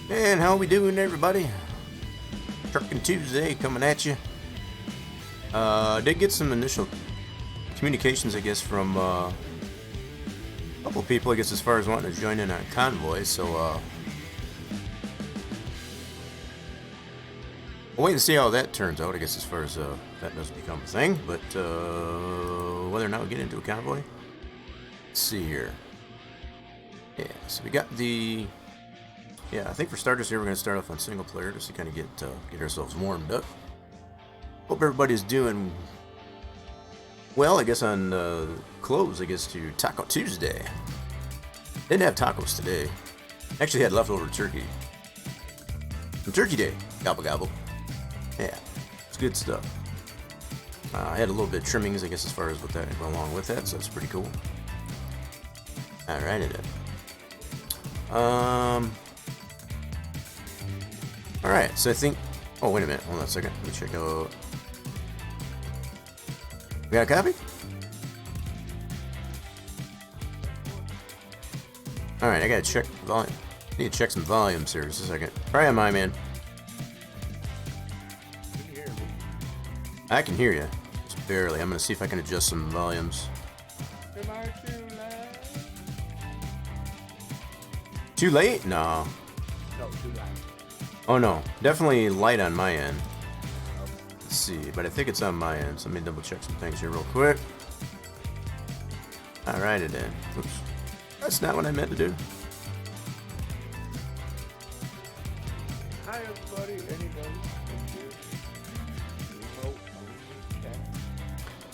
And how we doing, everybody? Truckin Tuesday coming at you. Did get some initial communications, I guess, from a couple people, I guess, as far as wanting to join in on convoy. So we'll wait and see how that turns out, I guess, as far as that does become a thing. But whether or not we get into a convoy, let's see here. Yeah, so we got the... Yeah, I think for starters here, we're going to start off on single player just to kind of get ourselves warmed up. Hope everybody's doing well, I guess, on close, I guess, to Taco Tuesday. Didn't have tacos today. Actually had leftover turkey. From Turkey Day. Gobble gobble. Yeah, it's good stuff. I had a little bit of trimmings, I guess, as far as what that went along with that, so that's pretty cool. Alright, Alright, so I think... Oh, wait a minute. Hold on a second. Let me check out... We got a copy? Alright, I gotta check volume. I need to check some volumes here. Just a second. Where am I, man? Can you hear me? I can hear you. Just barely. I'm gonna see if I can adjust some volumes. Am I too loud? Too late? No. No, too loud. Oh no, definitely light on my end. Let's see, but I think it's on my end, so let me double check some things here real quick. Alrighty then. Oops. That's not what I meant to do. Hi everybody, anybody?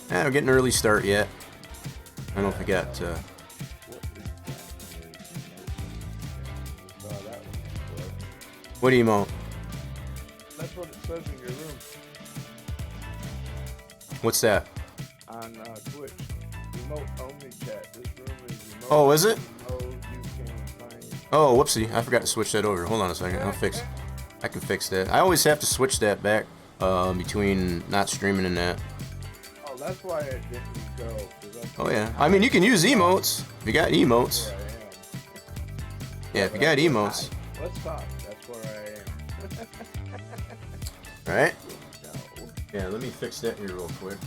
We're getting an early start yet. I don't know if we got... What emote? That's what it says in your room What's that? on Twitch. Remote only chat. This room is remote. Oh, is it? Remote, you can find... Oh, whoopsie. I forgot to switch that over. Hold on a second. I can fix that. I always have to switch that back between not streaming and that. Oh, that's why it didn't go. 'Cause that's Oh, yeah. I mean, you can use emotes. If you got emotes. where I am. Yeah, if you got emotes. Let's talk. That's where I am. Alright? No. Yeah, let me fix that here real quick.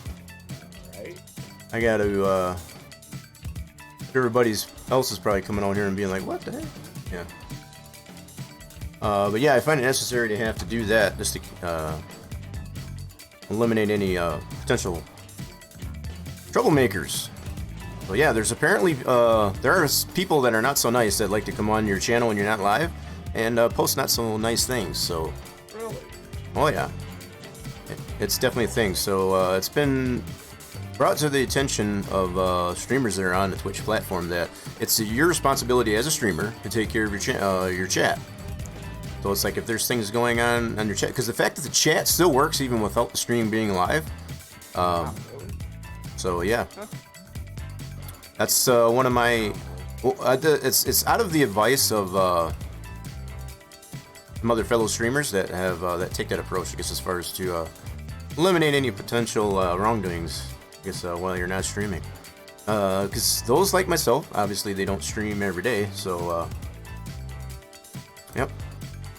Right? I gotta, everybody's else is probably coming on here and being like, what the heck? Yeah. But yeah, I find it necessary to have to do that just to, eliminate any, potential troublemakers. So yeah, there's apparently, there are people that are not so nice that like to come on your channel when you're not live and, post not so nice things, so. Really? Oh yeah. It's definitely a thing. So it's been brought to the attention of streamers that are on the Twitch platform that it's your responsibility as a streamer to take care of your chat. So it's like if there's things going on your chat, because the fact that the chat still works even without the stream being live. So yeah, that's one of my. Well, it's out of the advice of some other fellow streamers that have that take that approach, I guess, as far as to eliminate any potential wrongdoings, I guess, while you're not streaming. Because those like myself, obviously, they don't stream every day, so yep,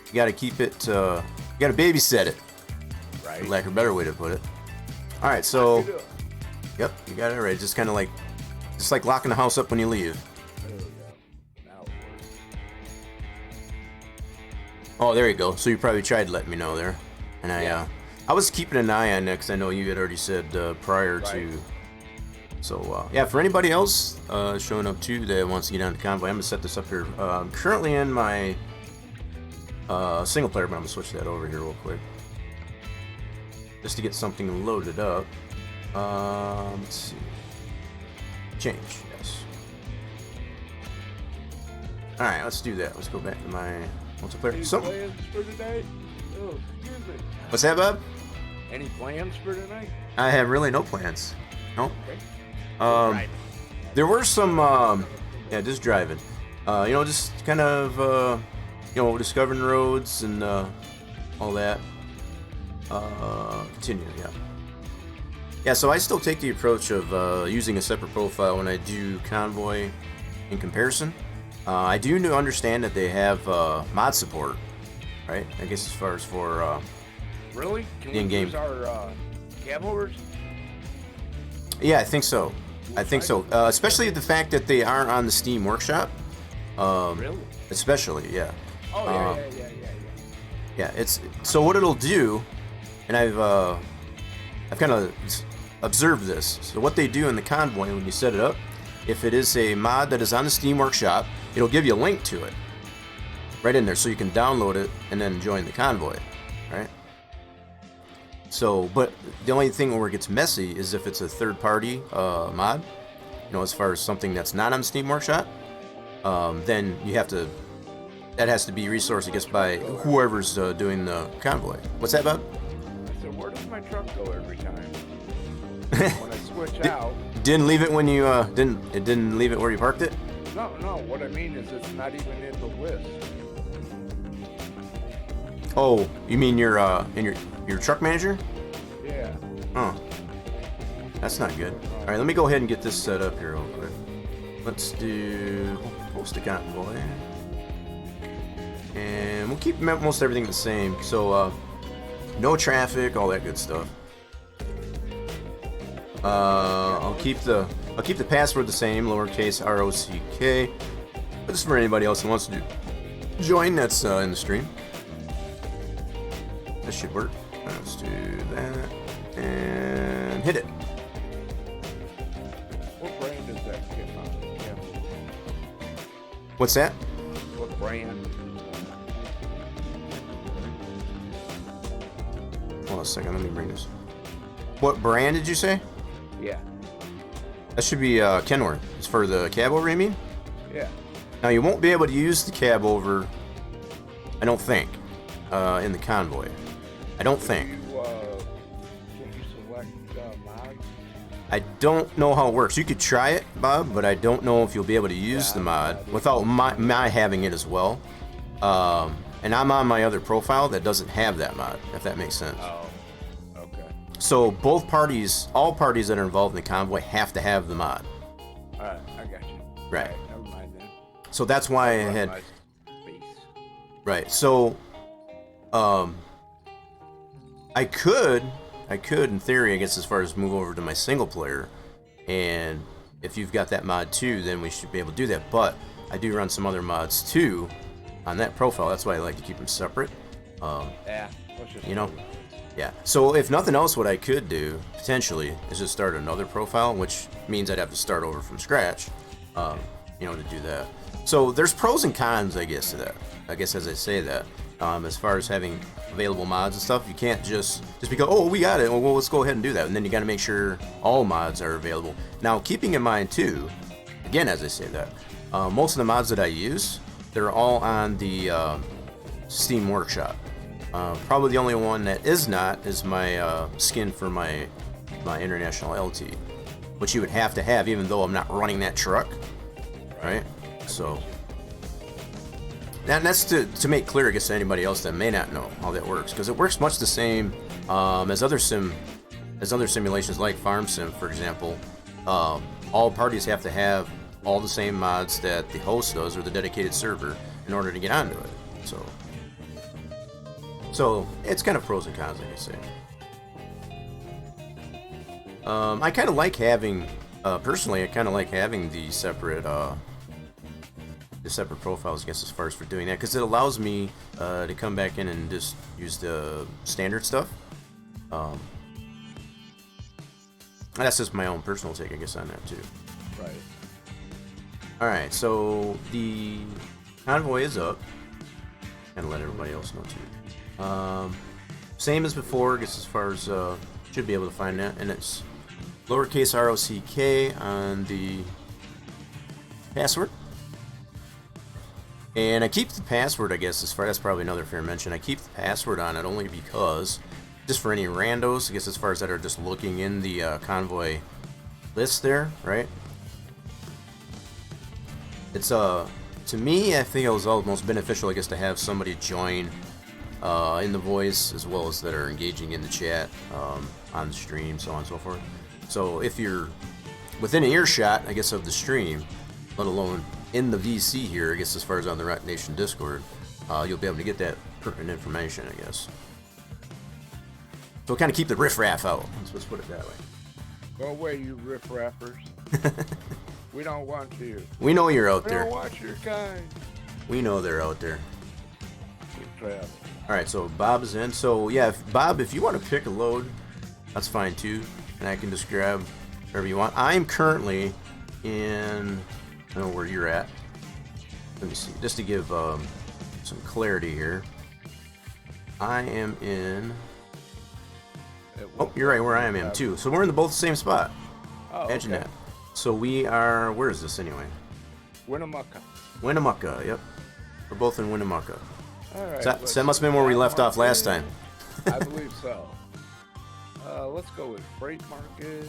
you got to keep it. You got to babysit it, Right. for lack of a better way to put it. All right, so There yep, you got it right. Just kind of like, just like locking the house up when you leave. we go. Now it works. Oh, there you go. So you probably tried to let me know there, and Yeah. I was keeping an eye on that because I know you had already said prior to. So yeah, for anybody else showing up too that wants to get on the convoy, I'm gonna set this up here. I'm currently in my single player, but I'm gonna switch that over here real quick just to get something loaded up. Let's see. Change, yes. All right, let's do that. Let's go back to my multiplayer. Any So, plans for tonight? Oh, excuse me. what's that, Bob? Any plans for tonight? I have really no plans. No. Okay. Right. There were some, yeah, just driving. You know, just kind of, you know, discovering roads and all that. Continue, yeah. Yeah, so I still take the approach of using a separate profile when I do convoy in comparison. I do understand that they have mod support, right? I guess as far as for Really? Can the we in-game. use our cab holders? Yeah, I think so. I think so. Especially the fact that they aren't on the Steam Workshop. Really? Especially, yeah. Oh yeah. Yeah, it's so what it'll do, and I've kind of observed this. So what they do in the convoy when you set it up, if it is a mod that is on the Steam Workshop, it'll give you a link to it right in there, so you can download it and then join the convoy, right? So, but the only thing where it gets messy is if it's a third-party mod, you know, as far as something that's not on Steam Workshop, then you have to. That has to be resourced, I guess, by whoever's doing the convoy. What's that, Bob? I said, where does my truck go every time? When I switch out. Didn't leave it when you didn't leave it where you parked it? No. What I mean is it's not even in the list. Oh, you mean your truck manager? Yeah. Oh, that's not good. All right, let me go ahead and get this set up here real quick. Let's do post a convoy, and we'll keep most everything the same. So no traffic, all that good stuff. I'll keep the password the same, lowercase ROCK. But this is for anybody else who wants to join that's in the stream. This should work. Let's do that and hit it. What brand is that kit on? Yeah. What's that? What brand? Hold on a second. Let me bring this. What brand did you say? Yeah. That should be Kenworth. It's for the cab over, you mean? Yeah. Now you won't be able to use the cab over, I don't think, in the convoy. I don't think. Can you select mods? I don't know how it works. You could try it, Bob, but I don't know if you'll be able to use the mod without my having it as well. And I'm on my other profile that doesn't have that mod, if that makes sense. Oh, okay. So both parties, all parties that are involved in the convoy have to have the mod. Alright, I got you. Right. Alright, never mind then. So that's why I had... My space. Right. So, I could, in theory, I guess, as far as move over to my single player, and if you've got that mod too, then we should be able to do that. But I do run some other mods too on that profile. That's why I like to keep them separate. Yeah. You know, yeah. So if nothing else, what I could do potentially is just start another profile, which means I'd have to start over from scratch. You know, to do that. So there's pros and cons, I guess, to that. I guess as I say that. As far as having available mods and stuff, you can't just because, oh, we got it, well, let's go ahead and do that. And then you got to make sure all mods are available. Now, keeping in mind, too, again, as I say that, most of the mods that I use, they're all on the Steam Workshop. Probably the only one that is not is my skin for my International LT, which you would have to have even though I'm not running that truck, right? So... And that's to make clear, I guess, to anybody else that may not know how that works, because it works much the same as other simulations like Farm Sim, for example. All parties have to have all the same mods that the host does or the dedicated server in order to get onto it. So it's kind of pros and cons, like I say. I kind of like having, personally, I kind of like having the separate profiles, I guess, as far as for doing that, because it allows me to come back in and just use the standard stuff. That's just my own personal take, I guess, on that too. Right. Alright, so the convoy is up. And let everybody else know too. Same as before, I guess, as far as should be able to find that, and it's lowercase ROCK on the password. And I keep the password, I guess, as far that's probably another fair mention. I keep the password on it only because, just for any randos, I guess, as far as that are just looking in the convoy list there, right? It's to me, I think it was most beneficial, I guess, to have somebody join in the voice as well as that are engaging in the chat on the stream, so on and so forth. So if you're within an earshot, I guess, of the stream, let alone in the VC here, I guess, as far as on the Rock Nation Discord, you'll be able to get that pertinent information, I guess. So we'll kind of keep the riffraff out. Let's put it that way. Go away, you riff-raffers. We don't want you. We know you're out We there. don't want your kind. We know they're out there. Keep traveling. All right, so Bob's in. So yeah, Bob, if you want to pick a load, that's fine too, and I can just grab wherever you want. I'm currently in. I don't know where you're at. Let me see, just to give some clarity here. I am in. Oh, you're right where I am too. So we're in both the same spot. Oh, Imagine okay. that. So we are. Where is this anyway? Winnemucca. Winnemucca. Yep. We're both in Winnemucca. All right. So that must have been where we left off last time. I believe so. Let's go with freight market.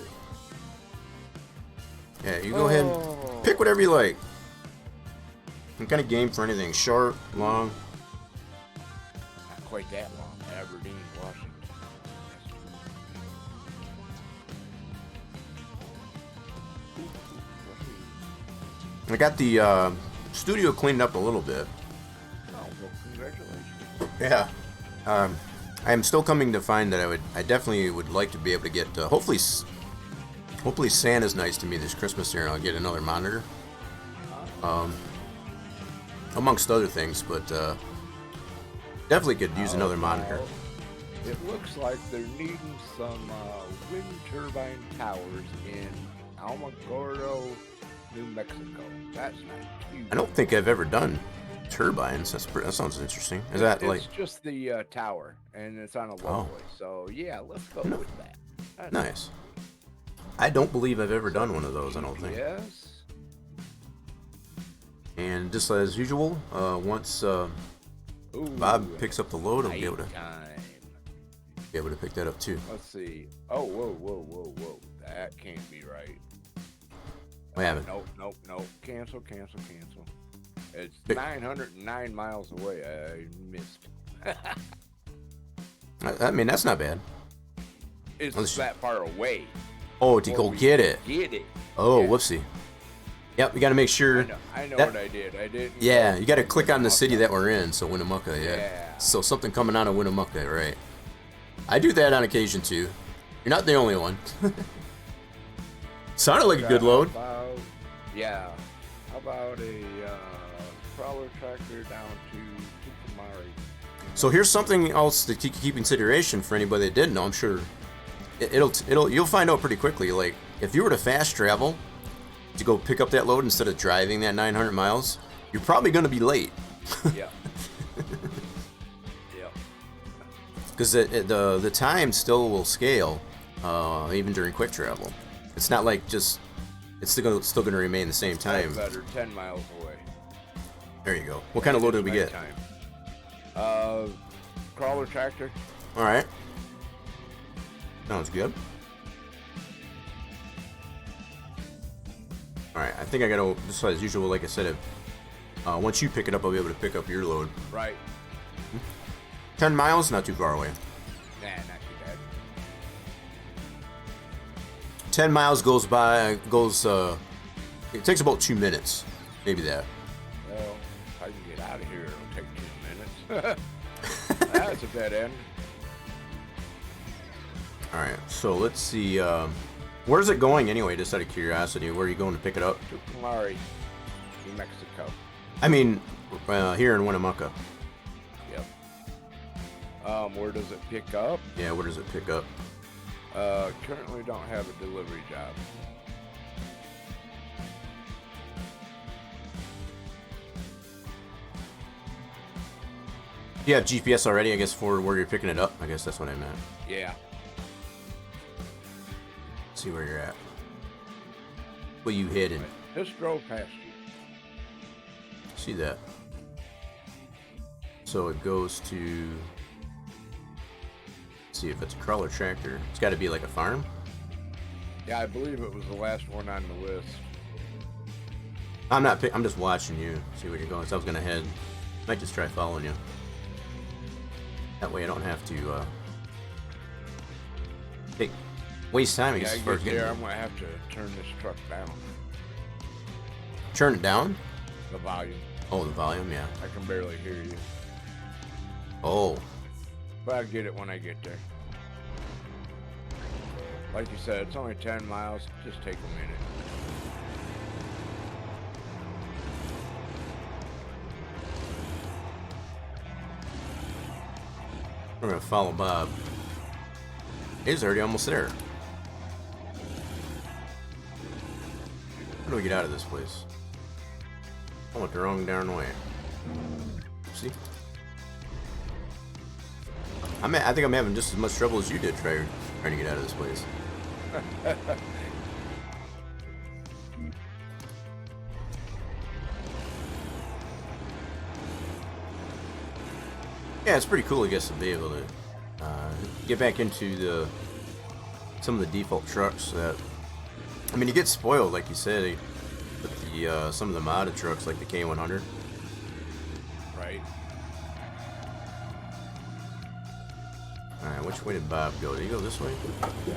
Yeah, you go ahead and pick whatever you like. I'm kind of game for anything short, long. Not quite that long. Aberdeen, Washington. I got the studio cleaned up a little bit. Oh, well, congratulations. Yeah. I am still coming to find that I definitely would like to be able to get. Hopefully Santa's nice to me this Christmas year, and I'll get another monitor. Amongst other things, but definitely could use another monitor. It looks like they're needing some wind turbine towers in Alamogordo, New Mexico. That's not huge. I don't think I've ever done turbines. That sounds interesting. Is that It's just the tower, and it's on a lowboy. So yeah, let's go with that. That's nice? I don't believe I've ever done one of those. I don't think. Yes. And just as usual, once Bob picks up the load, I'll be able to pick that up too. Let's see. Oh, whoa. That can't be right. I haven't. Nope. Cancel. It's 909 miles away. I missed. I mean, that's not bad. It's that far away. Oh, to go get it. Get it. Oh, Yeah. Whoopsie. Yep, you got to make sure. I know what I did. I didn't. Yeah, you got to click on the city that we're in. So Winnemucca, yeah. Yeah. So something coming out of Winnemucca, right? I do that on occasion too. You're not the only one. Sounded like a good load. How about a crawler tractor down to Tucumari? So here's something else to keep in consideration for anybody that didn't know. I'm sure you'll find out pretty quickly. Like if you were to fast travel to go pick up that load instead of driving that 900 miles, you're probably going to be late. Yeah. Because the time still will scale, even during quick travel. It's not like it's still going to remain the same time. Better 10 miles away. There you go. What kind of load did we get? Crawler tractor. All right. Sounds good. All right. I think I got to, just as usual, like I said, once you pick it up, I'll be able to pick up your load. Right. 10 miles, not too far away. Nah, not too bad. 10 miles goes, it takes about 2 minutes. Maybe that. Well, if I can get out of here, it'll take 10 minutes. That's a dead end. All right, so let's see. Where's it going anyway, just out of curiosity? Where are you going to pick it up? Tucumari, New Mexico. I mean, here in Winnemucca. Yep. Where does it pick up? Yeah, where does it pick up? Currently don't have a delivery job. Do you have GPS already, I guess, for where you're picking it up? I guess that's what I meant. Yeah. See where you're at. Where you headed? Just drove past you. See that? So it goes to... see if it's a crawler tractor. It's got to be like a farm. Yeah, I believe it was the last one on the list. I'm not. I'm just watching you. See where you're going. So I was gonna head. Might just try following you. That way I don't have to waste time. I guess. Yeah, As far as getting there, I'm gonna have to turn this truck down. Turn it down. The volume. Oh, the volume. Yeah. I can barely hear you. Oh, But I'll get it when I get there. Like you said, it's only 10 miles. Just take a minute. we're gonna follow Bob. He's already almost there. How do we get out of this place? I went the wrong darn way. See? I think I'm having just as much trouble as you did trying to get out of this place. Yeah, it's pretty cool, I guess, to be able to get back into some of the default trucks that. I mean, you get spoiled, like you said, with the some of the modded trucks, like the K100. Right. All right, which way did Bob go? Did he go this way? Yeah.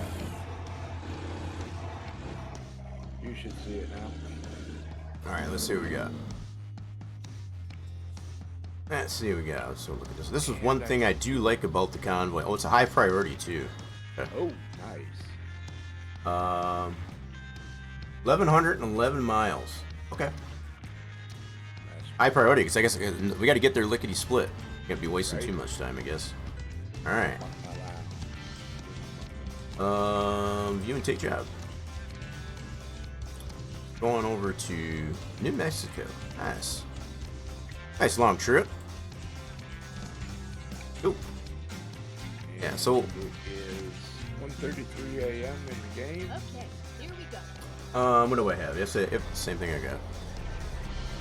You should see it now. All right, let's see what we got. Let's see what we got. Let's look at this. This is one thing I do like about the convoy. Oh, it's a high priority too. Okay. Oh, nice. 1,111 miles. Okay. That's High priority, because I guess we got to get there lickety split. Can't be wasting Right. too much time, I guess. All right. my line. View and take job. Going over to New Mexico. Nice. Nice long trip. Ooh. Yeah, so It is 1:33 a.m. in the game. Okay, here we go. what do I have? It's the same thing I got.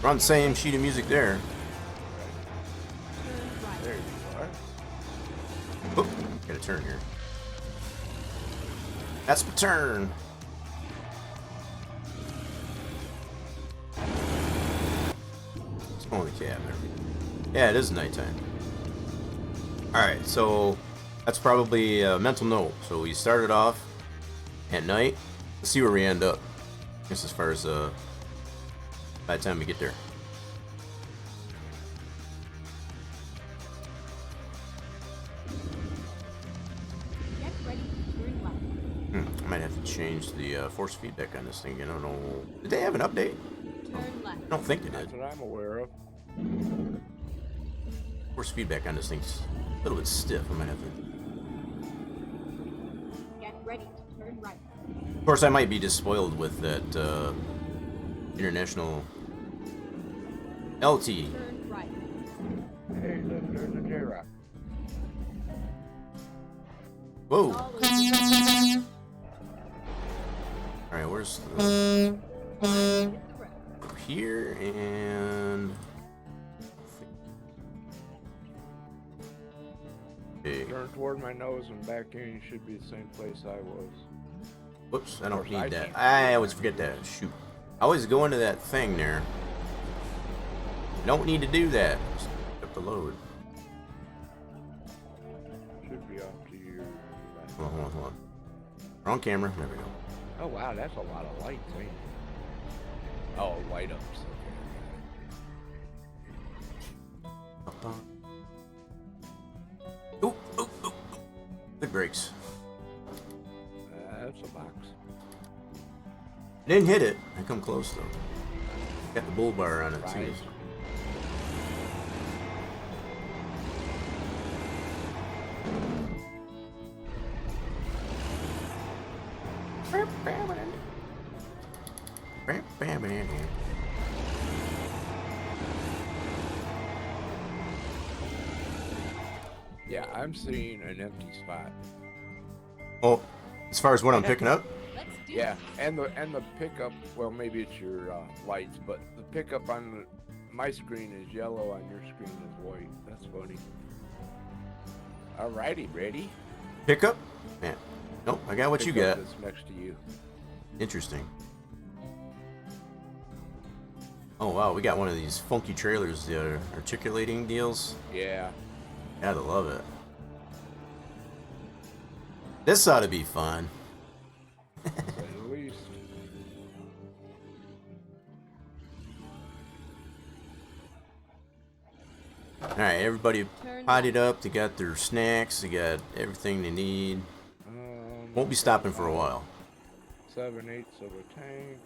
We're on the same sheet of music there. Turn right. There you are. Oh, got a turn here. That's the turn. Let's go in the cab there. Yeah, it is nighttime. Alright, so that's probably a mental note. So we started off at night. Let's see where we end up. I guess as far as by the time we get there. Get ready to turn left. I might have to change the force feedback on this thing. I don't know. Did they have an update? Turn left. I don't think they did. That's what I'm aware of. Force feedback on this thing's a little bit stiff. I might have to. Get ready to turn right. Of course, I might be just spoiled with that international LT. Turn right. Hey, look, there's a J-Rock. Whoa! Follow the All right, where's the hit the road. over here and? Okay. Turn toward my nose and back in. You should be the same place I was. Whoops! I don't Of course, I need that. can't I always forget that. Shoot! I always go into that thing there. Don't need to do that. Just pick up the load. Should be off to your left. Hold on, hold on. Wrong camera. There we go. Oh wow, that's a lot of lights, ain't it? Oh, light ups. Ooh, ooh, ooh, ooh. The brakes. That's a box. Didn't hit it. I come close though. Got the bull bar on it too. Right. Yeah, I'm seeing an empty spot. Oh, as far as what I'm picking up? Let's do Yeah, and the pickup. Well, maybe it's your lights, but the pickup on my screen is yellow. On your screen is white. That's funny. Alrighty, ready? Pickup? Man, nope. I got what you Pickup got. that's next to you. Interesting. Oh wow, we got one of these funky trailers, the articulating deals. Yeah. Gotta love it. This ought to be fun. At least. Alright, everybody Turn potted up. They got their snacks. They got everything they need. Won't be stopping for a while. 7/8 of a tank.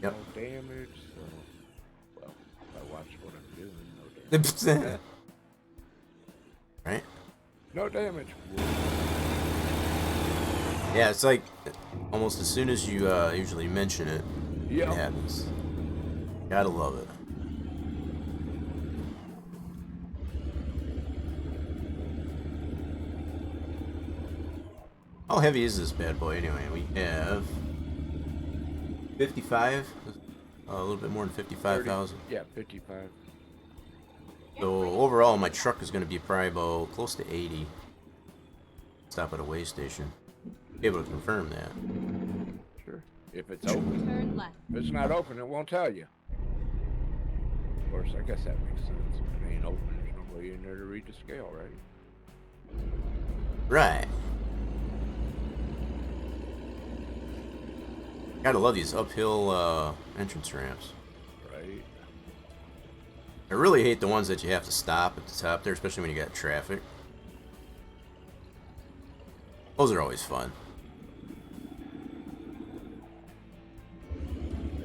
Yep. No damage, so... Well, if I watch what I'm doing, no damage. Right? No damage. Yeah, it's like almost as soon as you usually mention it, Yep. it happens. Gotta love it. How heavy is this bad boy anyway? We have 55, a little bit more than 55,000. Yeah, 55. So overall, my truck is going to be probably about close to 80. Stop at a weigh station. Be able to confirm that. Sure. If it's open. Turn left. If it's not open, it won't tell you. Of course, I guess that makes sense. If it ain't open, there's nobody in there to read the scale, right? Right. Gotta love these uphill entrance ramps. Right. I really hate the ones that you have to stop at the top there, especially when you got traffic. Those are always fun.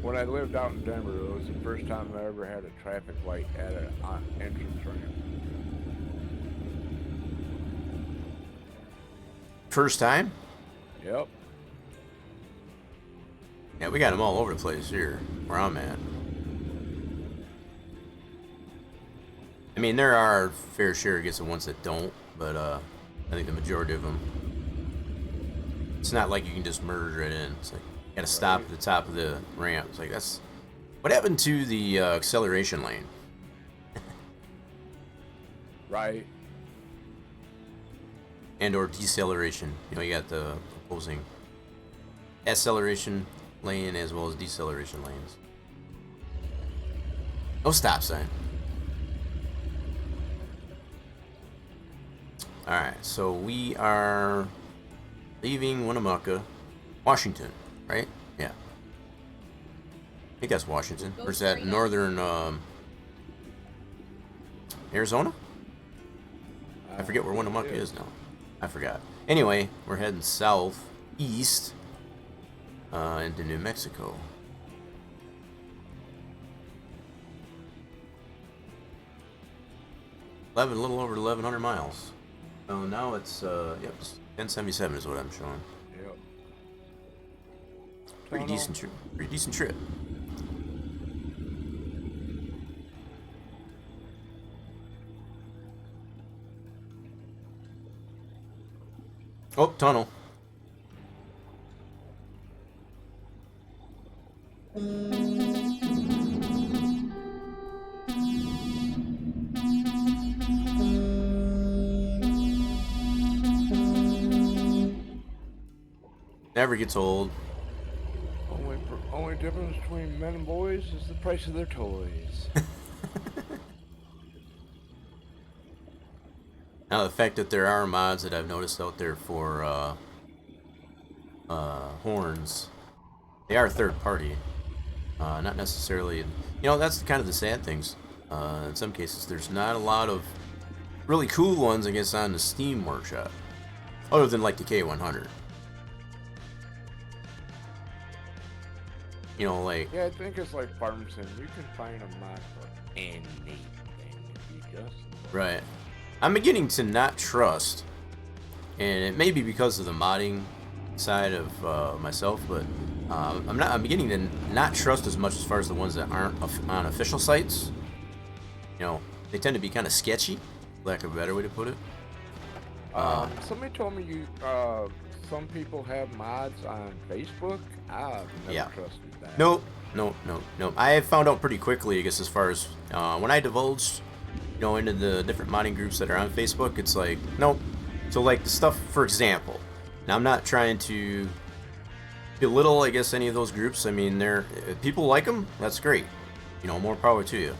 When I lived out in Denver, it was the first time I ever had a traffic light at an entrance ramp. First time? Yep. Yeah, we got them all over the place here, where I'm at. I mean, there are fair share against the ones that don't, but I think the majority of them, it's not like you can just merge right in. It's like you gotta stop at the top of the ramp. It's like, that's what happened to the acceleration lane. Right. And or deceleration. You know, you got the opposing acceleration lane as well as deceleration lanes. No stop sign. Alright, so we are leaving Winnemucca, Washington, right? Yeah. I think that's Washington. Or is that northern Arizona? I forget where Winnemucca is now. I forgot. Anyway, we're heading southeast into New Mexico. A little over 1,100 miles. So now it's yep, 1077 is what I'm showing. Yep. Pretty decent trip. Pretty decent trip. Oh, tunnel. Never gets old. Only difference between men and boys is the price of their toys. Now the fact that there are mods that I've noticed out there for horns, they are third party, not necessarily. You know, that's kind of the sad things. In some cases, there's not a lot of really cool ones, I guess, on the Steam Workshop, other than like the K100. You know, like... Yeah, I think it's like Farm Sim. You can find a mod for anything if you just... Right. I'm beginning to not trust, and it may be because of the modding side of myself, but I'm beginning to not trust as much as far as the ones that aren't on official sites. You know, they tend to be kind of sketchy, lack of a better way to put it. Somebody told me some people have mods on Facebook. I've never trusted that. Nope. I have found out pretty quickly, I guess, as far as when I divulged, you know, into the different modding groups that are on Facebook, it's like, nope. So, like, the stuff, for example, now I'm not trying to belittle, I guess, any of those groups. I mean, if people like them, that's great. You know, more power to you.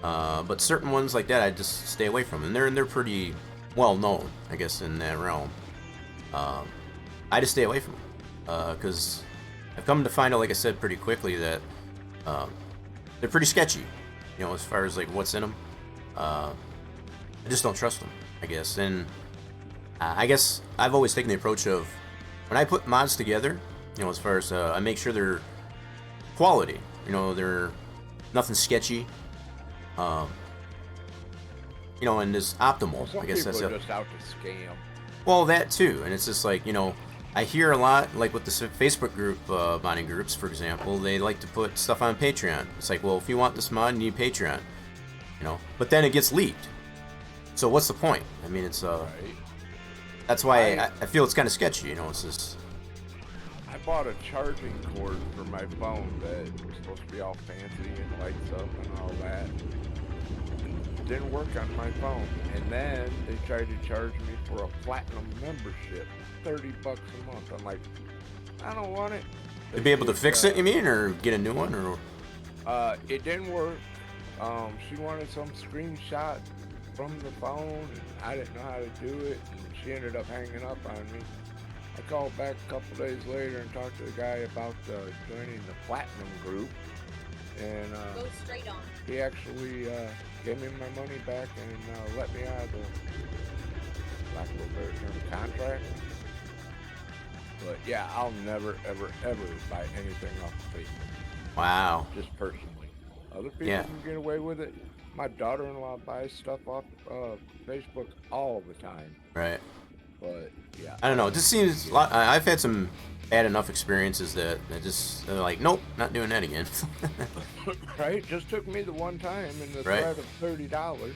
But certain ones like that, I just stay away from, and they're pretty well known, I guess, in that realm. I just stay away from them because I've come to find out, like I said, pretty quickly that they're pretty sketchy. You know, as far as like what's in them. I just don't trust them, I guess. And I guess I've always taken the approach of when I put mods together, you know, as far as I make sure they're quality, you know, they're nothing sketchy, you know, and is optimal. Well, some I guess people that's are it. just out to scam. Well, that too, and it's just like, you know, I hear a lot, like with the Facebook group, modding groups, for example, they like to put stuff on Patreon. It's like, well, if you want this mod, you need Patreon, you know. But then it gets leaked. So what's the point? I mean, it's Right. that's why I feel it's kind of sketchy, you know. It's just I bought a charging cord for my phone that was supposed to be all fancy and lights up and all that. Didn't work on my phone, and then they tried to charge me for a platinum membership, $30 a month. I'm like, I don't want it. to be able to fix it, you mean, or get a new one, or It didn't work. She wanted some screenshot from the phone, and I didn't know how to do it, and she ended up hanging up on me. I called back a couple days later and talked to the guy about joining the platinum group, and Go straight on. he actually gave me my money back and let me out of the, lack of a better term, contract. But yeah, I'll never, ever, ever buy anything off of Facebook, wow. just personally. Other people Yeah. can get away with it. My daughter-in-law buys stuff off Facebook all the time. Right. But yeah, I don't know. It just seems a lot. I've had some bad enough experiences that they're like, nope, not doing that again. right? Just took me the one time and the Right. threat of $30.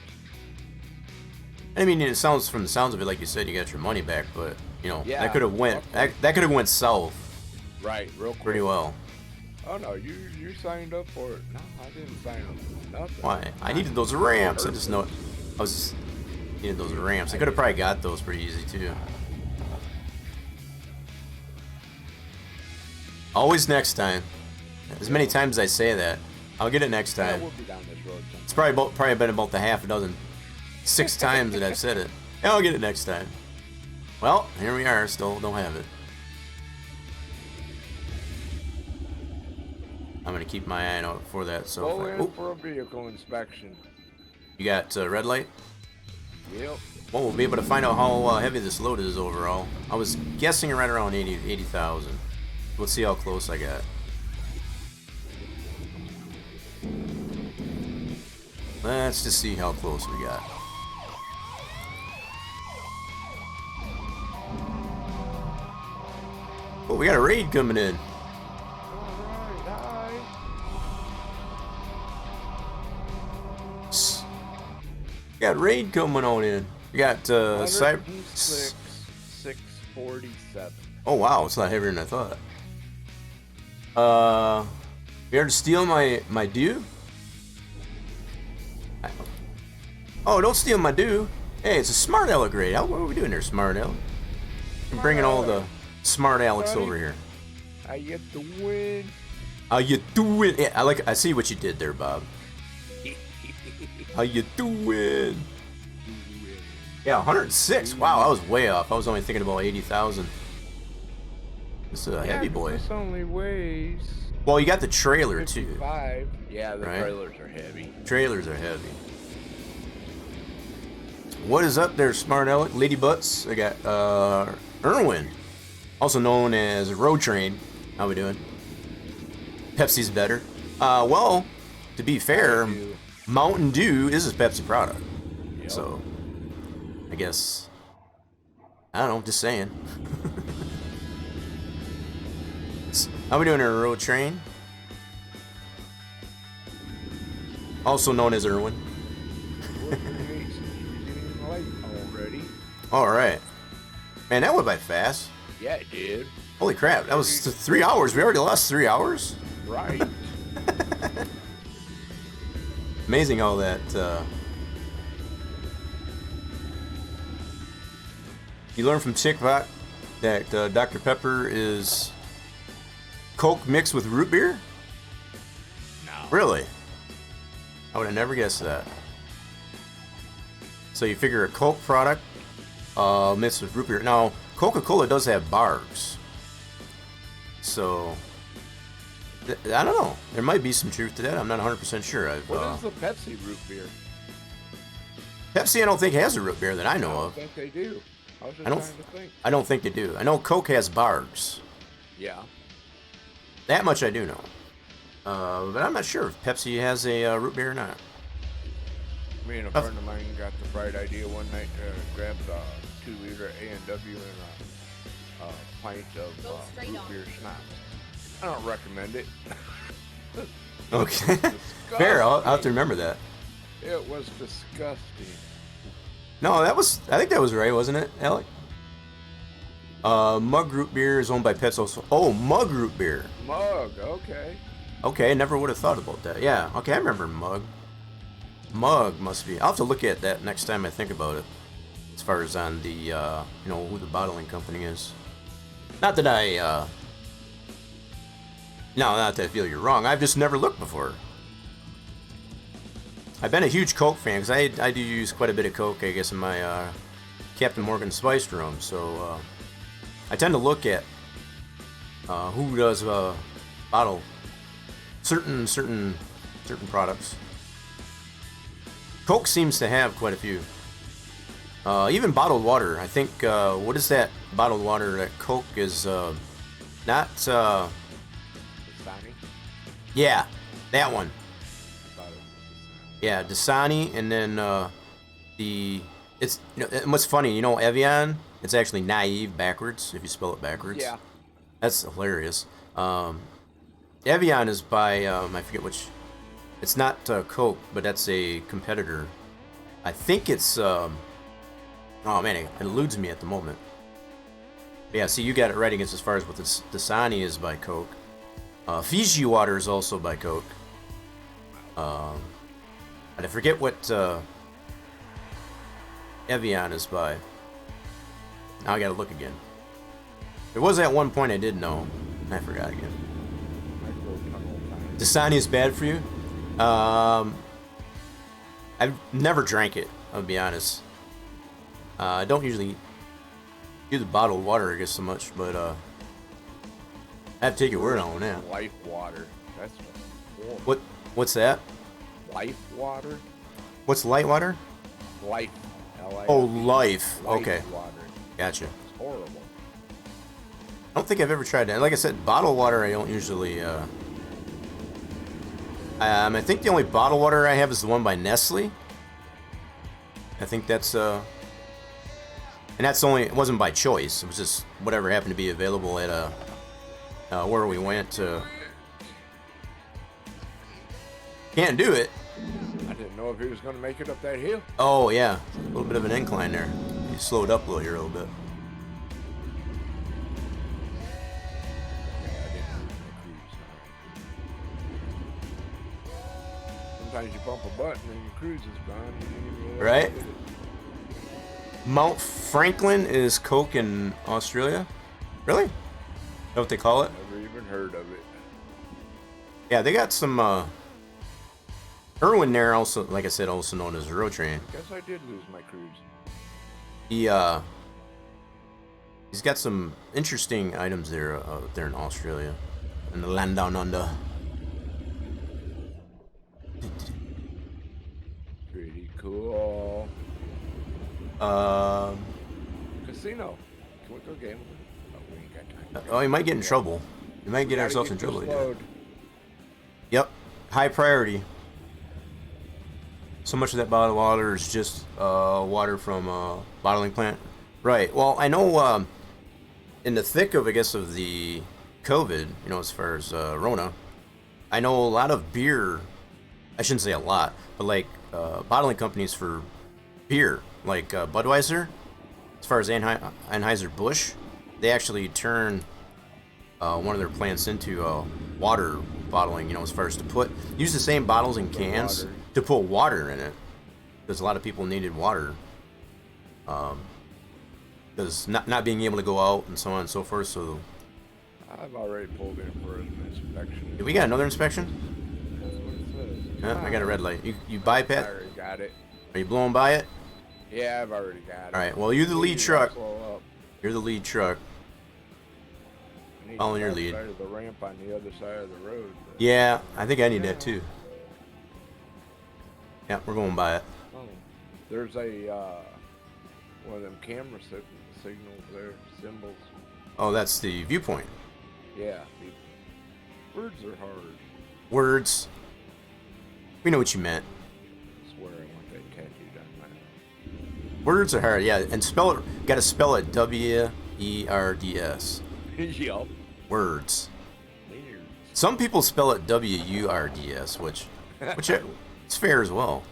I mean, it sounds from the sounds of it, like you said, you got your money back, but you know, Yeah, that could have went that could have went south Right, real quick. pretty well. Oh no, you signed up for it. No, I didn't sign up for nothing. Why? I needed those ramps. I just know I was just needed those ramps. I could have probably got those pretty easy too. Always next time. As many times as I say that, I'll get it next Yeah, time. we'll be down this road sometime. It's probably been about the half a dozen, 6 times that I've said it. Yeah, I'll get it next time. Well, here we are. Still don't have it. I'm gonna keep my eye out for that. So, Go if I, in oh, for a vehicle inspection. you got red light. Yep. Well, we'll be able to find out how heavy this load is overall. I was guessing right around 80,000. Let's see how close I got. Let's just see how close we got. Oh, we got a raid coming in. Alright, hi. We got raid coming on in. We got cyber. 106, 647. Oh wow, it's not heavier than I thought. You ever steal my due? Oh, don't steal my due. Hey, it's a smart aleck raid. What are we doing there, smart aleck? I'm bringing all the smart Alex Buddy. over here. I get the win. How you doing? Yeah, I see what you did there, Bob. How you doing? Yeah, 106. Wow, I was way off. I was only thinking about 80,000. This is a heavy boy. This only weighs Well, you got the trailer too. 55. Yeah, the Right. trailers are heavy. Trailers are heavy. What is up there, smart aleck? Lady Butts. I got Irwin, also known as Road Train. How we doing? Pepsi's better. Well, to be fair, Mountain Dew. Mountain Dew is a Pepsi product. Yep. So, I guess, I don't know, just saying. How we doing there, Road Train? Also known as Irwin. 4:38, getting late already. Alright. Man, that went by fast. Yeah, it did. Holy crap, that was 3 hours. We already lost 3 hours? Right. Amazing how that, You learn from TikTok that Dr. Pepper is Coke mixed with root beer? No. Really? I would have never guessed that. So you figure a Coke product mixed with root beer. Now, Coca-Cola does have bars. So, I don't know. There might be some truth to that. I'm not 100% sure. What is the Pepsi root beer? Pepsi, I don't think has a root beer that I know I of. think they do. I was just I don't. trying to think. I don't think they do. I know Coke has bars. Yeah. That much I do know. But I'm not sure if Pepsi has a root beer or not. Me and a friend of mine got the bright idea one night to grab the 2-liter A&W and a pint of root beer schnapps. I don't recommend it. Okay. Fair. I'll have to remember that. It was disgusting. No, that was. I think that was right, wasn't it, Alec? Mug root beer is owned by Pepsi. Also. Oh, Mug root beer. Mug, okay. Okay, I never would have thought about that. Yeah. Okay, I remember Mug. Mug must be. I'll have to look at that next time I think about it. As far as on the, who the bottling company is. Not that I, no, not that I feel you're wrong. I've just never looked before. I've been a huge Coke fan because I do use quite a bit of Coke, I guess, in my Captain Morgan spiced room. So I tend to look at who does bottle certain products. Coke seems to have quite a few. Even bottled water. I think what is that bottled water that Coke is not? Dasani? Yeah, that one. Thought it was Dasani. Yeah, Dasani, and then it's and what's funny, Evian. It's actually naive backwards if you spell it backwards. Yeah. That's hilarious. Evian is by I forget which. It's not Coke, but that's a competitor. I think it's. Oh man, it eludes me at the moment. But yeah, see, you got it right against as far as what this Dasani is by Coke. Fiji water is also by Coke. And I forget what Evian is by. Now I gotta look again. There was at one point I did know. I forgot again. Dasani is bad for you? I've never drank it, I'll be honest. I don't usually do the bottled water, I guess, so much, but I have to take your word on that. Life water. That's horrible. What's that? Life water? What's light water? Life. L-I-F-E. Oh, life. Okay, Water. gotcha. It's horrible. I don't think I've ever tried that. Like I said, bottled water I don't usually. I think the only bottled water I have is the one by Nestle. I think that's and that's only. It wasn't by choice. It was just whatever happened to be available at where we went. Can't do it. I didn't know if he was going to make it up that hill. Oh yeah, a little bit of an incline there. You slowed up a little here a little bit. Yeah, I didn't lose my cruise. Sometimes you bump a button and your cruise is gone. You didn't even realize Right? you did it. Mount Franklin is Coke in Australia. Really? Is that what they call it? Never even heard of it. Yeah, they got some. Irwin there also, like I said, also known as Euro Train. Guess I did lose my cruise. He's got some interesting items there there in Australia, in the land down under. Pretty cool. Casino. Can we go gamble? Oh, we ain't got time. Oh, you might get in trouble. You might get Gotta ourselves in get this trouble. Yeah. load. Yep, high priority. So much of that bottled water is just water from a bottling plant. Right. Well, I know in the thick of, I guess, of the COVID, as far as Rona, I know a lot of beer. I shouldn't say a lot, but like bottling companies for beer, like Budweiser, as far as Anheuser-Busch, they actually turn one of their plants into water bottling, as far as to use the same bottles and cans to put water in it, because a lot of people needed water, because not being able to go out and so on and so forth. So I've already pulled in for an inspection. we got another inspection. That's what it says. I got a red light. You bypass? I already got it. Are you blowing by it? Yeah, I've already got it. All right. Well, you're the lead Please truck. slow up. You're the lead truck. I need Following the your left lead. side of the ramp on the other side of the road. But Yeah, I think I need that too. Yeah, we're going by it. oh, There's a one of them camera signals there, symbols. Oh, that's the viewpoint. Yeah, words are hard. Words. We know what you meant. I swear I want that tattooed on my. Words are hard, yeah. And spell it. Got to spell it W-E-R-D-S. Yup. Words. Weird. Some people spell it W-U-R-D-S, which it's fair as well.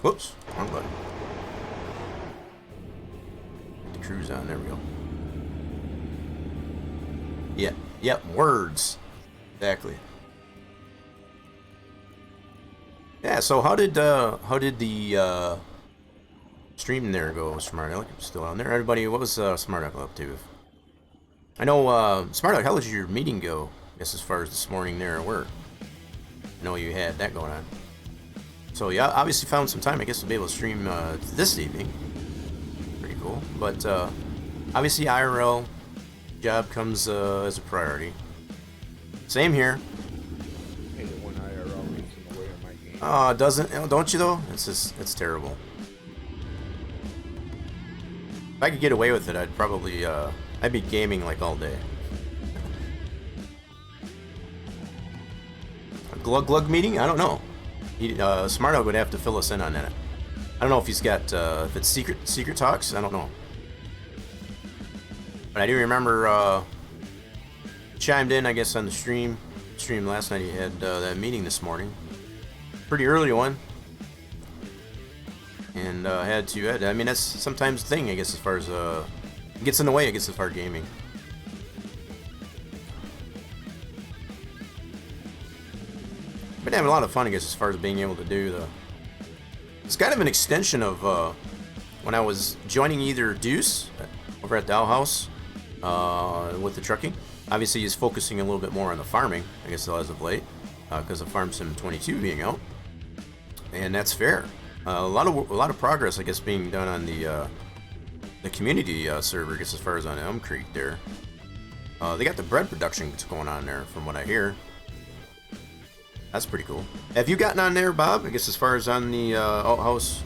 Whoops, wrong button. The cruise on. There we go. Yeah. Yep. Words. Exactly. Yeah. So how did the stream there go, Smart Aleck? Still on there? Everybody, what was Smart Aleck up to? I know Smart Aleck. How did your meeting go? I guess as far as this morning there at work. I know you had that going on. So yeah, obviously found some time, I guess, to be able to stream this evening. Pretty cool. But obviously IRL job comes as a priority. Same here. Hate it when IRL gets in the way of my game. Don't you though? It's terrible. If I could get away with it, I'd probably I'd be gaming like all day. A glug meeting? I don't know. Smart Aleck would have to fill us in on that. I don't know if he's got if it's secret talks. I don't know. But I do remember chimed in, I guess, on the stream last night. He had that meeting this morning, pretty early one, and had to. I mean, that's sometimes the thing, I guess, as far as it gets in the way, I guess, as far as gaming. Been having a lot of fun, I guess, as far as being able to do the. It's kind of an extension of when I was joining either Deuce over at the Owl House with the trucking. Obviously, he's focusing a little bit more on the farming, I guess, as of late, because of Farm Sim 22 being out, and that's fair. A lot of progress, I guess, being done on the community server, I guess, as far as on Elm Creek there. They got the bread production that's going on there, from what I hear. That's pretty cool. Have you gotten on there, Bob? I guess as far as on the Outhouse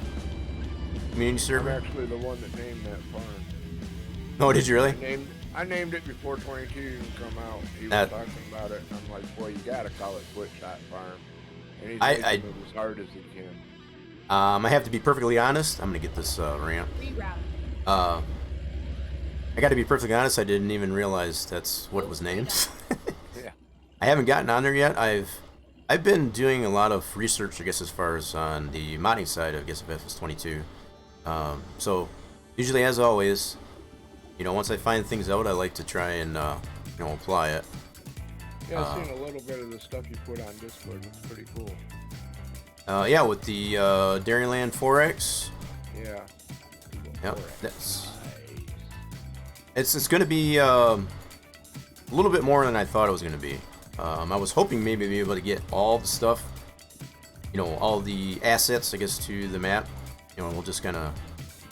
community server? I'm actually the one that named that farm. Oh, did you really? I named it before 22 even come out. He was talking about it, and I'm like, boy, you gotta call it Split Shot Farm. And he's making it as hard as he can. I have to be perfectly honest. I'm gonna get this ramp. I got to be perfectly honest. I didn't even realize that's what it was named. Yeah. I haven't gotten on there yet. I've been doing a lot of research, I guess, as far as on the modding side, I guess, of FS22. So usually, as always, you know, once I find things out, I like to try and you know, apply it. Yeah, I've seen a little bit of the stuff you put on Discord. It's pretty cool. Yeah, with the Dairyland 4X. Yeah. Yep, that's. It's going to be a little bit more than I thought it was going to be. I was hoping maybe to be able to get all the stuff, you know, all the assets, I guess, to the map. You know, we'll just kind of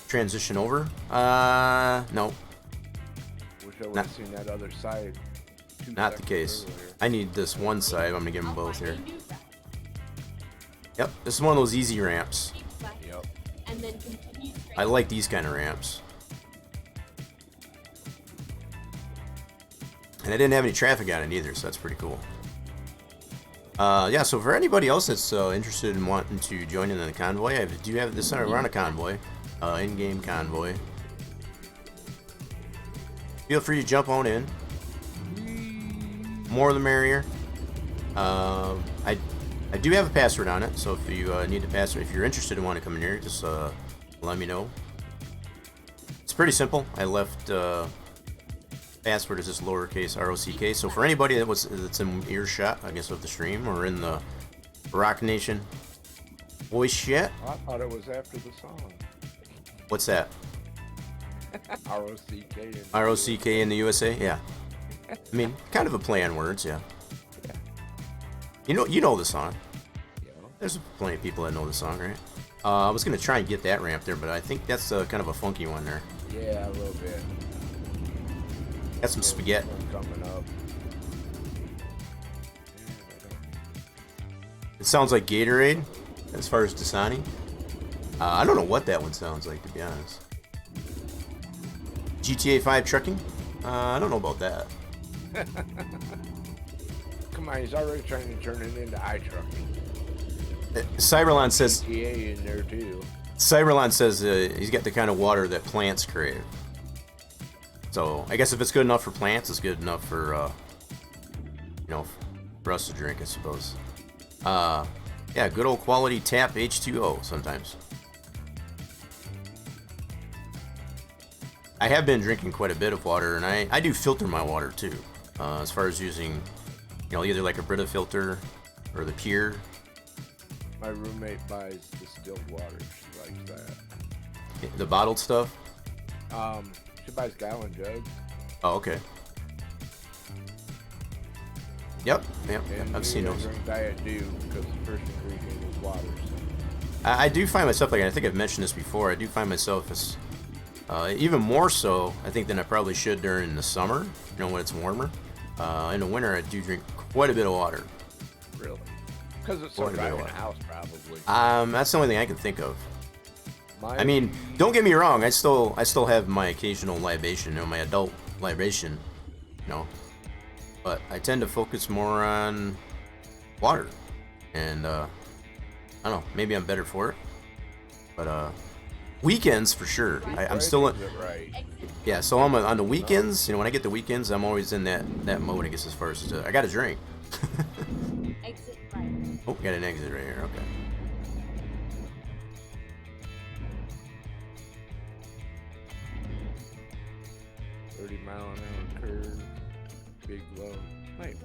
transition over. No. Wish I would have seen that other side. Not the case. I need this one side. I'm going to give them both here. Yep, this is one of those easy ramps. Yep. I like these kind of ramps. And I didn't have any traffic on it either, so that's pretty cool. Yeah, so for anybody else that's interested in wanting to join in the convoy, I do have this. We're on a convoy, in-game convoy. Feel free to jump on in. More the merrier. I do have a password on it, so if you need the password, if you're interested in wanting to come in here, just let me know. It's pretty simple. I left password is just lowercase ROCK. So for anybody that's in earshot, I guess, of the stream or in the Rock Nation voice chat. I thought it was after the song. What's that? ROCK in the USA. Yeah. I mean, kind of a play on words. Yeah. You know the song. Yeah. There's plenty of people that know the song, right? I was gonna try and get that ramp there, but I think that's kind of a funky one there. Yeah, a little bit. Got some spaghetti. Coming up. It sounds like Gatorade, as far as Dasani. I don't know what that one sounds like, to be honest. GTA 5 trucking? I don't know about that. Come on, he's already trying to turn it into iTrucking. Cyberlon says. GTA in there too. Cyberlon says he's got the kind of water that plants crave. So I guess if it's good enough for plants, it's good enough for for us to drink, I suppose. Yeah, good old quality tap H2O sometimes. I have been drinking quite a bit of water, and I do filter my water too. As far as using, either like a Brita filter or the Pure. My roommate buys distilled water. She likes that. The bottled stuff? She buys gallon jugs. Oh, okay. Yep. And I've seen those. Drink Diet Dew because the first ingredient is water. So. I do find myself, like, I think I've mentioned this before, I do find myself as, even more so, I think, than I probably should during the summer, when it's warmer. In the winter, I do drink quite a bit of water. Really? Because it's so dry in the house, probably. That's the only thing I can think of. My I mean, don't get me wrong, I still have my occasional libation, my adult libation, but I tend to focus more on water, and I don't know, maybe I'm better for it, but weekends for sure. I'm still in, yeah. So I'm on the weekends. When I get the weekends, I'm always in that mode. I guess as far as I got a drink. Exit right. Oh, got an exit right here. Okay. mile-an-hour curve, big low. Wait,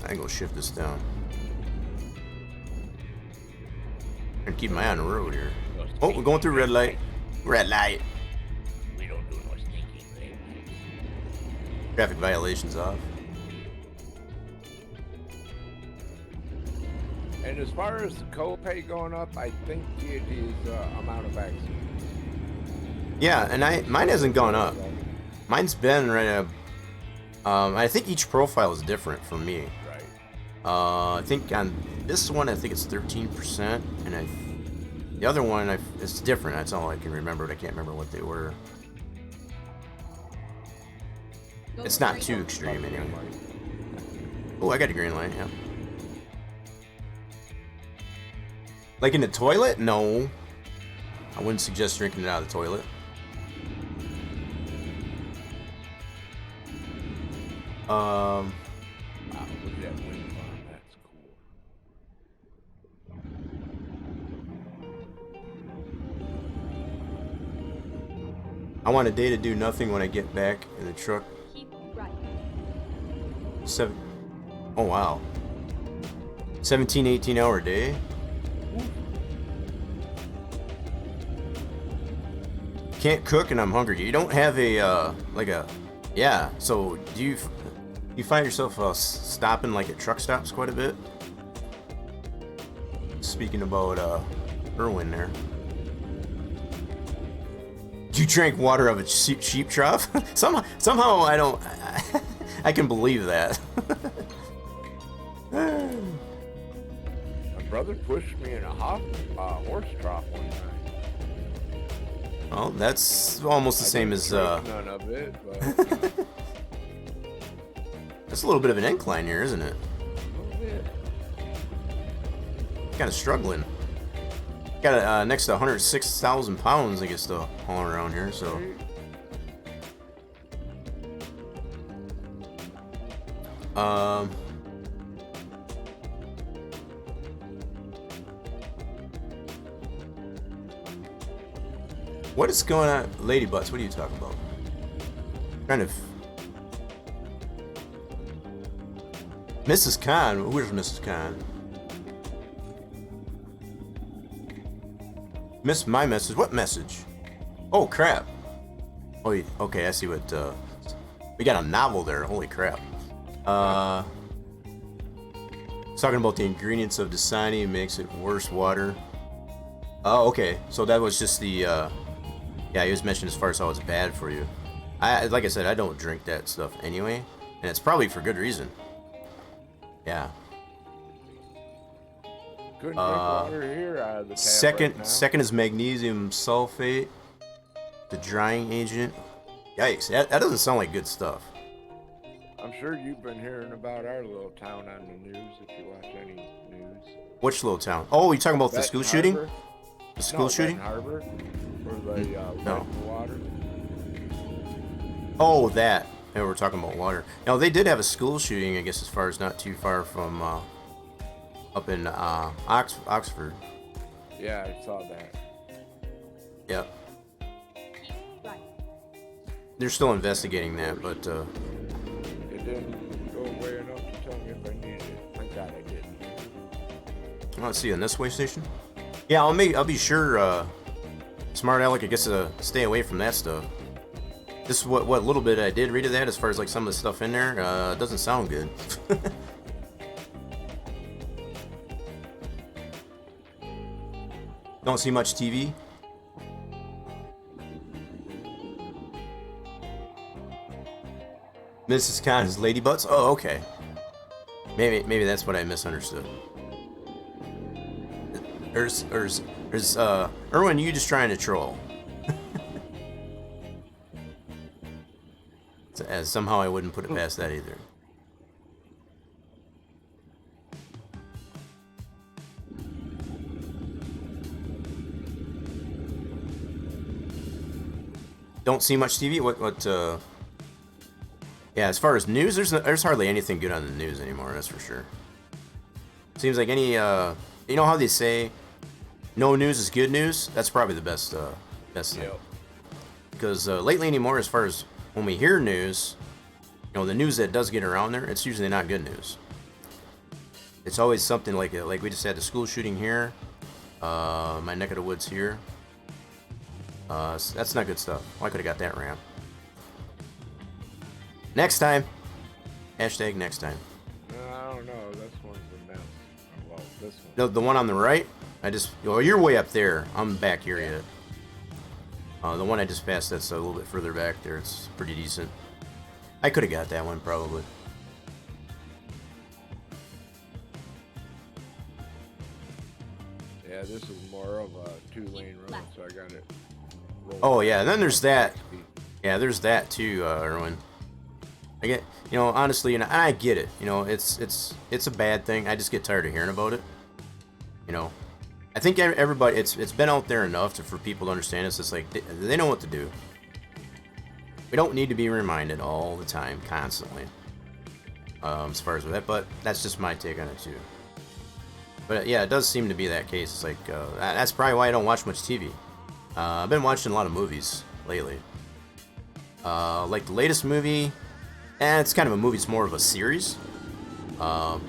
I can go shift this down. And keep my eye on the road here. Oh, we're going through red light. Red light. we don't do no sneaking thing. Traffic violations off. And as far as the copay going up, I think it is amount of vaccine. Yeah, and mine hasn't gone up. Mine's been right at. I think each profile is different for me. Right. I think on this one, I think it's 13%, and the other one, it's different. That's all I can remember, but I can't remember what they were. It's not too extreme anyway. Oh, I got a green light. Yeah. Like in the toilet? No. I wouldn't suggest drinking it out of the toilet. Wow, look at that wind farm. That's cool. I want a day to do nothing when I get back in the truck. Keep right. Oh wow. 17, 18-hour day. Can't cook and I'm hungry. You don't have a yeah. So do you find yourself stopping like at truck stops quite a bit? Speaking about Irwin there. Do you drink water out of a sheep trough? somehow I don't. I can believe that. My brother pushed me in a horse trough one time. Well, that's almost the same as. None of it, but That's a little bit of an incline here, isn't it? a little bit. Kind of struggling. Got next to 106,000 pounds, I guess, to haul around here. So. What is going on? Lady butts, what are you talking about? Kind of. Mrs. Khan? Where's Mrs. Khan? Missed my message. What message? Oh, crap. Oh, okay, I see what, we got a novel there. Holy crap. It's talking about the ingredients of Dasani makes it worse water. Oh, okay. So that was just the, yeah, he was mentioning as far as how it's bad for you. Like I said, I don't drink that stuff anyway, and it's probably for good reason. Yeah. Couldn't drink water here out of the tap Second, right now. second is magnesium sulfate, the drying agent. Yikes, that doesn't sound like good stuff. I'm sure you've been hearing about our little town on the news if you watch any news. Which little town? Oh, you talking about the school shooting? Harbor? The school shooting? Benton Harbor, where they No. the water. Oh, that. Yeah, we're talking about water. Now, they did have a school shooting, I guess, as far as not too far from up in Oxford. Yeah, I saw that. Yep. Right. They're still investigating that, but It didn't go away enough to tell me if I needed it. Thank God I didn't. let's see, on this way station? Yeah, I'll be sure Smart Alec gets to stay away from that stuff. This is what little bit I did read of that, as far as like some of the stuff in there, doesn't sound good. Don't see much TV. Mrs. Khan's lady butts. Oh, okay. Maybe that's what I misunderstood. There's Erwin, you just trying to troll. Somehow I wouldn't put it past that either. Don't see much TV. Yeah, as far as news, there's hardly anything good on the news anymore. That's for sure. Seems like any you know how they say, no news is good news. That's probably the best thing. Yep. Because lately anymore, as far as when we hear news, you know, the news that does get around there, it's usually not good news. It's always something like we just had the school shooting here, my neck of the woods here. That's not good stuff. Well, I could have got that ramp. Next time. Hashtag next time. I don't know. This one's a mess. Well, this one. The one on the right, you're way up there. I'm back here yet. The one I just passed, that's a little bit further back there. It's pretty decent. I could have got that one probably. Yeah, this is more of a 2-lane road, so I got it. Oh yeah, and then there's that. Yeah, there's that too, Erwin. I get, you know, honestly, and I get it. You know, it's a bad thing. I just get tired of hearing about it. You know, I think everybody, it's been out there enough for people to understand. It's just like they know what to do. We don't need to be reminded all the time, constantly. As far as with that, but that's just my take on it too. But yeah, it does seem to be that case. It's like that's probably why I don't watch much TV. I've been watching a lot of movies lately. Like the latest movie, it's kind of a movie. It's more of a series. But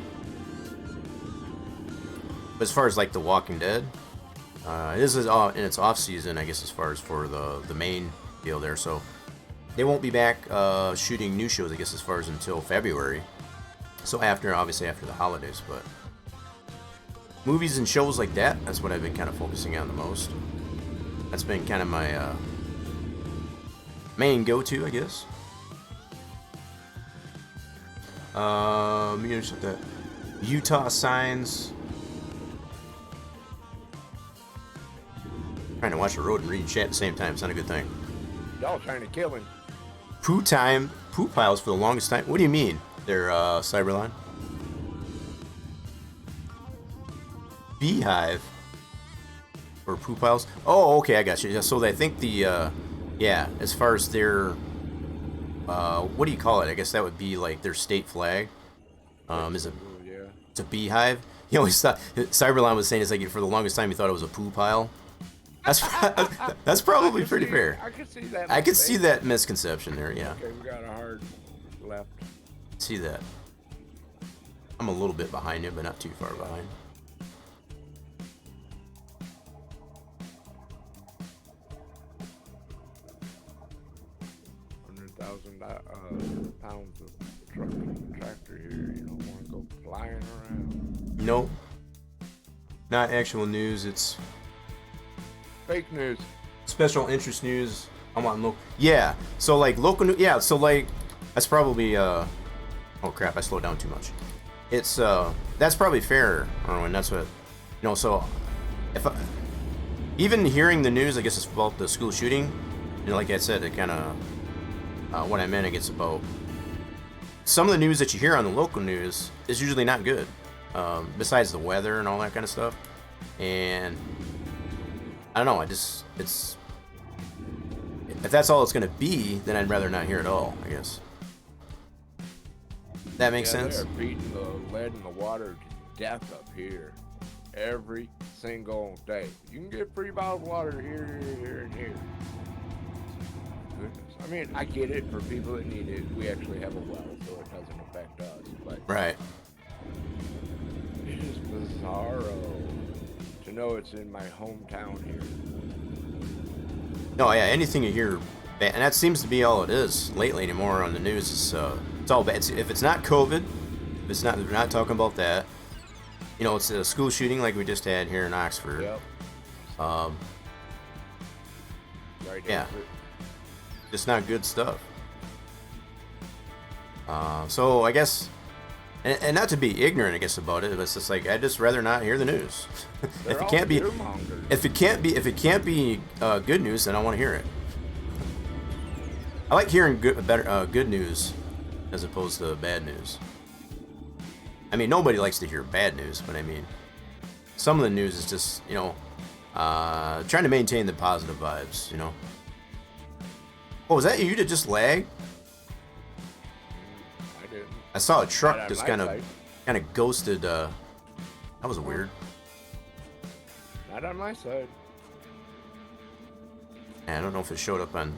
as far as like The Walking Dead, this is in its off season, I guess, as far as for the main deal there. So they won't be back shooting new shows, I guess, as far as until February. So obviously after the holidays, but movies and shows like that, that's what I've been kind of focusing on the most. That's been kind of my main go-to, I guess. Here's the Utah signs. Trying to watch the road and read chat at the same time. It's not a good thing. Y'all trying to kill him. Poo piles for the longest time. What do you mean? They're Cyberline. Beehive or poo piles. Oh, okay, I got you. So I think as far as their what do you call it? I guess that would be like their state flag. Is it? Yeah. It's a beehive. You always thought Cyberline was saying it's like for the longest time he thought it was a poo pile. That's probably pretty fair. I could see that. I could see that misconception there. Yeah. Okay, we got a hard left. See that. I'm a little bit behind you, but not too far behind. Pounds of tractor here. You don't want to go flying around. Nope. Not actual news. It's Fake news. special interest news. I want local. Yeah. So like local news. Yeah. So like that's probably oh crap! I slowed down too much. It's that's probably fair, Erwin. That's what So if even hearing the news, I guess it's about the school shooting, like I said, it kind of what I meant, I guess, about some of the news that you hear on the local news is usually not good. Besides the weather and all that kind of stuff, and I don't know. It's if that's all it's gonna be, then I'd rather not hear it all. I guess that makes sense. They're beating the lead in the water to death up here every single day. You can get free bottled water here, and here. Goodness. I mean, I get it for people that need it. We actually have a well, so it doesn't affect us. But Right. it is bizarro to know it's in my hometown here. No, yeah. Anything you hear, and that seems to be all it is lately anymore on the news. It's all bad. If it's not COVID, if it's not, we're not talking about that. It's a school shooting like we just had here in Oxford. Yep. Right. Yeah. Just not good stuff. So I guess, and not to be ignorant, I guess, about it, but it's just like I'd just rather not hear the news. if it can't be good news, then I want to hear it. I like hearing good news as opposed to bad news. I mean, nobody likes to hear bad news, but I mean, some of the news is just trying to maintain the positive vibes. Oh, was that you that just lagged? I didn't. I saw a truck Not on just my kind side. of ghosted. That was weird. Not on my side. I don't know if it showed up on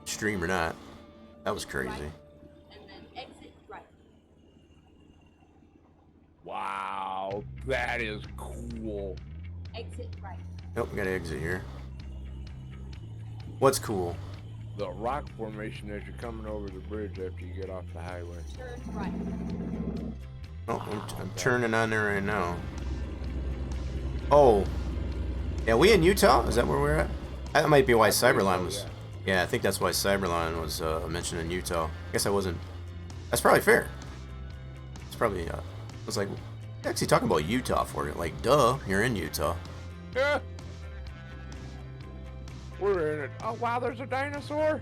stream or not. That was crazy. Right. And then exit right. Wow, that is cool. Exit right. Nope, we gotta exit here. What's cool? The rock formation as you're coming over the bridge after you get off the highway. Turn right. Oh, I'm turning on there right now. Oh, yeah, we in Utah? Is that where we're at? That might be why Cyberline was. Yeah, I think that's why Cyberline was mentioned in Utah. I guess I wasn't. That's probably fair. It's probably. I was like, actually talking about Utah for it. Like, duh, you're in Utah. Yeah. We're in it. Oh wow, there's a dinosaur.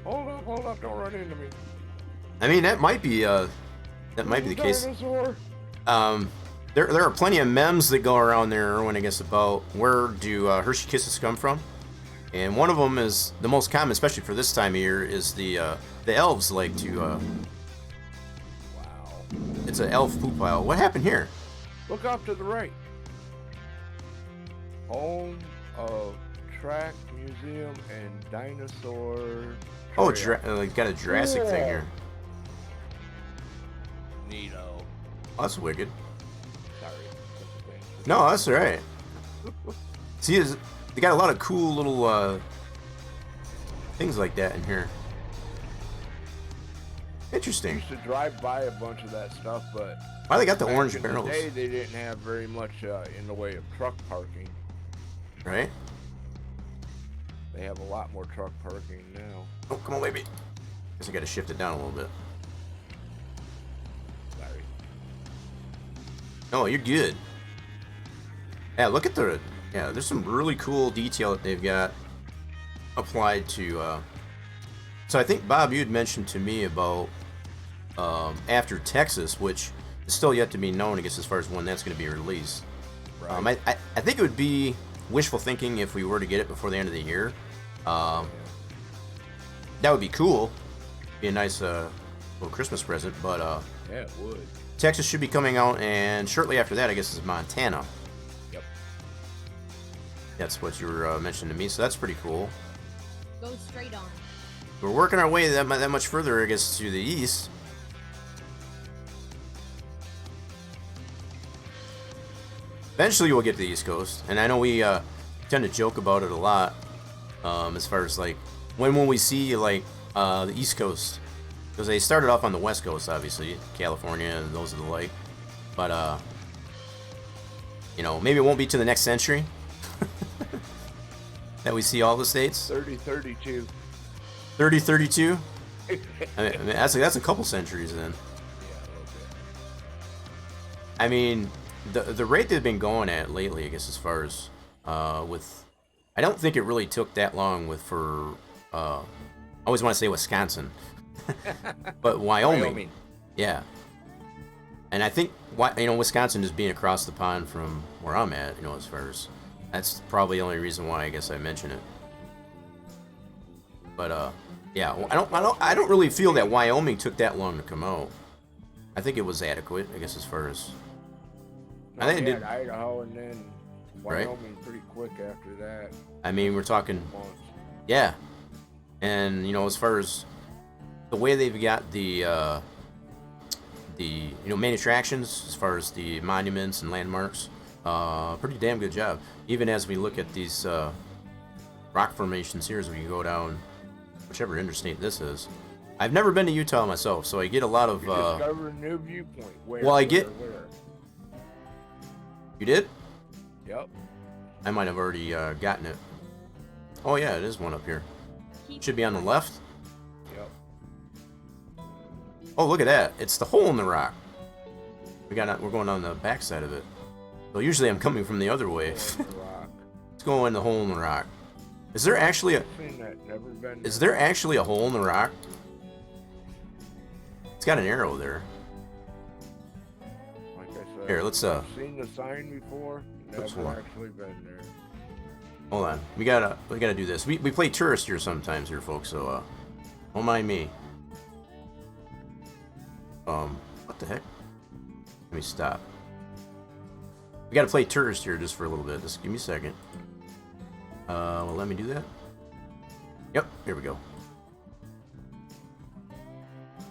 Hold up, don't run into me. I mean, that might be the case. Dinosaur. There are plenty of memes that go around there, Erwin, I guess, about where do Hershey Kisses come from. And one of them is the most common, especially for this time of year, is the elves like to. Wow. It's an elf poop pile. What happened here? Look off to the right. Home of Track Museum and Dinosaur. Oh, Trail. got a Jurassic thing here. Neato. Oh, that's wicked. Sorry. No, that's all right. See, they got a lot of cool little things like that in here. I Interesting. used to drive by a bunch of that stuff, but Why they got the back orange in barrels? the day, they didn't have very much in the way of truck parking. Right? They have a lot more truck parking now. Oh, come on, baby. Guess I got to shift it down a little bit. Sorry. Oh, you're good. Yeah, look at there's some really cool detail that they've got applied to. So I think, Bob, you had mentioned to me about after Texas, which is still yet to be known, I guess, as far as when that's going to be released. Right. I think it would be wishful thinking if we were to get it before the end of the year. That would be cool. Be a nice little Christmas present, but Yeah, it would. Texas should be coming out, and shortly after that, I guess, is Montana. Yep. That's what you were mentioning to me, so that's pretty cool. Go straight on. We're working our way that much further, I guess, to the east. Eventually, we'll get to the East Coast, and I know we tend to joke about it a lot, as far as like when will we see like the East Coast, because they started off on the West Coast, obviously, California and those of the like, but maybe it won't be to the next century that we see all the states. 3032. 3032. I mean, that's a couple centuries then. Yeah, a little bit. I mean, the rate they've been going at lately, I guess, as far as with, I don't think it really took that long with for. I always want to say Wisconsin, but Wyoming. Yeah. And I think Wisconsin just being across the pond from where I'm at, as far as that's probably the only reason why I guess I mention it. But yeah, I don't really feel that Wyoming took that long to come out. I think it was adequate, I guess, as far as. No, I think it did. Idaho and then Wyoming pretty quick after that. I mean, we're talking. Yeah, and as far as the way they've got the main attractions, as far as the monuments and landmarks, pretty damn good job. Even as we look at these rock formations here, as we go down whichever interstate this is. I've never been to Utah myself, so I get a lot of. Discover a new viewpoint. Where? Where? You did? Yep. I might have already gotten it. Oh yeah, it is one up here. Should be on the left. Yep. Oh, look at that! It's the hole in the rock. We're going on the back side of it. So usually I'm coming from the other way. Let's go in the hole in the rock. Is there actually a? Is there actually a hole in the rock? It's got an arrow there. Like I said, here, let's I've seen the sign before. Never actually been there. Hold on, we gotta do this. We play tourist here sometimes here, folks. So don't mind me. What the heck? Let me stop. We gotta play tourist here just for a little bit. Just give me a second. Well, let me do that. Yep, here we go.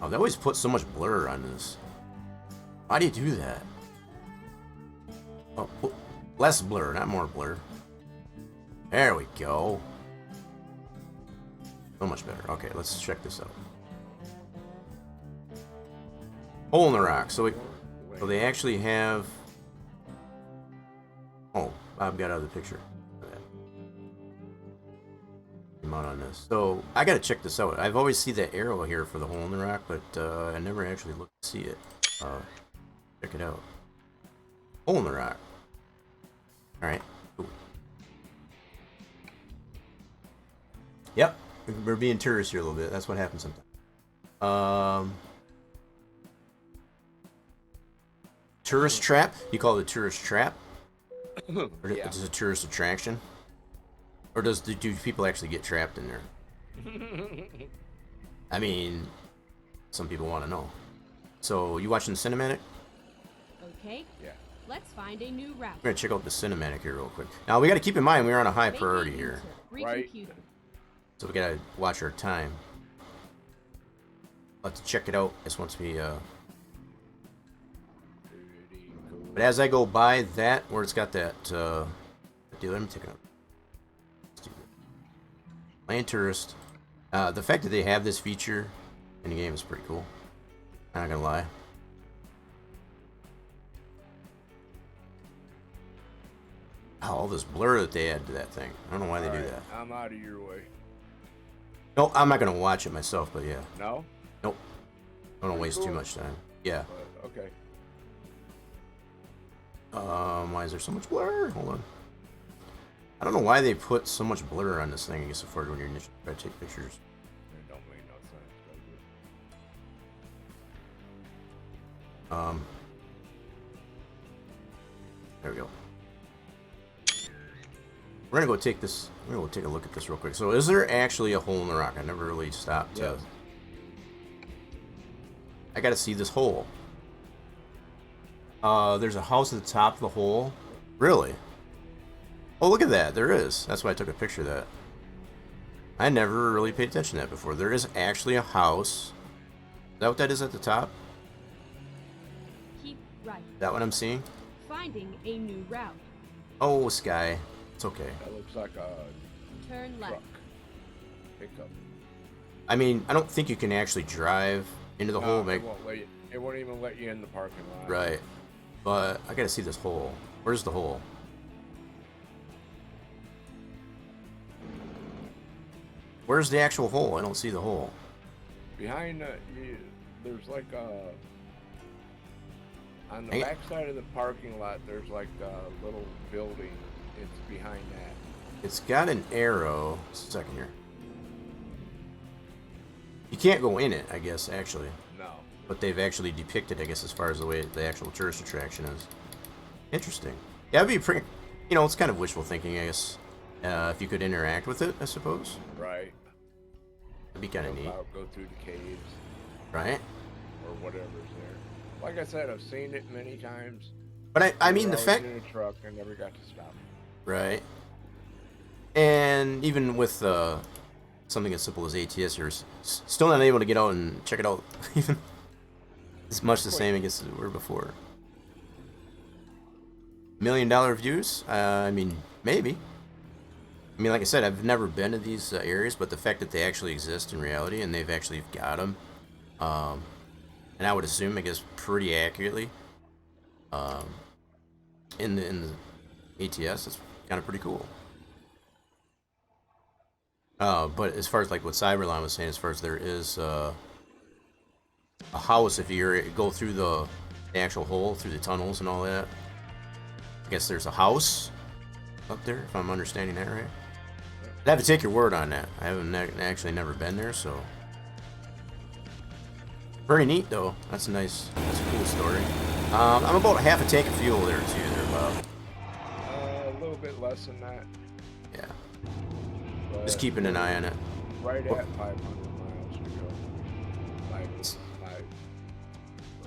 Oh, they always put so much blur on this. Why do you do that? Oh, less blur, not more blur. There we go. So much better. Okay, let's check this out. Hole in the rock. So they actually have. Oh, Bob got out of the picture. Out on this. So I gotta check this out. I've always seen that arrow here for the hole in the rock, but I never actually looked to see it. Check it out. Hole in the rock. Alright. Yep. We're being tourists here a little bit. That's what happens sometimes. Tourist trap? You call it a tourist trap? Or yeah. Is it a tourist attraction? Or do people actually get trapped in there? I mean, some people want to know. So, you watching the cinematic? Okay. Yeah. Let's find a new route. We're gonna check out the cinematic here real quick. Now, we gotta keep in mind we're on a high priority here. Right. So we gotta watch our time. I'll have to check it out just once we, But as I go by that, where it's got that, let me take it out. Land tourist. The fact that they have this feature in the game is pretty cool. I'm not gonna lie. Oh, all this blur that they add to that thing. I don't know why they do that. I'm out of your way. No, I'm not gonna watch it myself, but yeah. No? Nope. I don't waste too much time. Yeah. Okay. Why is there so much blur? Hold on. I don't know why they put so much blur on this thing, I guess, when you're initially trying to take pictures. It don't make no sense. There we go. We're gonna go take this. We're gonna go take a look at this real quick. So, is there actually a hole in the rock? I never really stopped to. I gotta see this hole. There's a house at the top of the hole. Really? Oh, look at that. There is. That's why I took a picture of that. I never really paid attention to that before. There is actually a house. Is that what that is at the top? Keep right. Is that what I'm seeing? Finding a new route. Oh, sky. It's okay. That looks like a turn left. Truck. Pickup. I mean, I don't think you can actually drive into the hole. It won't let you. It won't even let you in the parking lot. Right. But I gotta see this hole. Where's the hole? Where's the actual hole? I don't see the hole. Behind there's like a. On the back side of the parking lot, there's like a little building. It's behind that. It's got an arrow. Just a second here. You can't go in it, I guess, actually. No. But they've actually depicted, I guess, as far as the way the actual tourist attraction is. Interesting. Yeah, it'd be pretty... You know, it's kind of wishful thinking, I guess. If you could interact with it, I suppose. Right. It'd be kind of neat. Go through the caves. Right? Or whatever's there. Like I said, I've seen it many times. But I mean, the fact... in a truck, I never got to stop. Right. And even with something as simple as ATS, you're still not able to get out and check it out. Even it's much the same, I guess, as we were before. $1 million views? I mean, maybe. I mean, like I said, I've never been to these areas, but the fact that they actually exist in reality and they've actually got them, and I would assume, I guess, pretty accurately, in the ATS, it's kind of pretty cool. But as far as like what Cyberline was saying, as far as there is a house, if you go through the actual hole, through the tunnels and all that, I guess there's a house up there, if I'm understanding that right. I'd have to take your word on that. I haven't actually never been there, so. Pretty neat though. That's a cool story. I'm about half a tank of fuel there too, there, Bob. A little bit less than that. Yeah. But Just keeping an eye on it. Right at 500 miles to go. Five.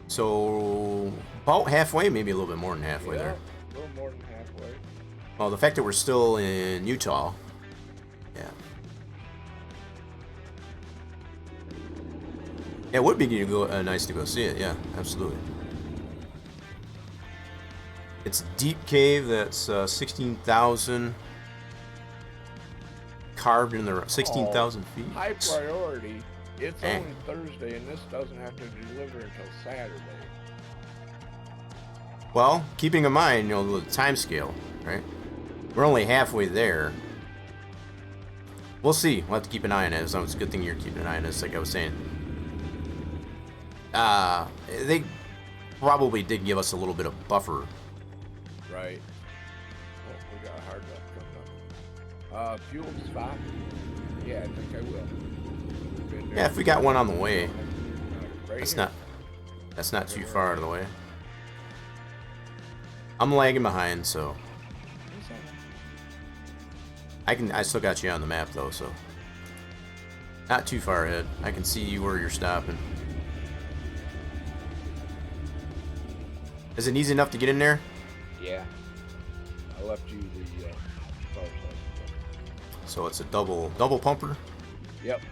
So about halfway, maybe a little bit more than halfway there. A little more than halfway. Well, the fact that we're still in Utah, yeah. Yeah, it would be nice to go see it. Yeah, absolutely. It's a deep cave that's 16,000 carved in the 16,000 feet. High priority. It's only Thursday, and this doesn't have to deliver until Saturday. Well, keeping in mind, you know, the time scale, right? We're only halfway there. We'll see. We'll have to keep an eye on it. It's a good thing you're keeping an eye on it. Like I was saying, they probably did give us a little bit of buffer. Right. Oh, we got a hard left coming up. Fuel spot? Yeah, I think I will. Yeah, if we got one on the way. Right That's not too far out of the way. I'm lagging behind, so I still got you on the map though, so not too far ahead. I can see where you're stopping. Is it easy enough to get in there? Yeah. I left you the power side. So it's a double pumper? Yep.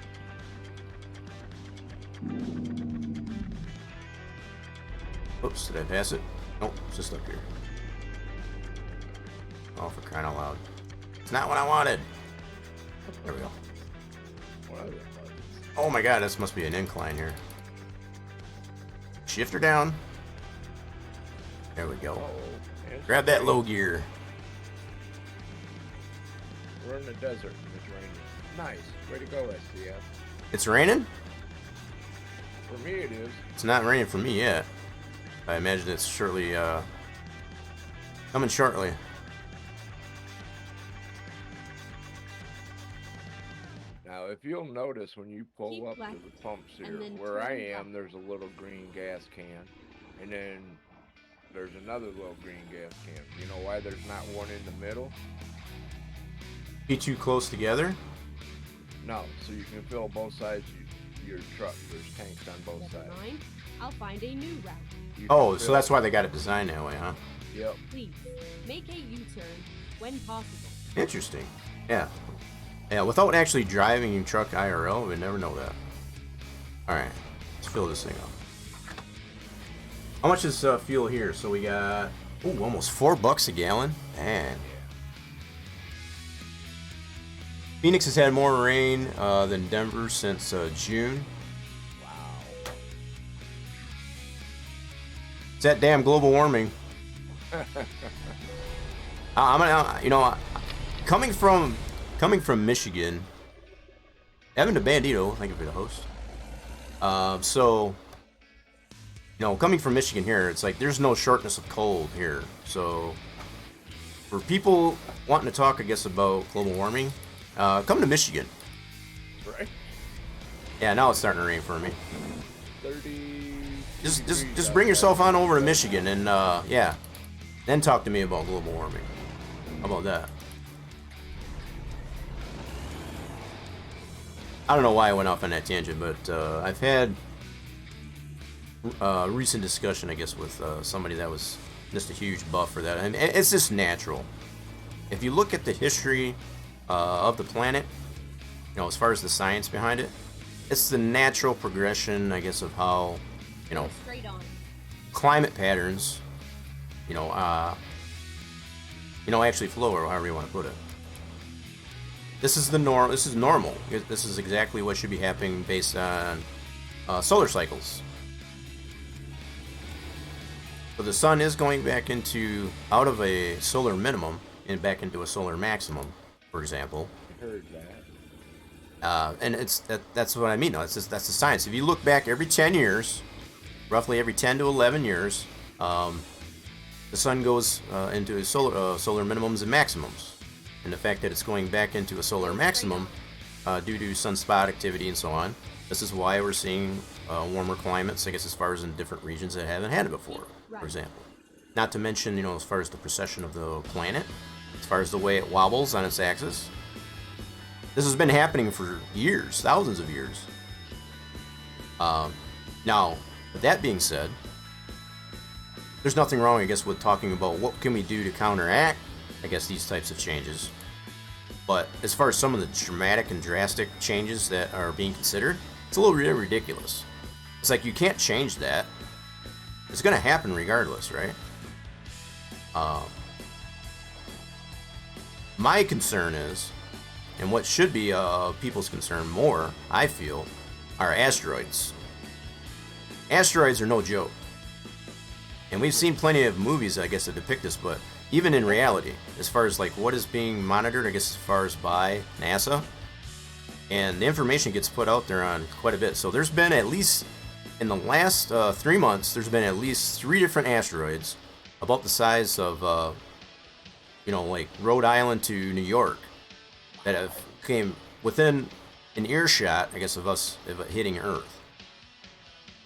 Oops, did I pass it? Nope, it's just up here. Oh, for crying out loud. It's not what I wanted. There we go. Oh my god, this must be an incline here. Shift her down. There we go. Grab that low gear. We're in the desert and it's raining. Nice. Way to go, SDF. It's raining? For me it is. It's not raining for me yet. I imagine it's shortly, coming shortly. Now, if you'll notice when you pull Keep up to left, the pumps here, and then where I turn am, there's a little green gas can, and then there's another little green gas can. You know why there's not one in the middle? Be too close together? No, so you can fill both sides of your truck. There's tanks on both Never sides. mind. I'll find a new route. You Oh, can so fill- that's why they got it designed that way, huh? Yep. Please, make a U-turn when possible. Interesting. Yeah. Yeah, without actually driving your truck IRL, we'd never know that. Alright, let's fill this thing up. How much is fuel here? So we got, ooh, almost $4 a gallon. Man. Phoenix has had more rain than Denver since June. Wow. It's that damn global warming. I'm gonna, you know, coming from Michigan, Evan the Bandito, thank you for the host. So, coming from Michigan here, it's like there's no shortness of cold here. So for people wanting to talk, I guess, about global warming, come to Michigan. Right. Yeah, now it's starting to rain for me. 30. Just bring yourself on over to Michigan and yeah, then talk to me about global warming. How about that? I don't know why I went off on that tangent, but I've had recent discussion, I guess, with somebody that was just a huge buff for that. And it's just natural. If you look at the history of the planet, as far as the science behind it, it's the natural progression, I guess, of how, Straight on. climate patterns, actually flow, or however you want to put it. This is the norm. This is normal. This is exactly what should be happening based on solar cycles. So the sun is going back out of a solar minimum and back into a solar maximum, for example. I heard that. And that's what I mean. That's the science. If you look back every 10 years, roughly every 10 to 11 years, the sun goes into solar minimums and maximums. And the fact that it's going back into a solar maximum due to sunspot activity and so on, this is why we're seeing warmer climates, I guess, as far as in different regions that haven't had it before, for example. Not to mention, as far as the precession of the planet, as far as the way it wobbles on its axis. This has been happening for years, thousands of years. Now, with that being said, there's nothing wrong, I guess, with talking about what can we do to counteract, I guess, these types of changes. But as far as some of the dramatic and drastic changes that are being considered, it's a little bit ridiculous. It's like you can't change that. It's going to happen regardless, right? My concern is, and what should be people's concern more, I feel, are asteroids. Asteroids are no joke. And we've seen plenty of movies, I guess, that depict this, but even in reality, as far as like what is being monitored, I guess, as far as by NASA, and the information gets put out there on quite a bit. So there's been at least, in the last 3 months, there's been at least 3 different asteroids about the size of, like Rhode Island to New York, that have came within an earshot, I guess, of us hitting Earth.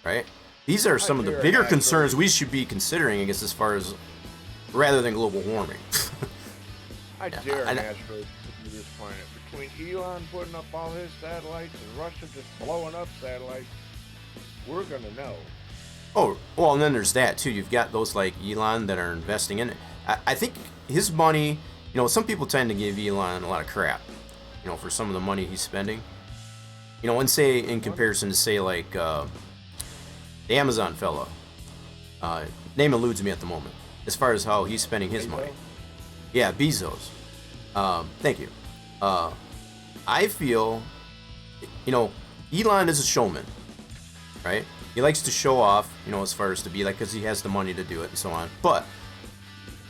Right? These are some of the bigger concerns we should be considering, I guess, as far as rather than global warming. I dare an asteroid to this planet. Between Elon putting up all his satellites and Russia just blowing up satellites, we're gonna know. Oh, well, and then there's that too. You've got those like Elon that are investing in it. I think his money, some people tend to give Elon a lot of crap, for some of the money he's spending. And say in comparison to say like the Amazon fella, name eludes me at the moment, as far as how he's spending his money. Yeah, Bezos. Thank you. I feel, Elon is a showman, right? He likes to show off, as far as to be like, because he has the money to do it and so on. But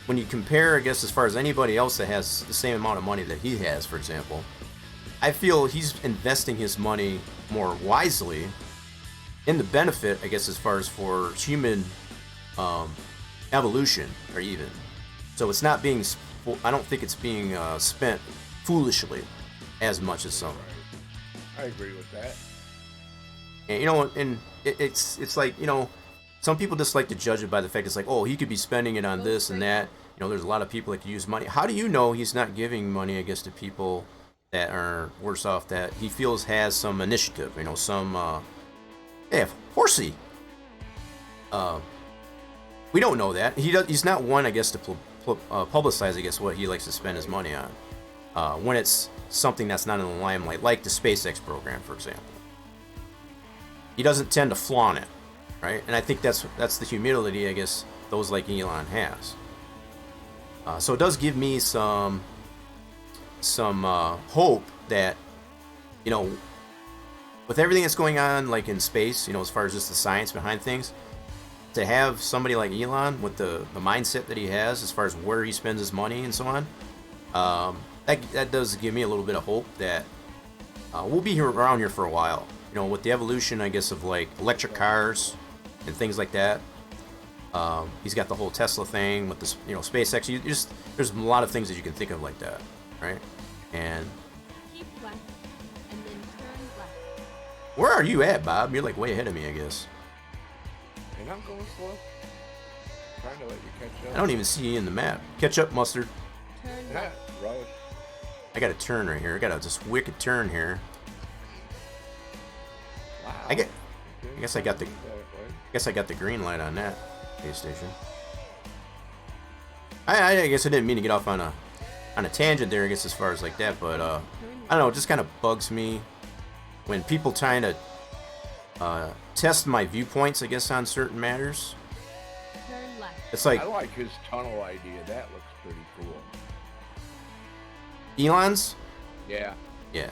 when you compare, I guess, as far as anybody else that has the same amount of money that he has, for example, I feel he's investing his money more wisely in the benefit, I guess, as far as for human evolution, or even. So it's not being, I don't think it's being spent foolishly as much as some. I agree with that. And and it's like, some people just like to judge it by the fact it's like, oh, he could be spending it on this and that. There's a lot of people that could use money. How do you know he's not giving money, I guess, to people that are worse off, that he feels has some initiative, some horsey. We don't know that. He's not one, I guess, to publicize, I guess, what he likes to spend his money on. When it's something that's not in the limelight, like the SpaceX program, for example. He doesn't tend to flaunt it, right? And I think that's the humility, I guess, those like Elon has. So it does give me some hope that, with everything that's going on, like in space, as far as just the science behind things, to have somebody like Elon with the mindset that he has as far as where he spends his money and so on, that does give me a little bit of hope that we'll be around here for a while. With the evolution, I guess, of like electric cars, and things like that. He's got the whole Tesla thing with this, SpaceX. There's a lot of things that you can think of like that, right? And Keep left, and then turn left. where are you at, Bob? You're like way ahead of me, I guess. And I'm going slow. Trying to let you catch up. I don't even see you in the map. Catch up, Mustard. Turn Yeah, left. rush. I got a turn right here. I got a just wicked turn here. Wow. I guess I got the green light on that base station. I guess I didn't mean to get off on a tangent there, I guess, as far as like that, but I don't know, it just kind of bugs me when people trying to test my viewpoints, I guess, on certain matters. Turn left. It's like I like his tunnel idea. That looks pretty cool. Elon's. Yeah. Yeah.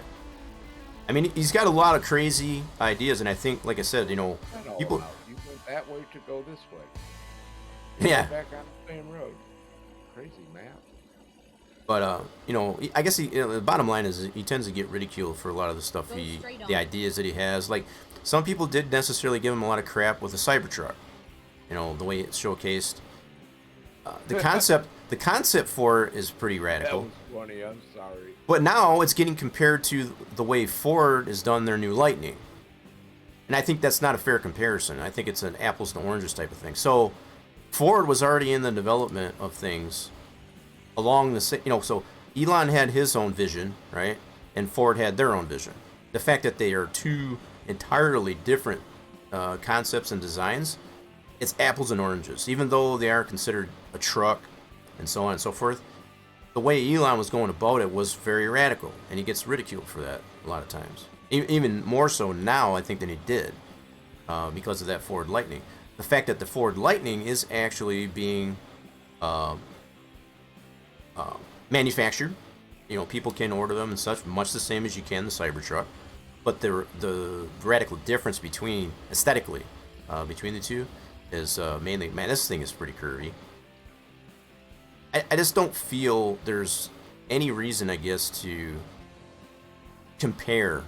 I mean, he's got a lot of crazy ideas, and I think, like I said, Not all people. out. You went that way to go this way. Yeah. Back on the same road. Crazy map. But I guess the bottom line is he tends to get ridiculed for a lot of the stuff the ideas that he has. Like some people did necessarily give him a lot of crap with the Cybertruck. The way it's showcased. The concept for it is pretty radical. That was funny. I'm sorry. But now it's getting compared to the way Ford has done their new Lightning. And I think that's not a fair comparison. I think it's an apples to oranges type of thing. So Ford was already in the development of things along the so Elon had his own vision, right? And Ford had their own vision. The fact that they are two entirely different concepts and designs, it's apples and oranges. Even though they are considered a truck and so on and so forth, the way Elon was going about it was very radical, and he gets ridiculed for that a lot of times. Even more so now, I think, than he did because of that Ford Lightning. The fact that the Ford Lightning is actually being manufactured, people can order them and such, much the same as you can the Cybertruck. But the radical difference aesthetically between the two is mainly, man, this thing is pretty curvy. I just don't feel there's any reason, I guess, to compare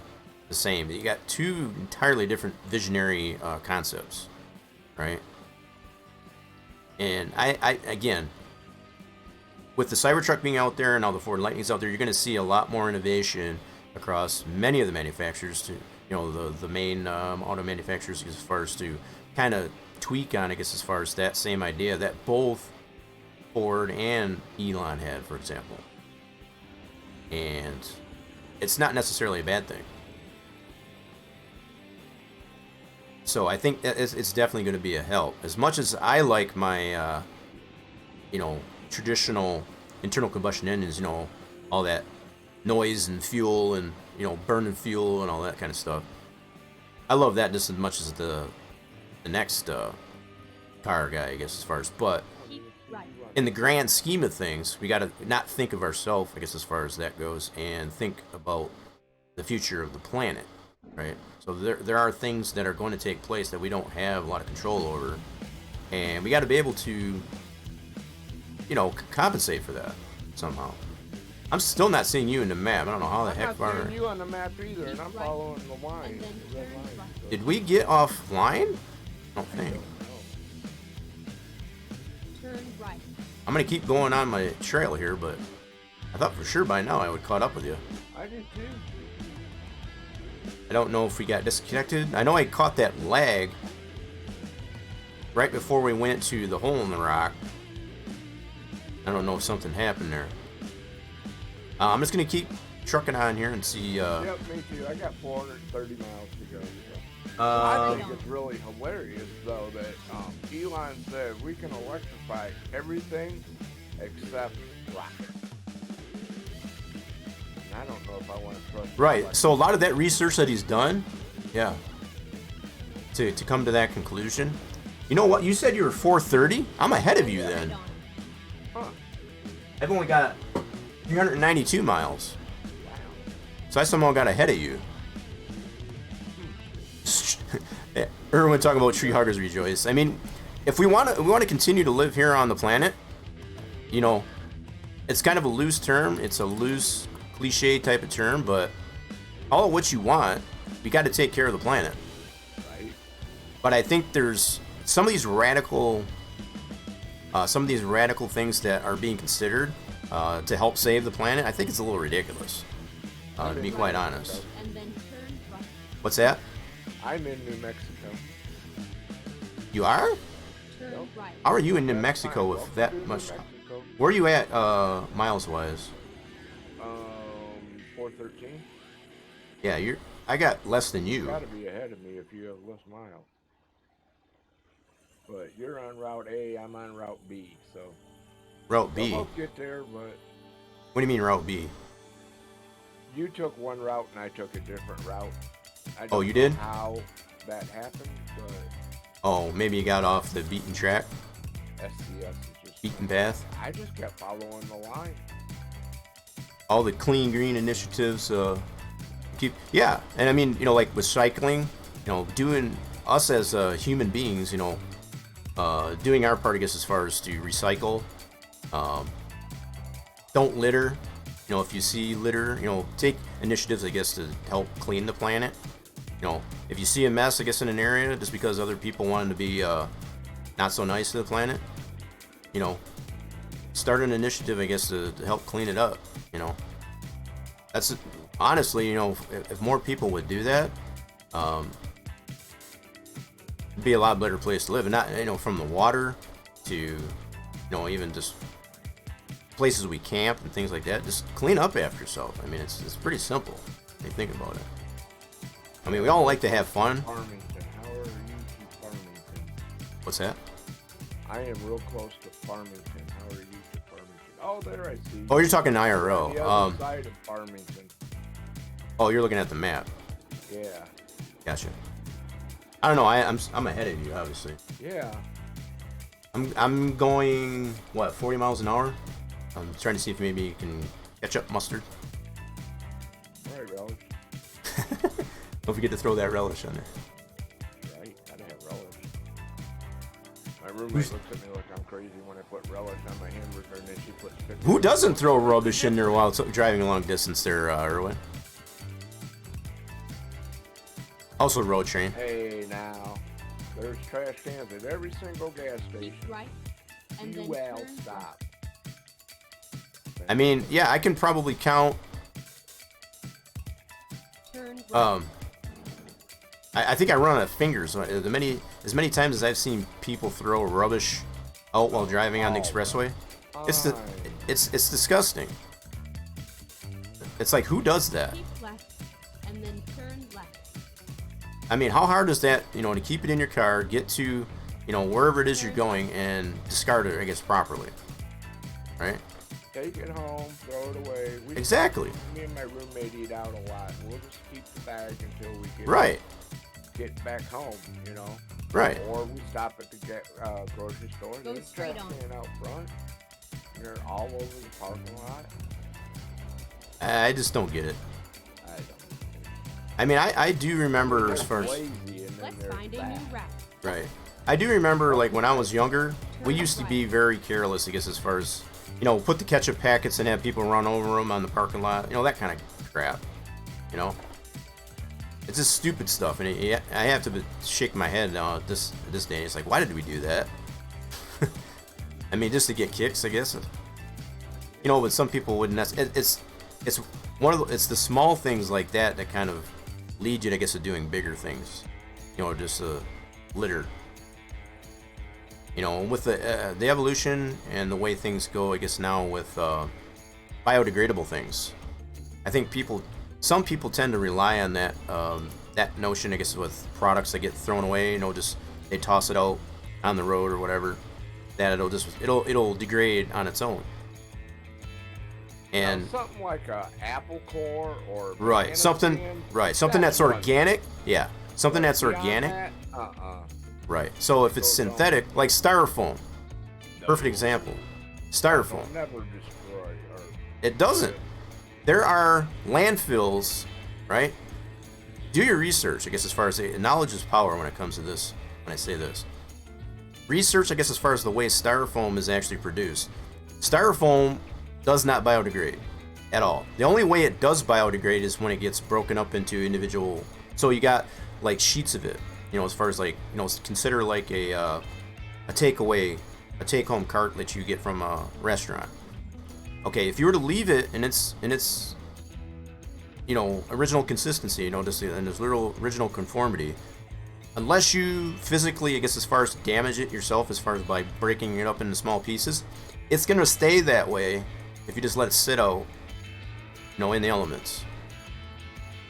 the same. You got two entirely different visionary concepts, right? And I again, with the Cybertruck being out there and all the Ford Lightnings out there, you're going to see a lot more innovation across many of the manufacturers to, the main auto manufacturers, as far as to kind of tweak on, I guess, as far as that same idea that both Ford and Elon had, for example. And it's not necessarily a bad thing. So I think that it's definitely going to be a help. As much as I like my, traditional internal combustion engines, all that noise and fuel and, burning fuel and all that kind of stuff. I love that just as much as the next car guy, I guess, as far as. But Keep right. in the grand scheme of things, we got to not think of ourselves, I guess, as far as that goes, and think about the future of the planet, right? So there are things that are going to take place that we don't have a lot of control over, and we got to be able to, compensate for that somehow. I'm still not seeing you in the map. I don't know how the heck I'm far. not seeing you on the map either, and I'm following the line. And then The red turn line. left. Did we get offline? I don't think. Turn right. I'm gonna keep going on my trail here, but I thought for sure by now I would caught up with you. I did too. I don't know if we got disconnected. I know I caught that lag right before we went to the hole in the rock. I don't know if something happened there. I'm just gonna keep trucking on here and see. Yep, me too. I got 430 miles to go. So. Uh, I think it's really hilarious, though, that Elon said we can electrify everything except rockets. And I don't know if I want to trust. Right. So a lot of that research that he's done, yeah, to come to that conclusion. You know what? You said you were 430. I'm ahead of you then. Huh. I've only got 392 miles. So I somehow got ahead of you. Everyone talking about tree huggers rejoice. I mean, if we want to continue to live here on the planet, it's kind of a loose term. It's a loose cliche type of term, but all of what you want, we got to take care of the planet. Right. But I think there's some of these radical things that are being considered to help save the planet, I think it's a little ridiculous. To be quite honest. And then turn right. What's that? I'm in New Mexico. You are? Turn right. How are you in New That's Mexico fine. with Welcome that to New much? Mexico. Where are you at, miles-wise? 413. Yeah, I got less than You you. gotta be ahead of me if you have less miles. But you're on Route A, I'm on Route B, so Route we'll B. both get there, but What do you mean Route B? you took one route and I took a different route. I Oh, don't you know did? how that happened, but Oh, maybe you got off the beaten track, SCS is just beaten path. I just kept following the line. All the clean green initiatives yeah, and I mean, like with cycling, doing us as human beings, doing our part, I guess, as far as to recycle. Don't litter. If you see litter, take initiatives, I guess, to help clean the planet. If you see a mess, I guess, in an area, just because other people wanted to be not so nice to the planet, start an initiative, I guess, to help clean it up. That's honestly, if more people would do that, it'd be a lot better place to live. And not, from the water to, even just places we camp and things like that. Just clean up after yourself. I mean, it's pretty simple when you think about it. I mean, we all like to have fun. Farmington. How are you to Farmington? What's that? I am real close to Farmington. How are you to Farmington? Oh, there I see. Oh, you're talking On IRL. the other side of Farmington. Oh, you're looking at the map. Yeah. Gotcha. I don't know. I'm ahead of you, obviously. Yeah. I'm going 40 miles an hour. I'm trying to see if maybe you can catch up, mustard. All right, relish. Don't forget to throw that relish on there. Right, gotta have relish. My roommate looks at me like I'm crazy when I put relish on my hamburger, and then she puts pickles. Who doesn't throw rubbish in there while driving a long distance there, Erwin? Also road train. Hey, now. There's trash cans at every single gas station. Keep right. And then Well, turn stop. I mean, yeah, I can probably count. Turn right. I think I run out of fingers. As many times as I've seen people throw rubbish out while driving on the expressway, it's disgusting. It's like, who does that? Keep left. And then turn left. I mean, how hard is that, to keep it in your car, get to, wherever it is you're going, and discard it, I guess, properly, right? Take it home, throw it away. Exactly. Me and my roommate eat out a lot. We'll just keep the bag until we get back home, Right. Or we stop at the grocery store. Go There's straight trash on. can out front. They're all over the parking lot. I just don't get it. I don't. I mean, I do remember as They're far as... lazy, and then Let's they're find a fat. new route. Right. I do remember, like, when I was younger, we used to be very careless, I guess, as far as, put the ketchup packets and have people run over them on the parking lot, that kind of crap, It's just stupid stuff, and I have to shake my head at this day. It's like, why did we do that? I mean, just to get kicks, I guess. But some people wouldn't. It's the small things like that that kind of lead you, I guess, to doing bigger things. Just litter. With the evolution and the way things go, I guess now with biodegradable things, I think some people tend to rely on that notion, I guess, with products that get thrown away. Just they toss it out on the road or whatever, that it'll degrade on its own. And now, something like a apple core or right, something that's organic. Yeah, something that's organic. That, Right. So if it's synthetic, like styrofoam, perfect example. Styrofoam. It'll never destroy. Or It doesn't. There are landfills, right? Do your research, I guess, as far as knowledge is power when it comes to this. When I say this, research, I guess, as far as the way styrofoam is actually produced. Styrofoam does not biodegrade at all. The only way it does biodegrade is when it gets broken up into individual. So you got like sheets of it. You know, as far as like, you know, consider like a takeaway, a take-home cart that you get from a restaurant. Okay, if you were to leave it in its you know, original consistency, you know, just in its literal original conformity, unless you physically, I guess, as far as damage it yourself, as far as by breaking it up into small pieces, it's gonna stay that way if you just let it sit out, you know, in the elements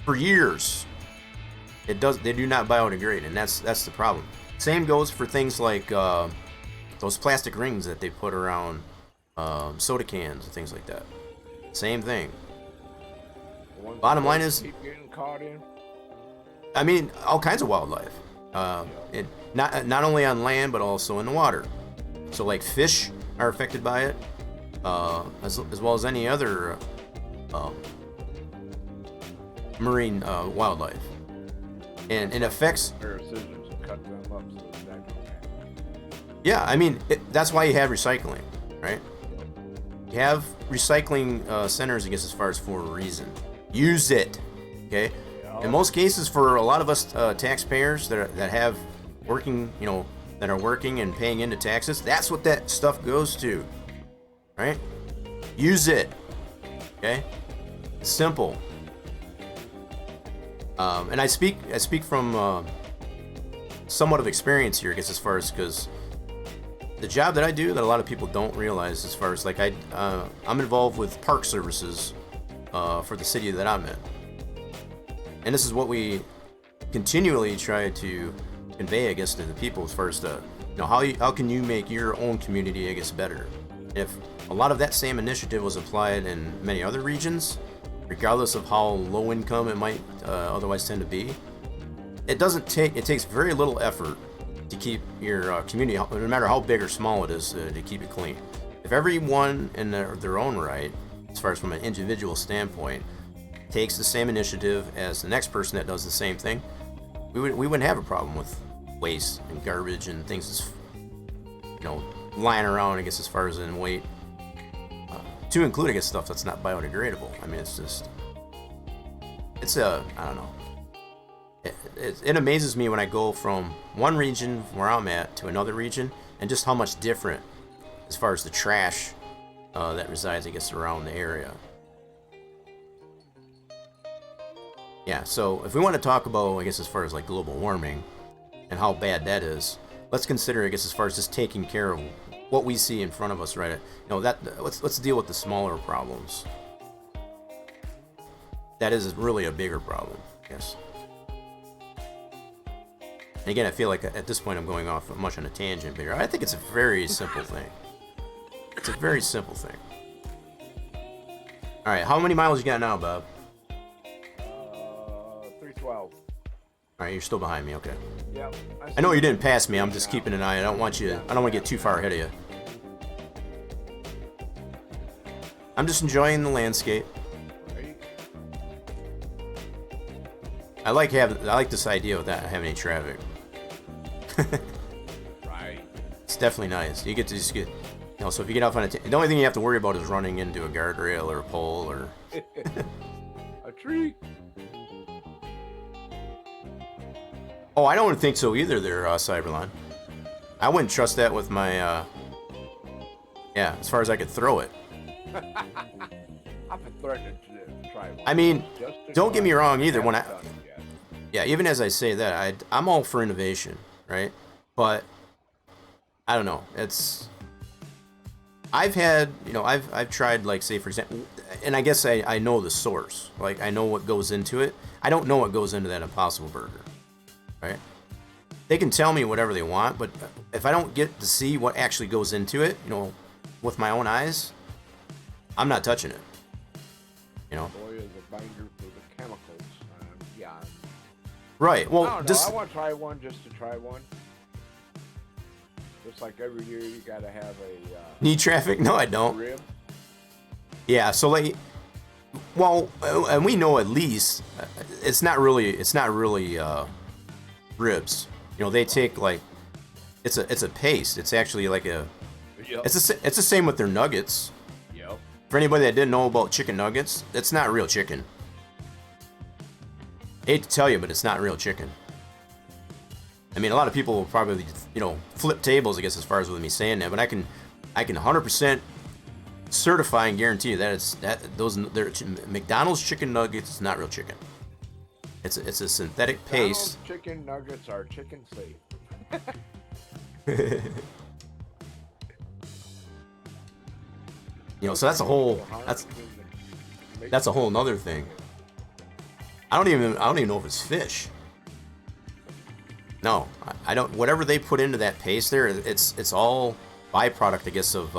for years. They do not biodegrade, and that's the problem. Same goes for things like those plastic rings that they put around soda cans and things like that. Same thing. Bottom line is, keep getting caught in. I mean, all kinds of wildlife. Not only on land but also in the water. So like fish are affected by it, as well as any other marine wildlife, and it affects. Pair of scissors and cut them up so that don't happen. Yeah, I mean that's why you have recycling, right? You have recycling centers, I guess, as far as for a reason. Use it, okay? In most cases, for a lot of us taxpayers that have working, you know, that are working and paying into taxes, that's what that stuff goes to, right? Use it, okay? It's simple. And I speak from somewhat of experience here, I guess, as far as, because the job that I do that a lot of people don't realize, as far as like I'm involved with park services for the city that I'm in. And this is what we continually try to convey, I guess, to the people, as far as the, you know, how can you make your own community, I guess, better. If a lot of that same initiative was applied in many other regions, regardless of how low income it might otherwise tend to be, it takes very little effort to keep your community, no matter how big or small it is, to keep it clean. If everyone in their own right, as far as from an individual standpoint, takes the same initiative as the next person that does the same thing, we wouldn't have a problem with waste and garbage and things that's, you know, lying around, I guess, as far as in weight, to include, I guess, stuff that's not biodegradable. I mean, I don't know. It amazes me when I go from one region where I'm at to another region, and just how much different, as far as the trash that resides, I guess, around the area. Yeah, so if we want to talk about, I guess, as far as like global warming and how bad that is, let's consider, I guess, as far as just taking care of what we see in front of us, right? You know, let's deal with the smaller problems. That is really a bigger problem, yes. And again, I feel like at this point I'm going off much on a tangent here. I think it's a very simple thing. It's a very simple thing. All right, how many miles you got now, Bob? 312. All right, you're still behind me. Okay. Yep. I know you didn't pass me. I'm just keeping an eye. I don't want to get too far ahead of you. I'm just enjoying the landscape. Right. I like this idea without having any traffic. Right. It's definitely nice. You get to just get, you know, so if you get off on the only thing you have to worry about is running into a guardrail or a pole or A tree. Oh, I don't think so either there, Cyberlon. I wouldn't trust that with my, yeah, as far as I could throw it. I've been threatening to try one. I mean, don't get me wrong either. When Haven't done it yet. yeah, even as I say that, I'm all for innovation, right? But I don't know. I've had, you know, I've tried, like, say, for example, and I guess I know the source. Like, I know what goes into it. I don't know what goes into that Impossible Burger, right? They can tell me whatever they want, but if I don't get to see what actually goes into it, you know, with my own eyes, I'm not touching it. You know? Boy is a binder for the chemicals. Yeah. Right. Well, I don't know. just I want to try one just to try one. Just like every year, you gotta have a need traffic? No, I don't. rib. Yeah. So like, well, and we know at least it's not really ribs. You know, they take like it's a paste. It's actually like a. Yep. It's the same with their nuggets. Yep. For anybody that didn't know about chicken nuggets, it's not real chicken. Hate to tell you, but it's not real chicken. I mean, a lot of people will probably, you know, flip tables, I guess, as far as with me saying that, but I can 100% certify and guarantee you that McDonald's chicken nuggets is not real chicken. It's a synthetic paste. McDonald's chicken nuggets are chicken safe. You know, so that's a whole nother thing. I don't even know if it's fish. No, I don't. Whatever they put into that paste there, it's all byproduct, I guess, of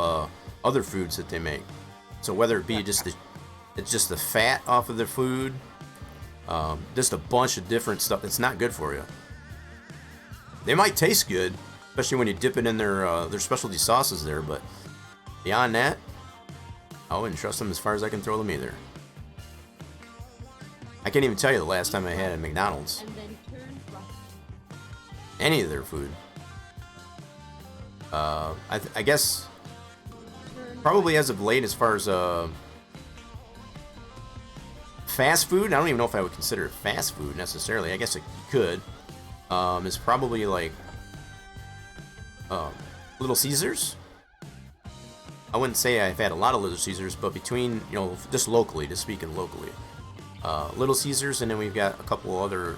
other foods that they make. So whether it be it's just the fat off of the food, just a bunch of different stuff that's not good for you. They might taste good, especially when you dip it in their specialty sauces there, but beyond that, I wouldn't trust them as far as I can throw them either. I can't even tell you the last time I had at McDonald's. And then turn right. Any of their food. I guess probably as of late, as far as fast food, I don't even know if I would consider it fast food necessarily. I guess it could. It's probably like Little Caesars. I wouldn't say I've had a lot of Little Caesars, but between, you know, just locally, just speaking locally, Little Caesars, and then we've got a couple other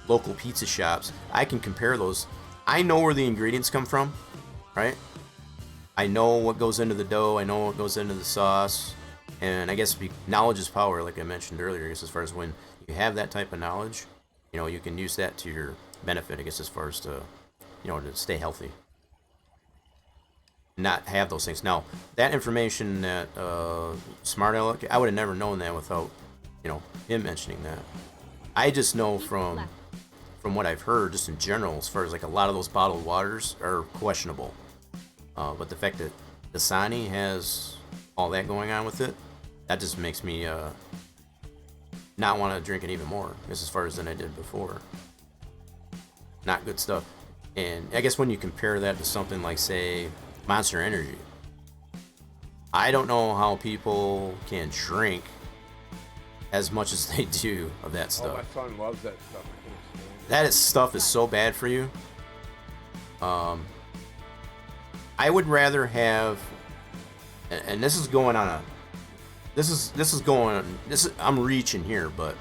local pizza shops. I can compare those. I know where the ingredients come from, right? I know what goes into the dough. I know what goes into the sauce. And I guess knowledge is power, like I mentioned earlier. I guess as far as when you have that type of knowledge, you know, you can use that to your benefit, I guess, as far as to, you know, to stay healthy. Not have those things. Now, that information that Smart Aleck, I would have never known that without, you know, him mentioning that. I just know from what I've heard, just in general, as far as like a lot of those bottled waters are questionable. But the fact that Dasani has all that going on with it, that just makes me not want to drink it even more, just as far as than I did before. Not good stuff. And I guess when you compare that to something like, say, Monster Energy, I don't know how people can drink as much as they do of that stuff. Oh, my son loves that stuff. Stuff is so bad for you. I would rather have, and this is going on I'm reaching here, but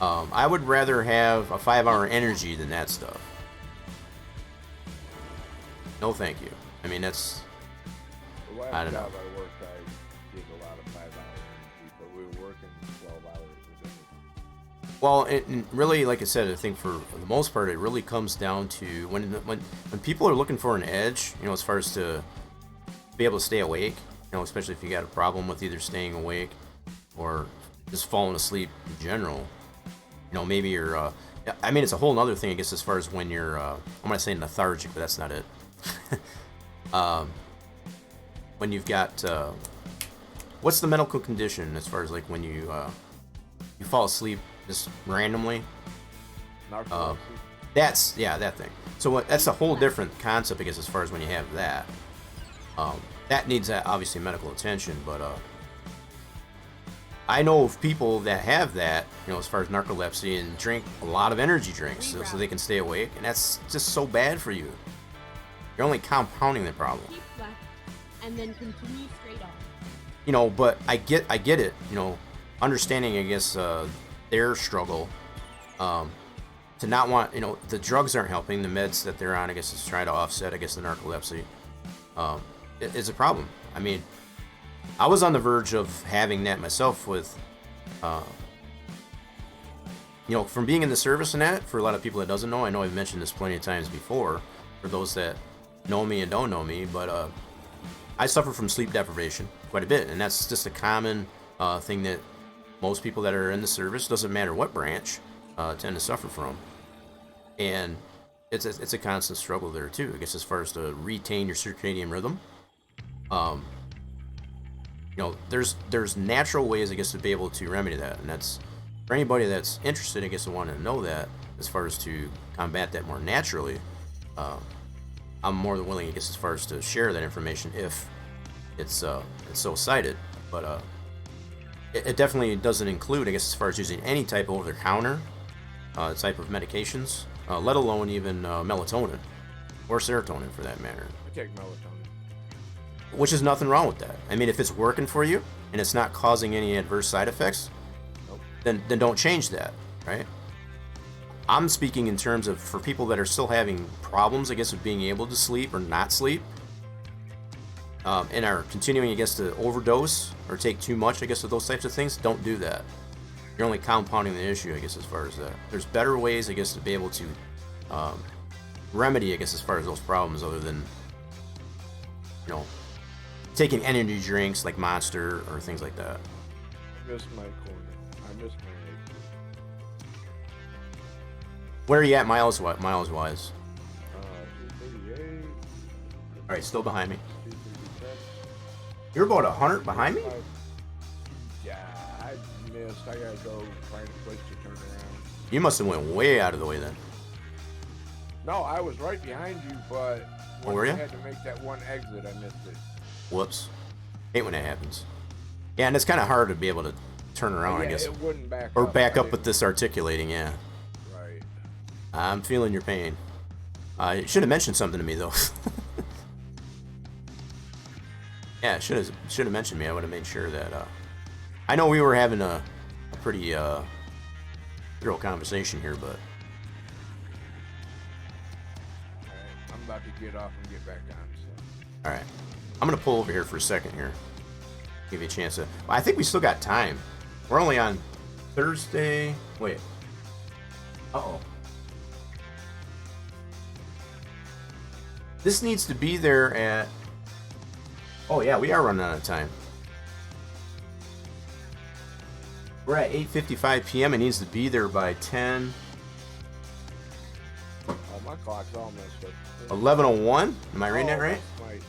I would rather have a 5-hour energy than that stuff. No, thank you. I mean, that's, The last I don't know. job I worked, I did a lot of 5-hour energy, but we were working 12 hours a day. well, it really, like I said, I think for the most part, it really comes down to when people are looking for an edge, you know, as far as to be able to stay awake, you know, especially if you got a problem with either staying awake or just falling asleep in general. You know, maybe you're, I mean, it's a whole other thing, I guess, as far as when you're, I'm going to say lethargic, but that's not it. When you've got, what's the medical condition as far as like when you fall asleep just randomly? Narcolepsy. That's, yeah, that thing. So that's a whole different concept, I guess, as far as when you have that. That needs obviously medical attention, but I know of people that have that, you know, as far as narcolepsy, and drink a lot of energy drinks so they can stay awake, and that's just so bad for you. You're only compounding the problem. Keep left, and then continue straight on. You know, but I get it, you know, understanding, I guess, their struggle, to not want, you know, the drugs aren't helping, the meds that they're on, I guess, is trying to offset, I guess, the narcolepsy, it's a problem. I mean, I was on the verge of having that myself with, you know, from being in the service and that, for a lot of people that doesn't know, I know I've mentioned this plenty of times before, for those that know me and don't know me, but I suffer from sleep deprivation quite a bit, and that's just a common thing that most people that are in the service, doesn't matter what branch, tend to suffer from. And it's a constant struggle there too, I guess, as far as to retain your circadian rhythm. You know, there's natural ways, I guess, to be able to remedy that, and that's for anybody that's interested, I guess, to want to know that, as far as to combat that more naturally. I'm more than willing, I guess, as far as to share that information if it's so cited, but it definitely doesn't include, I guess, as far as using any type of over-the-counter type of medications. let alone even melatonin or serotonin for that matter. I take melatonin. Which is nothing wrong with that. I mean, if it's working for you and it's not causing any adverse side effects, Nope. then don't change that, right? I'm speaking in terms of for people that are still having problems, I guess, with being able to sleep or not sleep, and are continuing, I guess, to overdose or take too much, I guess, of those types of things. Don't do that. You're only compounding the issue, I guess, as far as that. There's better ways, I guess, to be able to remedy, I guess, as far as those problems, other than, you know, taking energy drinks like Monster or things like that. I miss my corner. I miss my egg. Where are you at miles wise? 238. All right, still behind me. 237. You're about 100 behind me? Yeah, I missed. I gotta go find a place to turn around. You must have went way out of the way then. No, I was right behind you, but when were I you? had to make that one exit, I missed it. Whoops. Hate when that happens. Yeah, and it's kind of hard to be able to turn around, Yeah, I guess. it wouldn't back Or up. back I up with didn't- this articulating, yeah. Right. I'm feeling your pain. You should have mentioned something to me, though. Yeah, should have mentioned me. I would have made sure that... I know we were having a pretty thorough conversation here, but... Alright, I'm about to get off and get back on, so. Alright. I'm going to pull over here for a second here. Give you a chance to... Well, I think we still got time. We're only on Thursday... Wait. Uh-oh. This needs to be there at... Oh, yeah, we are running out of time. We're at 8:55 p.m. It needs to be there by 10... Oh, my clock's all messed up. 11:01? Am I reading that right? That's right.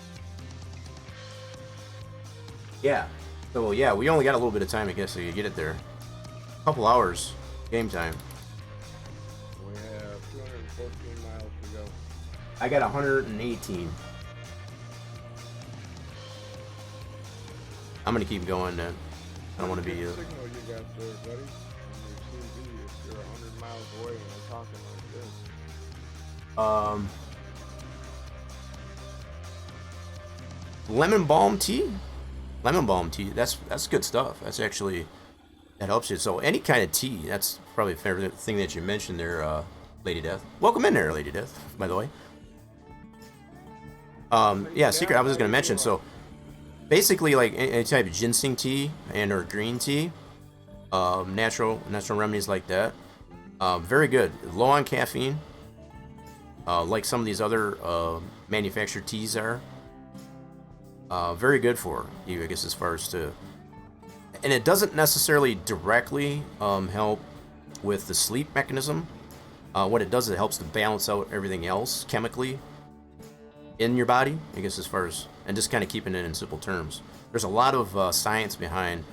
Yeah. So, yeah, we only got a little bit of time, I guess, so you get it there. A couple hours. Game time. We have 214 miles to go. I got 118. I'm gonna keep going then. I don't want to be... What signal you got there, buddy? On your TV, if you're 100 miles away and we're talking like this. Lemon balm tea? Lemon balm tea, that's good stuff. That's actually... That helps you. So any kind of tea, that's probably the favorite thing that you mentioned there, Lady Death. Welcome in there, Lady Death, by the way. Yeah, secret, I was just gonna mention, so... Basically, like any type of ginseng tea and or green tea, natural remedies like that, very good. Low on caffeine, like some of these other manufactured teas are. Very good for you, I guess, as far as to, and it doesn't necessarily directly help with the sleep mechanism. What it does, it helps to balance out everything else chemically in your body, I guess, as far as, and just kind of keeping it in simple terms. There's a lot of science behind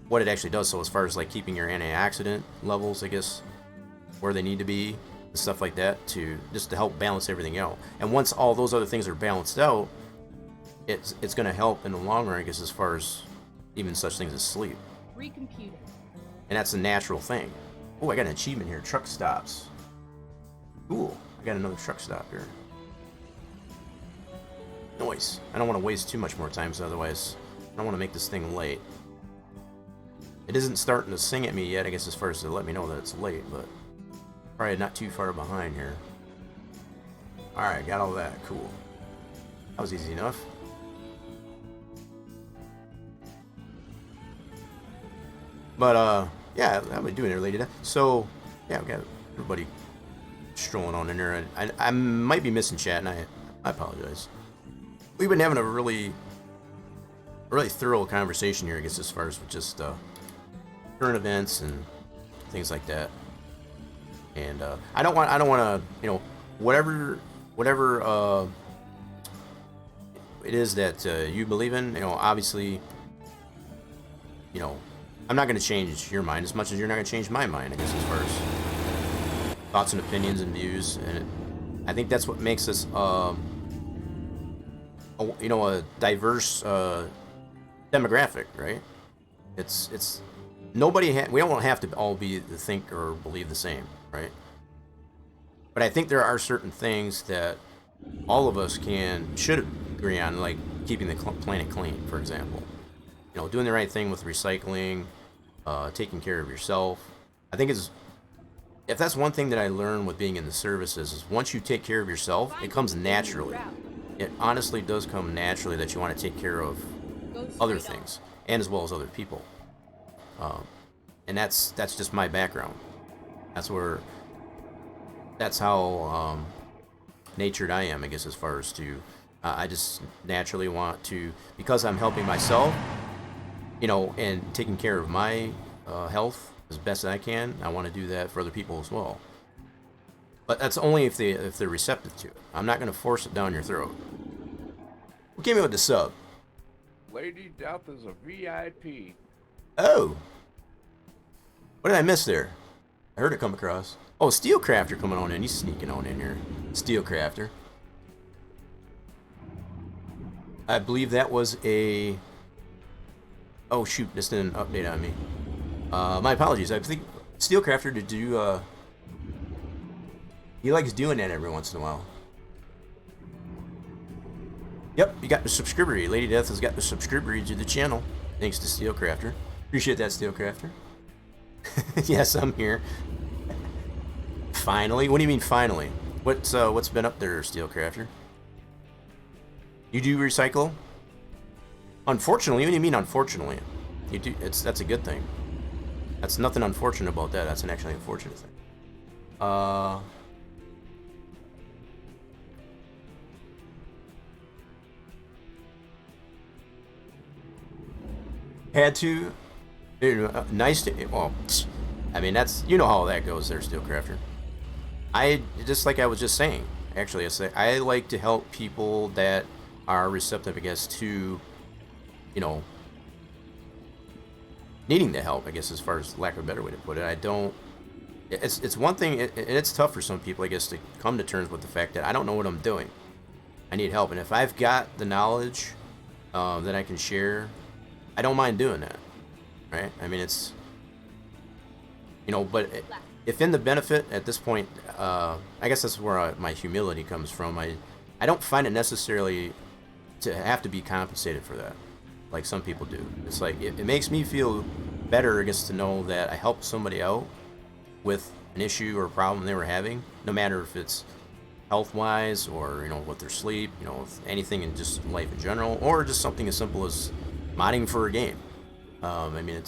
what it actually does. So as far as like keeping your antioxidant levels, I guess, where they need to be and stuff like that, to just to help balance everything out. And once all those other things are balanced out, it's going to help in the long run, I guess, as far as even such things as sleep. Recomputed. And that's a natural thing. Oh, I got an achievement here. Truck stops. Cool. I got another truck stop here. Noise. I don't want to waste too much more time, so otherwise I don't want to make this thing late. It isn't starting to sing at me yet, I guess, as far as to let me know that it's late, but probably not too far behind here. Alright, got all that. Cool. That was easy enough. But, yeah, how we doing there, Lady Death? So, yeah, we got everybody strolling on in there. I might be missing chat, and I apologize. We've been having a really thorough conversation here, I guess, as far as just current events and things like that. And I don't want to, you know, whatever it is that you believe in, you know, obviously, you know, I'm not going to change your mind as much as you're not going to change my mind, I guess, as far as thoughts and opinions and views. And I think that's what makes us, you know, a diverse demographic, right? It's nobody. We don't have to all think or believe the same, right? But I think there are certain things that all of us should agree on, like keeping the planet clean, for example. You know, doing the right thing with recycling, taking care of yourself. I think if that's one thing that I learned with being in the services is once you take care of yourself, it comes naturally. It honestly does come naturally that you want to take care of other things and as well as other people. And that's just my background. That's how natured I am, I guess, as far as to I just naturally want to, because I'm helping myself, you know, and taking care of my health as best I can. I want to do that for other people as well. But that's only if they're receptive to it. I'm not going to force it down your throat. What came in with the sub? Lady Death is a VIP. Oh. What did I miss there? I heard it come across. Oh, Steelcrafter coming on in. He's sneaking on in here. Steelcrafter. I believe that was a... Oh, shoot. This didn't update on me. My apologies. I think Steelcrafter to do... He likes doing that every once in a while. Yep, you got the subscriber. Lady Death has got the subscriber to the channel. Thanks to Steelcrafter. Appreciate that, Steelcrafter. Yes, I'm here. Finally? What do you mean finally? What's been up there, Steelcrafter? You do recycle? Unfortunately? What do you mean unfortunately? You do. That's a good thing. That's nothing unfortunate about that. That's an actually unfortunate thing. Had to. Nice to. Well, I mean, that's, you know how that goes there, Steelcrafter. Just like I was just saying, actually, I like to help people that are receptive, I guess, to, you know, needing the help, I guess, as far as lack of a better way to put it. I don't. It's one thing, and it's tough for some people, I guess, to come to terms with the fact that I don't know what I'm doing. I need help, and if I've got the knowledge that I can share, I don't mind doing that, right? I mean, it's, you know, but if in the benefit at this point, I guess that's where my humility comes from. I don't find it necessarily to have to be compensated for that, like some people do. It's like, it makes me feel better, I guess, to know that I helped somebody out with an issue or a problem they were having, no matter if it's health-wise or, you know, with their sleep, you know, anything in just life in general, or just something as simple as modding for a game. I mean,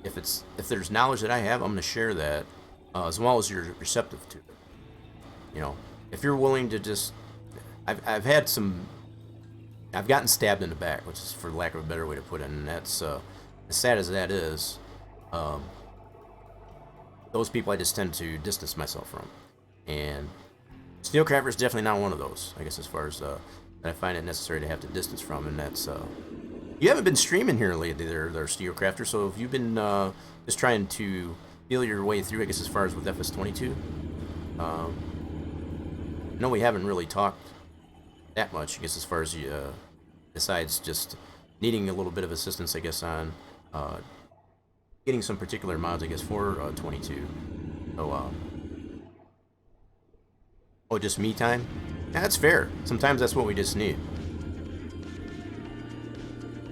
if there's knowledge that I have, I'm going to share that, as well as you're receptive to it. You know, if you're willing to just, I've gotten stabbed in the back, which is, for lack of a better way to put it, and that's, as sad as that is, those people I just tend to distance myself from. And Steelcrafter is definitely not one of those, I guess, as far as, that I find it necessary to have to distance from, and that's, you haven't been streaming here lately there, Steelcrafter, so if you've been just trying to feel your way through, I guess, as far as with FS22, no, we haven't really talked that much, I guess, as far as besides just needing a little bit of assistance, I guess, on getting some particular mods, I guess, for 22. So, oh, just me time? Yeah, that's fair. Sometimes that's what we just need.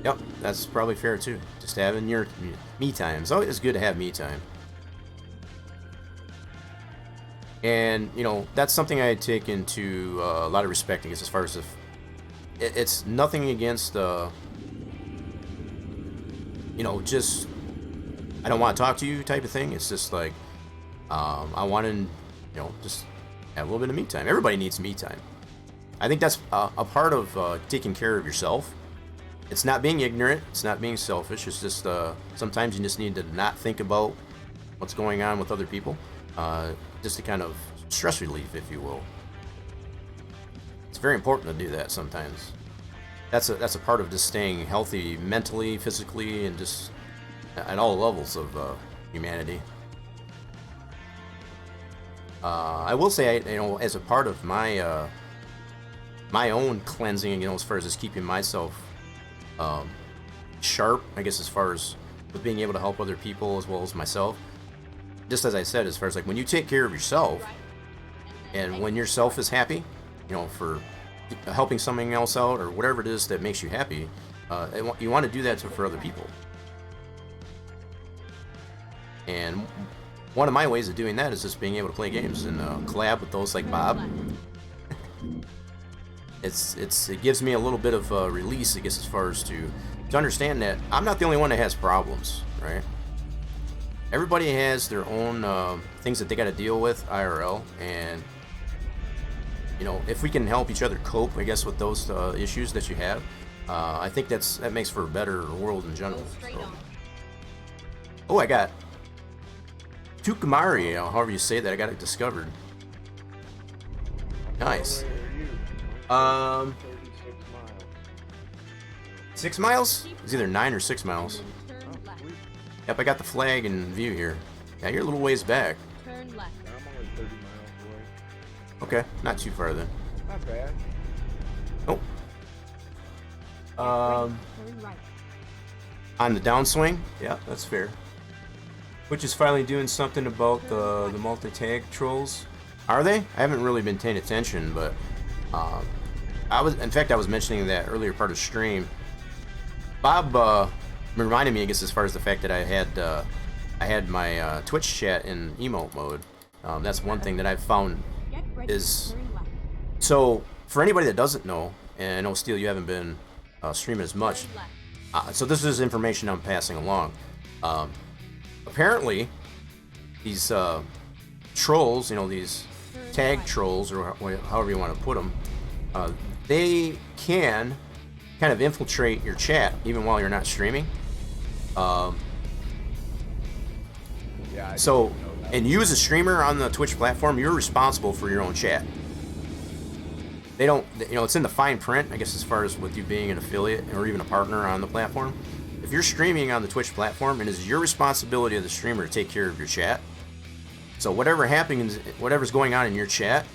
Yep, that's probably fair too. Just having your me time. It's always good to have me time. And, you know, that's something I take into a lot of respect, I guess, as far as if it's nothing against, you know, just I don't want to talk to you type of thing. It's just like, I want to, you know, just have a little bit of me time. Everybody needs me time. I think that's a part of taking care of yourself. It's not being ignorant. It's not being selfish. It's just sometimes you just need to not think about what's going on with other people. Just to kind of stress relief, if you will. It's very important to do that sometimes. That's a part of just staying healthy mentally, physically, and just at all levels of humanity. I will say, you know, as a part of my my own cleansing, you know, as far as just keeping myself sharp, I guess, as far as with being able to help other people as well as myself. Just as I said, as far as like when you take care of yourself, And when yourself is happy, you know, for helping something else out or whatever it is that makes you happy, you want to do that for other people. And one of my ways of doing that is just being able to play games and collab with those like Bob. It gives me a little bit of release, I guess, as far as to understand that I'm not the only one that has problems, right? Everybody has their own things that they got to deal with IRL, and you know, if we can help each other cope, I guess, with those issues that you have, I think that makes for a better world in general. So. Oh, I got Tukamari, however you say that. I got it discovered. Nice. 36 miles. 6 miles? It's either 9 or 6 miles. Turn left. Yep, I got the flag in view here. Yeah, you're a little ways back. Turn left. I'm only 30 miles away. Okay, not too far then. Not bad. Oh. Turn right. On the downswing? Yeah, that's fair. Which is finally doing something about the multi-tag trolls. Are they? I haven't really been paying attention, but I was mentioning that earlier part of stream. Bob reminded me, I guess, as far as the fact that I had my Twitch chat in emote mode. That's one thing that I've found Get ready. is Turn left. so for anybody that doesn't know, and I know Steel, you haven't been streaming as much. Turn left. So this is information I'm passing along. Apparently, these trolls, you know, these tag trolls, or however you want to put them, they can kind of infiltrate your chat even while you're not streaming. Yeah. So, and you as a streamer on the Twitch platform, you're responsible for your own chat. They don't, you know, it's in the fine print, I guess, as far as with you being an affiliate or even a partner on the platform. If you're streaming on the Twitch platform, it is your responsibility as the streamer to take care of your chat. So whatever happens, whatever's going on in your chat,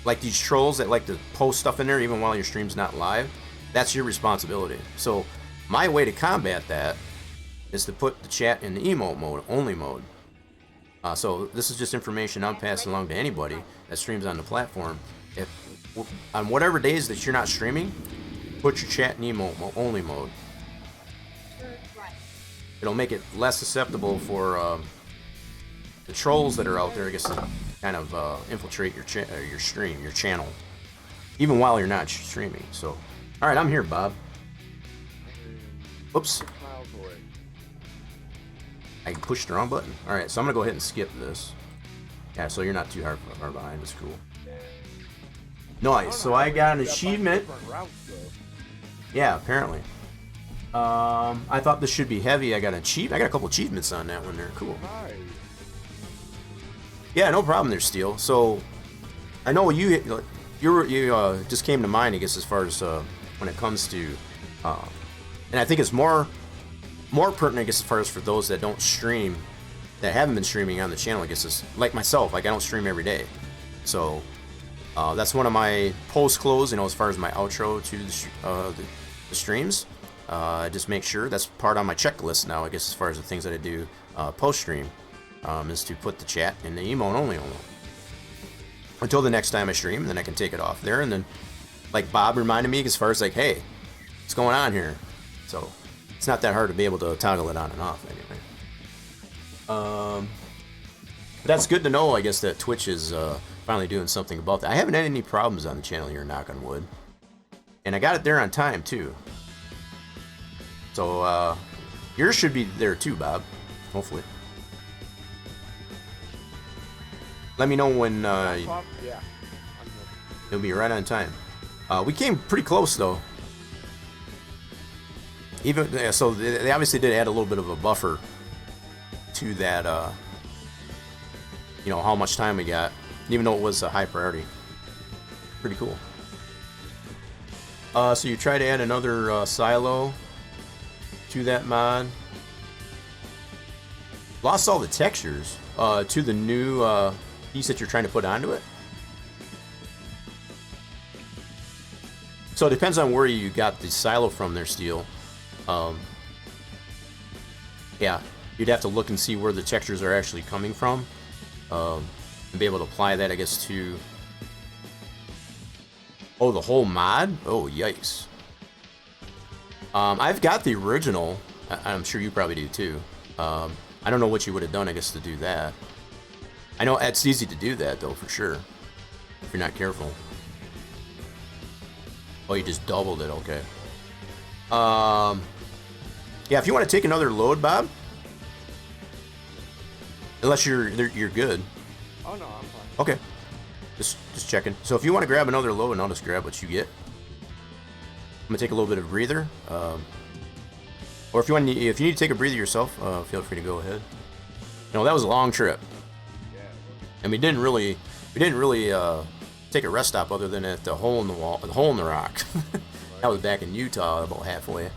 like these trolls that like to post stuff in there even while your stream's not live, that's your responsibility. So my way to combat that is to put the chat in the emote mode, only mode. So this is just information I'm passing along to anybody that streams on the platform. If on whatever days that you're not streaming, put your chat in emote only mode. Turn right. It'll make it less susceptible for the trolls that are out there, I guess, to kind of infiltrate your stream, your channel, even while you're not streaming. So, all right, I'm here, Bob. Oops. 6 miles away. I pushed the wrong button. All right, so I'm gonna go ahead and skip this. Yeah, so you're not too far behind. It's cool. Nice. So I got an achievement. Yeah, apparently. I thought this should be heavy. I got a couple achievements on that one there. Cool. Nice. Yeah, no problem there, Steel. So I know you just came to mind, I guess, as far as when it comes to, and I think it's more pertinent, I guess, as far as for those that don't stream, that haven't been streaming on the channel. I guess it's like myself. Like I don't stream every day, so that's one of my post-close. You know, as far as my outro to the streams, I just make sure that's part on my checklist now. I guess as far as the things that I do post-stream. Is to put the chat in the emote only until the next time I stream, and then I can take it off there. And then, like Bob reminded me, as far as like, hey, what's going on here? So it's not that hard to be able to toggle it on and off anyway. That's good to know, I guess, that Twitch is finally doing something about that. I haven't had any problems on the channel here, knock on wood, and I got it there on time too. So yours should be there too, Bob. Hopefully. Let me know when Yeah. it'll be right on time. We came pretty close though. Even so, they obviously did add a little bit of a buffer to that. You know how much time we got, even though it was a high priority. Pretty cool. So you try to add another silo to that mod. Lost all the textures to the new piece that you're trying to put onto it. So it depends on where you got the silo from there, Steel. Yeah, you'd have to look and see where the textures are actually coming from. and be able to apply that, I guess, to... Oh, the whole mod? Oh, yikes. I've got the original. I'm sure you probably do too. I don't know what you would have done, I guess, to do that. I know it's easy to do that, though, for sure. If you're not careful. Oh, you just doubled it, okay. Yeah, if you want to take another load, Bob. Unless you're good. Oh no, I'm fine. Okay. Just checking. So if you want to grab another load, and I'll just grab what you get. I'm gonna take a little bit of a breather. Or if you need to take a breather yourself, feel free to go ahead. You know, that was a long trip. Yeah. And we didn't really take a rest stop other than at the hole in the wall, the hole in the rock. That was back in Utah, about halfway.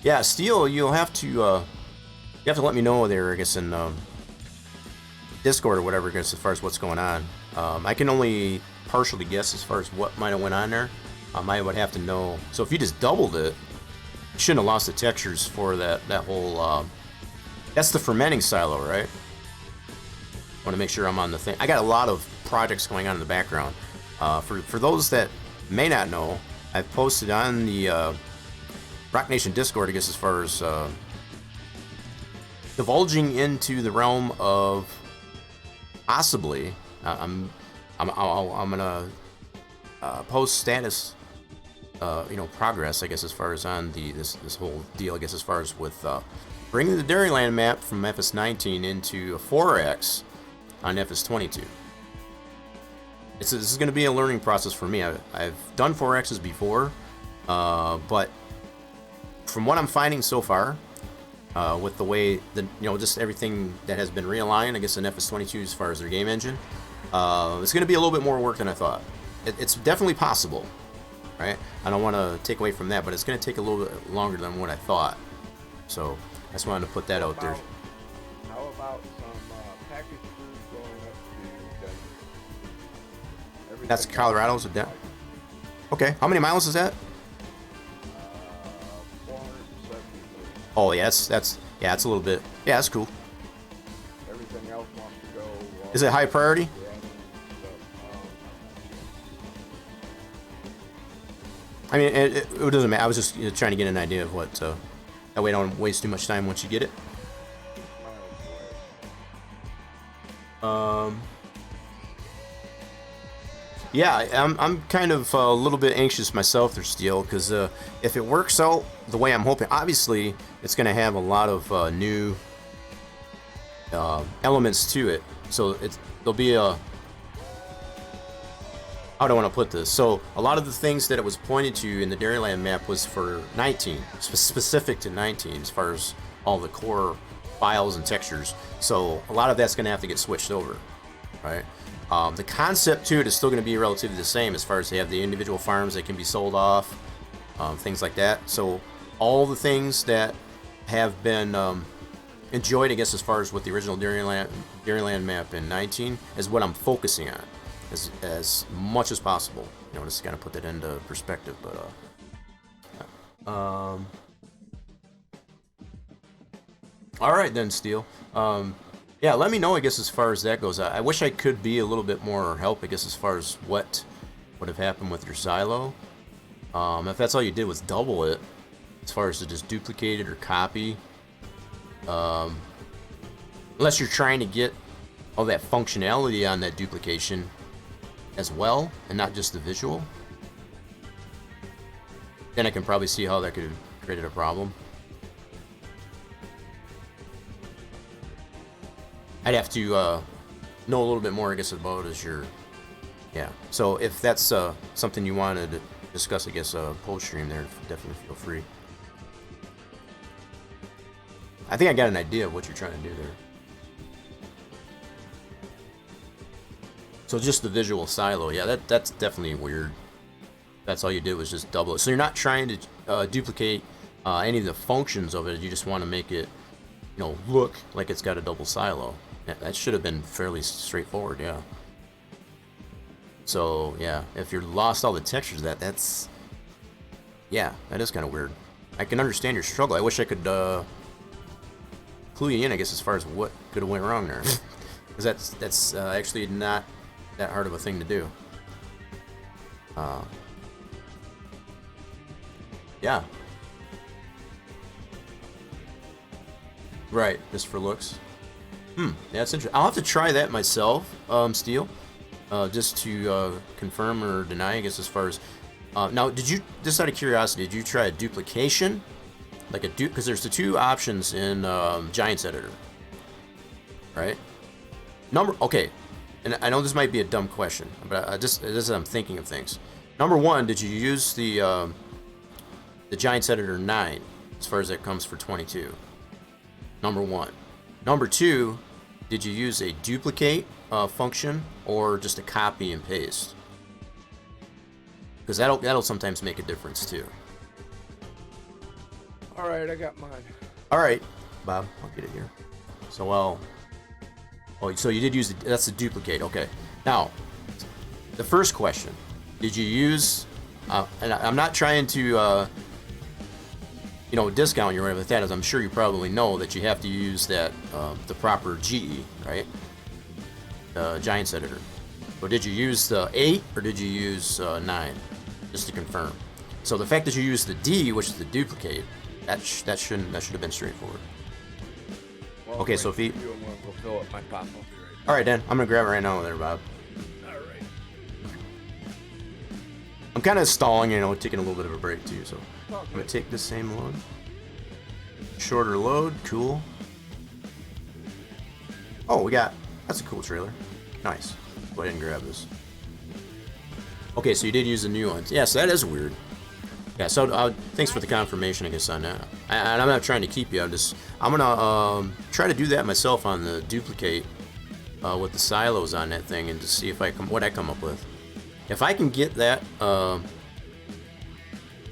Yeah, Steel, you'll have to let me know there, I guess, in Discord or whatever, I guess, as far as what's going on. I can only partially guess as far as what might have went on there. I would have to know. So if you just doubled it, you shouldn't have lost the textures for that whole. That's the fermenting silo, right? Want to make sure I'm on the thing. I got a lot of projects going on in the background. For those that may not know, I've posted on the Rock Nation Discord, I guess, as far as divulging into the realm of possibly. I'm gonna post status, progress, I guess, as far as on this whole deal, I guess, as far as with bringing the Dairyland map from FS19 into a 4X on FS22. This is going to be a learning process for me. I've done 4Xs before, but from what I'm finding so far, with the way just everything that has been realigned, I guess, in FS22 as far as their game engine, it's going to be a little bit more work than I thought. It's definitely possible, right? I don't want to take away from that, but it's going to take a little bit longer than what I thought. So I just wanted to put that out there. How about some package food going up to Denver? That's Colorado's of Denver. Okay, how many miles is that? 470. Oh yeah, that's a little bit. Yeah, that's cool. Everything else wants to go. Is it high priority? Yeah, I mean, it doesn't matter. I was just trying to get an idea of what. That way, I don't waste too much time once you get it. Yeah, I'm kind of a little bit anxious myself there, Steel, because if it works out the way I'm hoping, obviously it's going to have a lot of new elements to it. So there'll be a. How do I want to put this? So a lot of the things that it was pointed to in the Dairyland map was for 19, specific to 19 as far as all the core files and textures. So a lot of that's going to have to get switched over, right? The concept to it is still going to be relatively the same as far as they have the individual farms that can be sold off, things like that. So all the things that have been enjoyed, I guess, as far as with the original Dairyland map in 19 is what I'm focusing on. As much as possible, just to kind of put that into perspective. But all right then, Steel. Yeah, let me know, I guess, as far as that goes. I wish I could be a little bit more help, I guess, as far as what would have happened with your silo. If that's all you did was double it, as far as to just duplicate it or copy. Unless you're trying to get all that functionality on that duplication as well, and not just the visual, then I can probably see how that could have created a problem. I'd have to know a little bit more, I guess, about as your... Yeah, so if that's something you wanted to discuss, I guess, post stream there, definitely feel free. I think I got an idea of what you're trying to do there. So just the visual silo, yeah, that's definitely weird. That's all you did was just double it. So you're not trying to duplicate any of the functions of it. You just want to make it, look like it's got a double silo. Yeah, that should have been fairly straightforward, yeah. So yeah, if you're lost all the textures, that's yeah, that is kind of weird. I can understand your struggle. I wish I could clue you in, I guess, as far as what could have went wrong there. Because that's actually not that hard of a thing to do. Yeah. Right, just for looks. Yeah, that's interesting. I'll have to try that myself, Steel, just to confirm or deny, I guess, as far as... now, did you, just out of curiosity, did you try a duplication? Like a because there's the two options in Giants Editor, right? Okay, and I know this might be a dumb question, but this is I'm thinking of things. Number one, did you use the Giants Editor 9 as far as that comes for 22? Number one. Number two, did you use a duplicate function or just a copy and paste? Because that'll sometimes make a difference too. All right, I got mine. All right, Bob, I'll get it here. So so you did use that's the duplicate. Okay. Now, the first question: did you use? And I'm not trying to discount you or whatever like that, as I'm sure you probably know that you have to use that the proper GE, right? Giants Editor. But did you use the 8 or did you use 9? Just to confirm. So the fact that you used the D, which is the duplicate, that should have been straightforward. Well, okay, so if he... I'm gonna go fill up my pop. All right, Dan. I'm gonna grab it right now there, Bob. All right. I'm kind of stalling, taking a little bit of a break too. So I'm gonna take the same load. Shorter load, cool. Oh, that's a cool trailer. Nice. Go ahead and grab this. Okay, so you did use the new ones. Yeah, so that is weird. Yeah, so thanks for the confirmation, I guess, on that. And I'm not trying to keep you. I'm gonna try to do that myself on the duplicate with the silos on that thing, and to see if what I come up with. If I can get that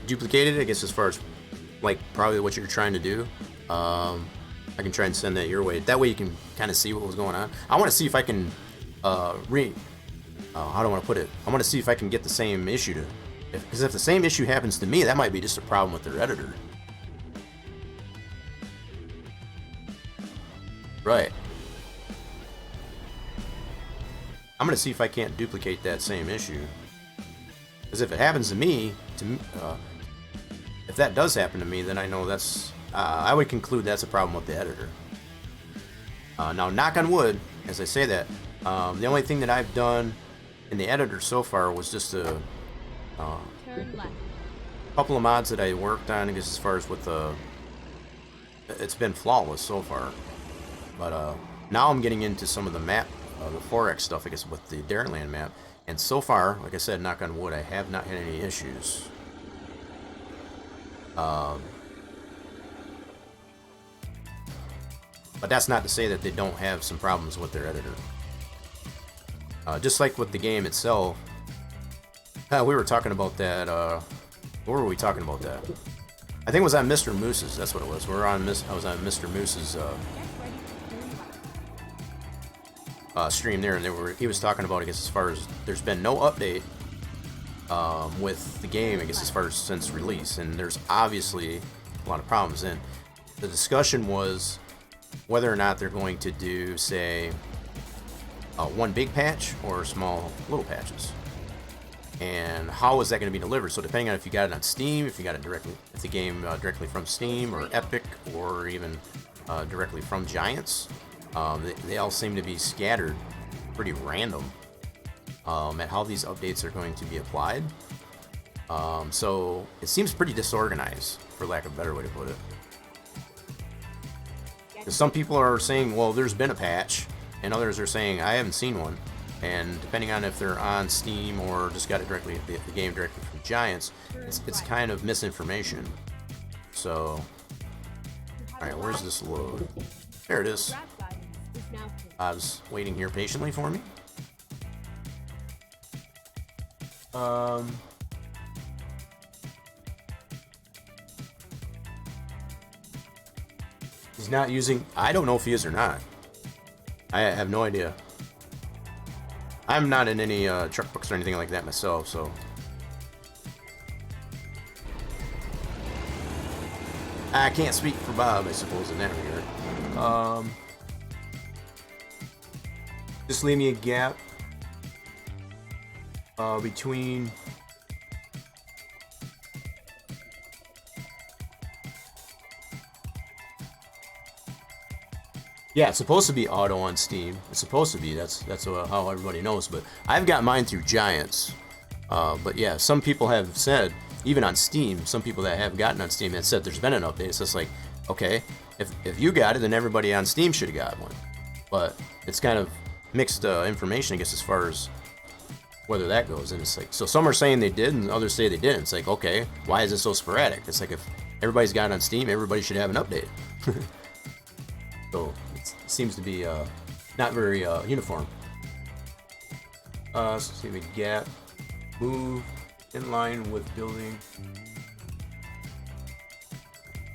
duplicated, I guess, as far as like probably what you're trying to do, I can try and send that your way. That way you can kind of see what was going on. I want to see if I can how do I want to put it? I want to see if I can get the same issue to, because if the same issue happens to me, that might be just a problem with their editor. Right. I'm gonna see if I can't duplicate that same issue. Because if it happens to me, if that does happen to me, then I know that's. I would conclude that's a problem with the editor. Now, knock on wood, as I say that, the only thing that I've done in the editor so far was just a Turn left. couple of mods that I worked on. I guess as far as with it's been flawless so far. But now I'm getting into some of the map, the 4X stuff, I guess, with the Dairyland map. And so far, like I said, knock on wood, I have not had any issues. But that's not to say that they don't have some problems with their editor. Just like with the game itself, we were talking about that. Where were we talking about that? I think it was on Mr. Moose's. That's what it was. I was on Mr. Moose's stream there, and he was talking about, I guess, as far as there's been no update with the game, I guess, as far as since release, and there's obviously a lot of problems. And the discussion was whether or not they're going to do, say, one big patch or small little patches, and how is that going to be delivered. So depending on if you got it on Steam, if you got it directly, if the game directly from Steam or Epic, or even directly from Giants, they all seem to be scattered pretty random at how these updates are going to be applied. So it seems pretty disorganized, for lack of a better way to put it. Because some people are saying, well, there's been a patch, and others are saying, I haven't seen one. And depending on if they're on Steam or just got it directly, the game directly from Giants, it's kind of misinformation. So, alright, where's this load? There it is. I was waiting here patiently for me. He's not using... I don't know if he is or not. I have no idea. I'm not in any truck books or anything like that myself, so... I can't speak for Bob, I suppose, in that regard. Just leave me a gap between yeah, it's supposed to be auto on Steam. It's supposed to be. That's how everybody knows. But I've got mine through Giants. But yeah, some people have said, even on Steam, some people that have gotten on Steam have said there's been an update. It's just like, okay, if you got it, then everybody on Steam should have got one. But it's kind of mixed information, I guess, as far as whether that goes. And it's like, so some are saying they did, and others say they didn't. It's like, okay, why is it so sporadic? It's like if everybody's got it on Steam, everybody should have an update. So it seems to be not very uniform. So see the gap. Move in line with building.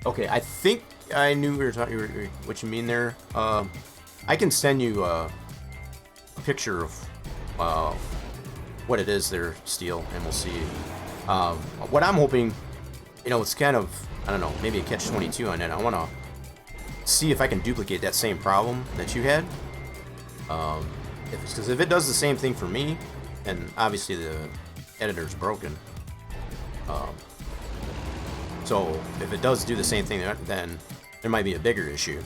Okay, I think I knew we were talking what you mean there. I can send you a picture of what it is there, Steel, and we'll see. What I'm hoping, it's kind of, I don't know, maybe a catch-22 on it. I want to see if I can duplicate that same problem that you had. Because if it does the same thing for me, and obviously the editor's broken. So if it does do the same thing, then there might be a bigger issue.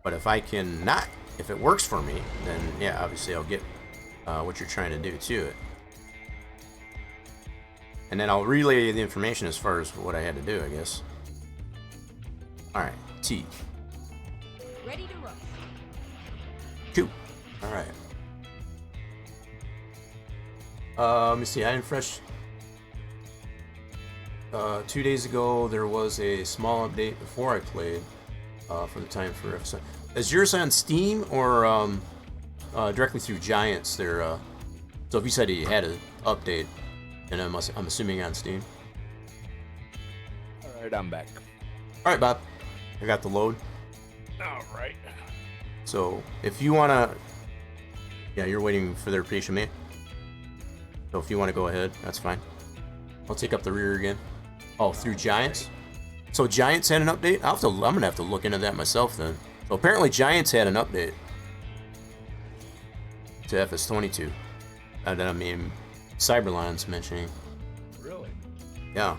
But if if it works for me, then yeah, obviously I'll get what you're trying to do to it. And then I'll relay the information as far as what I had to do, I guess. Alright, T. Ready to rush. Q. Alright. Let me see, I didn't fresh. 2 days ago, there was a small update before I played for the time for episode. Is yours on Steam or directly through Giants? There. So if you said he had an update, and I'm assuming on Steam. All right, I'm back. All right, Bob. I got the load. All right. So if you wanna, yeah, you're waiting for their patient, mate. So if you want to go ahead, that's fine. I'll take up the rear again. Oh, through Giants? So Giants had an update? I'm going to have to look into that myself then. So apparently Giants had an update to FS22. And then, I mean, Cyberline's mentioning. Really? Yeah.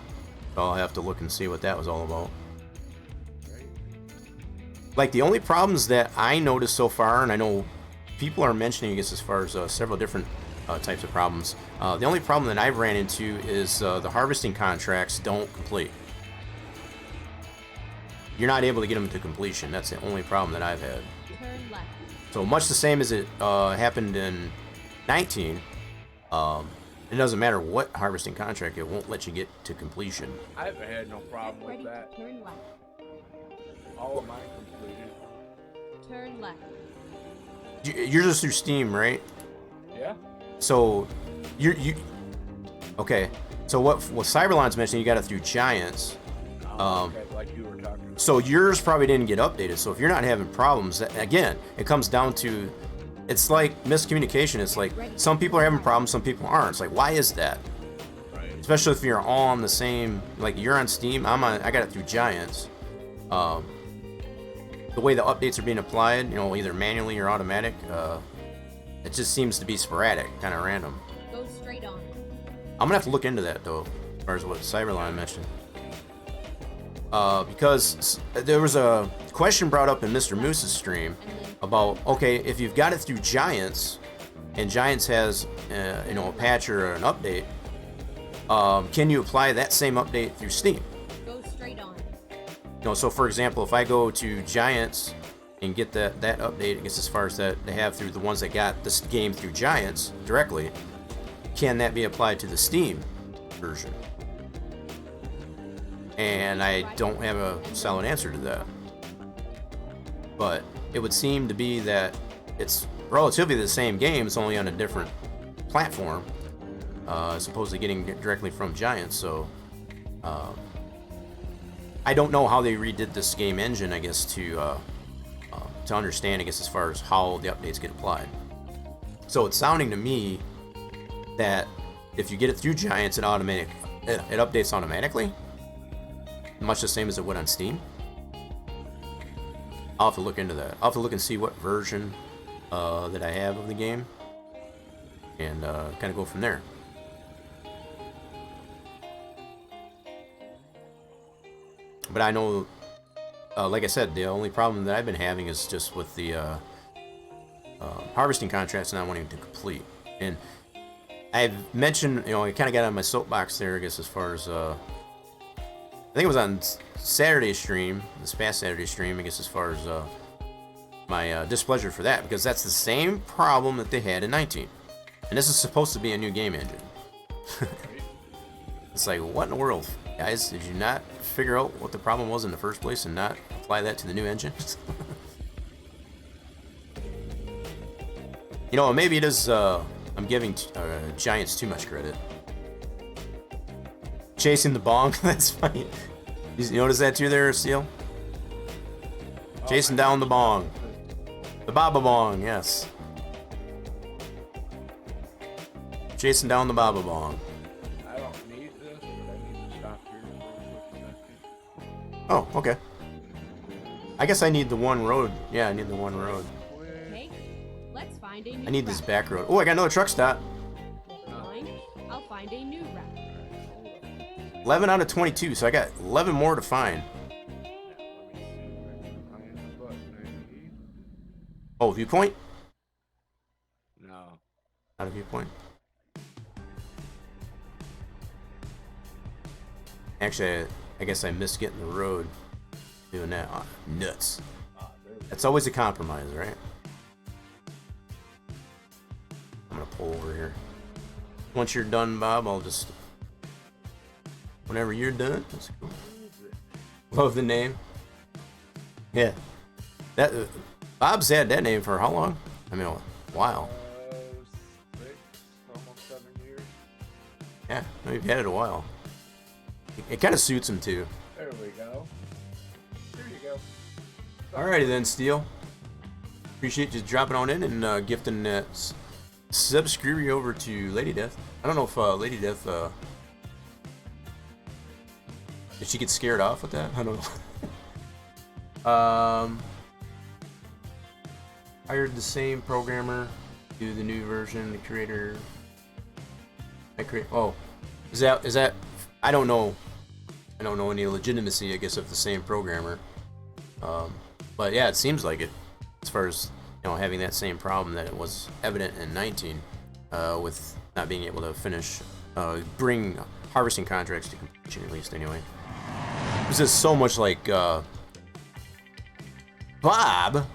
So I'll have to look and see what that was all about. Right. Like, the only problems that I noticed so far, and I know people are mentioning, I guess, as far as several different types of problems. The only problem that I've ran into is the harvesting contracts don't complete. You're not able to get them to completion. That's the only problem that I've had. Turn left. So much the same as it happened in 19. It doesn't matter what harvesting contract, it won't let you get to completion. I haven't had no problem Ready with that. to turn left. All of mine completed. Turn left. You're just through Steam, right? Yeah. So you okay? So what Cyberline's mentioning, you got it through Giants. Okay, like you were talking about. So yours probably didn't get updated. So if you're not having problems, again, it comes down to, it's like miscommunication. It's like some people are having problems, some people aren't. It's like, why is that? Right. Especially if you're all on the same, like you're on Steam, I got it through Giants. The way the updates are being applied, either manually or automatic, it just seems to be sporadic, kind of random. Go straight on. I'm gonna have to look into that though, as far as what Cyberline mentioned. Because there was a question brought up in Mr. Moose's stream about, okay, if you've got it through Giants, and Giants has, a patch or an update, can you apply that same update through Steam? Go straight on. So for example, if I go to Giants and get that update, I guess as far as that they have through the ones that got this game through Giants directly, can that be applied to the Steam version? And I don't have a solid answer to that. But it would seem to be that it's relatively the same game, it's only on a different platform, as opposed to getting it directly from Giants. So I don't know how they redid this game engine, I guess, to understand, I guess, as far as how the updates get applied. So it's sounding to me that if you get it through Giants, it updates automatically, much the same as it would on Steam. I'll have to look into that. I'll have to look and see what version that I have of the game, and kind of go from there. But I know, like I said, the only problem that I've been having is just with the harvesting contracts not wanting to complete. And I've mentioned, you know, I kind of got on my soapbox there, I guess, as far as, I think it was on Saturday stream, this past Saturday stream, I guess, as far as my displeasure for that, because that's the same problem that they had in 19. And this is supposed to be a new game engine. It's like, what in the world, guys? Did you not figure out what the problem was in the first place and not apply that to the new engine? You know, maybe it is, I'm giving Giants too much credit. Chasing the bong, that's funny. You notice that too there, Steel? Chasing down the bong. The BobABong, yes. Chasing down the BobABong. I don't need this, but I need to stop here for a second. Oh, okay. I guess I need the one road. Yeah, I need the one road. Okay, let's find a new I need this route. back road. Oh, I got another truck stop. Fine, I'll find a new route. 11 out of 22, so I got 11 more to find. Oh, viewpoint? No. Not a viewpoint. Actually, I guess I missed getting the road doing that. Oh, nuts. That's always a compromise, right? I'm gonna pull over here. Once you're done, Bob, I'll just... Whenever you're done, that's cool. Love the name. Yeah. That Bob's had that name for how long? I mean, a while. 6, almost 7 years. Yeah, we've had it a while. It kind of suits him too. There we go. There you go. Alrighty then, Steel. Appreciate you dropping on in and gifting that subscribe over to Lady Death. I don't know if Lady Death, did she get scared off with that? I don't know. Hired the same programmer, do the new version, the creator. Oh, is that? I don't know. I don't know any legitimacy, I guess, of the same programmer. But yeah, it seems like it, as far as, you know, having that same problem that it was evident in 19, with not being able to finish, bring harvesting contracts to completion, at least anyway. This is so much like Bob.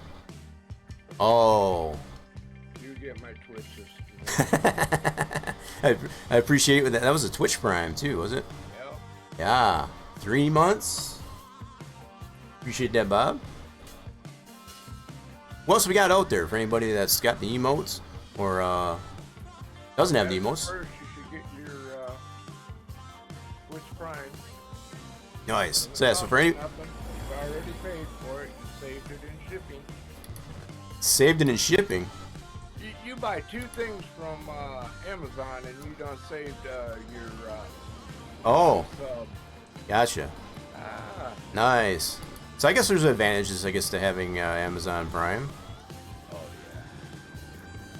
Oh. You get my Twitch system. I appreciate that. That was a Twitch Prime too, was it? Yep. Yeah. 3 months. Appreciate that, Bob. What else we got out there for anybody that's got the emotes or doesn't have the emotes? First, you should get your Twitch Prime. Nice. So for any You've already paid for it. You saved it in shipping. saved it in shipping. You buy 2 things from Amazon and you done saved your Oh, sub. gotcha. Ah. Nice. So I guess there's advantages, I guess, to having Amazon Prime. Oh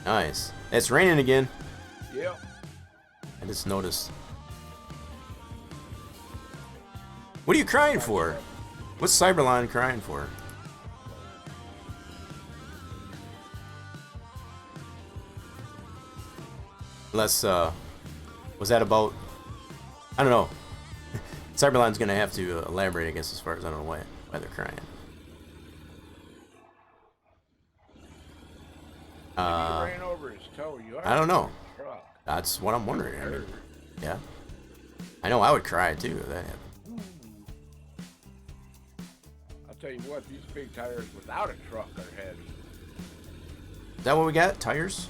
Nice. It's raining again. yeah. Yep. I just noticed. What are you crying for? What's Cyberline crying for? Unless, was that about... I don't know. Cyberline's gonna have to elaborate, I guess, as far as I don't know why they're crying. You ran over his toe. You I don't know. Truck. That's what I'm wondering. I mean, yeah. I know I would cry too if that happened. I'll tell you what, these big tires without a truck are heavy. Is that what we got? Tires?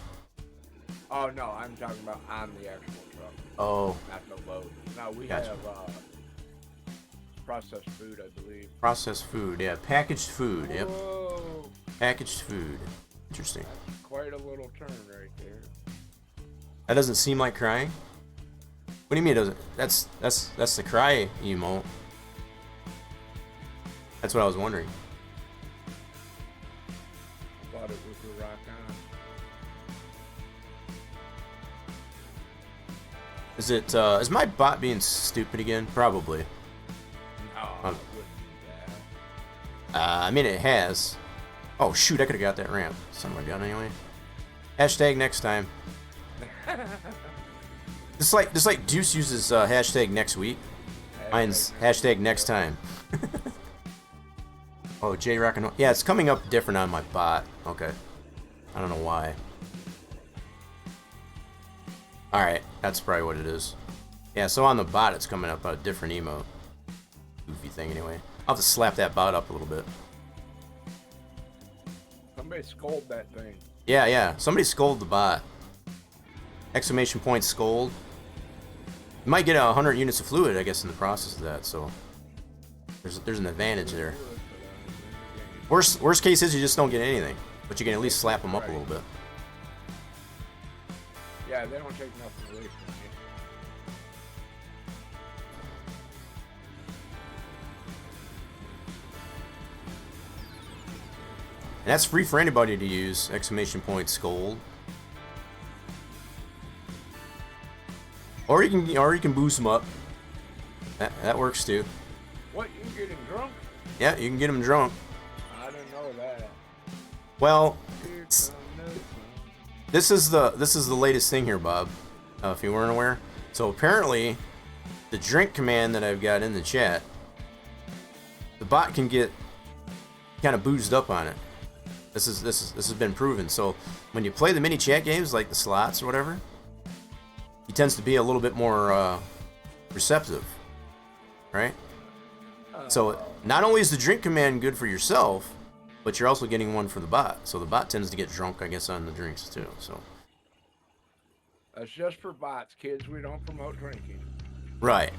Oh no, I'm talking about on the actual truck, Oh, not the load. Now we Gotcha. have processed food, I believe. processed food. Yeah, packaged food. Yep, Whoa, packaged food. Interesting. quite a little turn right there. That doesn't seem like crying. What do you mean it doesn't? That's the cry emote. That's what I was wondering. Is my bot being stupid again? Probably. No, it wouldn't do that. I mean, it has. Oh, shoot, I could have got that ramp. Son of a gun, anyway. Hashtag next time. Just like Deuce uses hashtag next week. Mine's hashtag next time. Oh, J-Rock and... Yeah, it's coming up different on my bot. Okay. I don't know why. Alright, that's probably what it is. Yeah, so on the bot it's coming up a different emote. Goofy thing anyway. I'll have to slap that bot up a little bit. Somebody scold that thing. Yeah. Somebody scold the bot. Exclamation point scold. You might get 100 units of fluid, I guess, in the process of that, so... There's an advantage there. Worst case is you just don't get anything. But you can at least slap them up a little bit. Yeah, they don't take nothing away from you. And that's free for anybody to use. Exclamation point scold. Or you can boost them up. That works too. What, you can get him drunk? Yeah, you can get them drunk. I didn't know that. Well, Here comes this is the latest thing here, Bob. If you weren't aware. So apparently, the drink command that I've got in the chat, the bot can get kind of boozed up on it. This has been proven. So when you play the mini chat games like the slots or whatever, he tends to be a little bit more receptive, right? So not only is the drink command good for yourself, but you're also getting one for the bot. So the bot tends to get drunk, I guess, on the drinks too. So That's just for bots, kids. We don't promote drinking. right.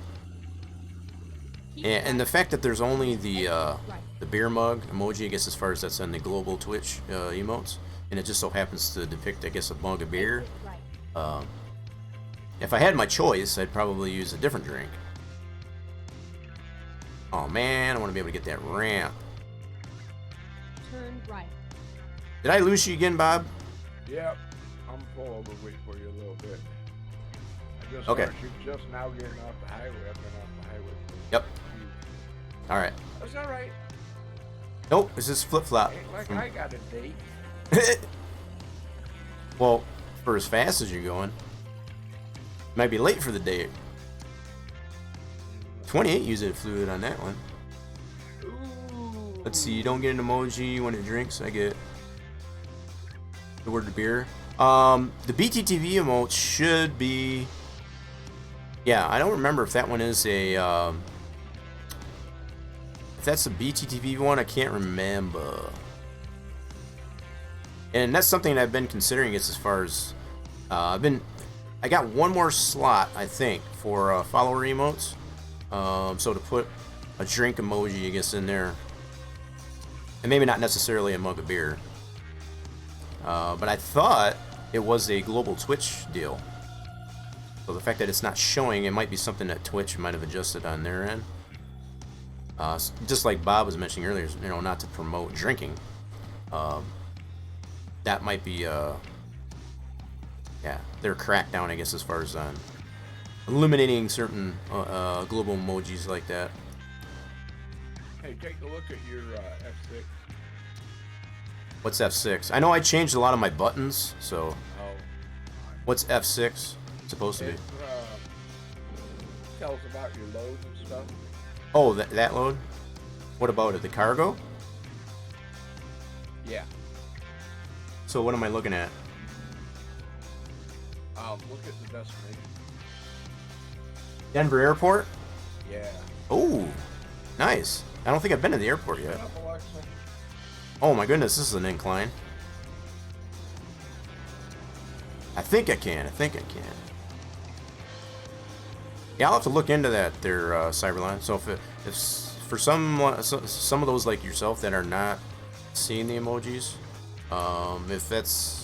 And the fact that there's only the beer mug emoji, I guess, as far as that's on the global Twitch emotes, and it just so happens to depict, I guess, a mug of beer. If I had my choice, I'd probably use a different drink. Oh man, I want to be able to get that ramp. Turn right. Did I lose you again, Bob? Yep. I'm pull over, wait for you a little bit. I just Okay. You're just now getting off the highway. I've been off the highway. Yep. All right. That's all right. Nope, it's just flip flop. Ain't like I got a date. Well, for as fast as you're going, might be late for the date. 28 using fluid on that one. Ooh. Let's see, you don't get an emoji when it drinks. I get the word beer. The BTTV emote should be. Yeah, I don't remember if that one is a. If that's a BTTV one, I can't remember. And that's something that I've been considering. Is as far as I got one more slot, I think, for follower emotes. So to put a drink emoji, I guess, in there, and maybe not necessarily a mug of beer. But I thought it was a global Twitch deal. So the fact that it's not showing, it might be something that Twitch might have adjusted on their end. Just like Bob was mentioning earlier, you know, not to promote drinking. That might be, yeah, their crackdown, I guess, as far as on eliminating certain global emojis like that. Hey, take a look at your F6. What's F6? I know I changed a lot of my buttons, so Oh. what's F6 supposed to be? It tells about your loads and stuff. Oh, that load? What about it? The cargo? Yeah. So what am I looking at? Look at the destination. Denver Airport? Yeah. Oh, nice. I don't think I've been to the airport yet. Shut up, Alexa. Oh my goodness, this is an incline. I think I can. Yeah, I'll have to look into that there, Cyberline. So if for some of those like yourself that are not seeing the emojis, if that's...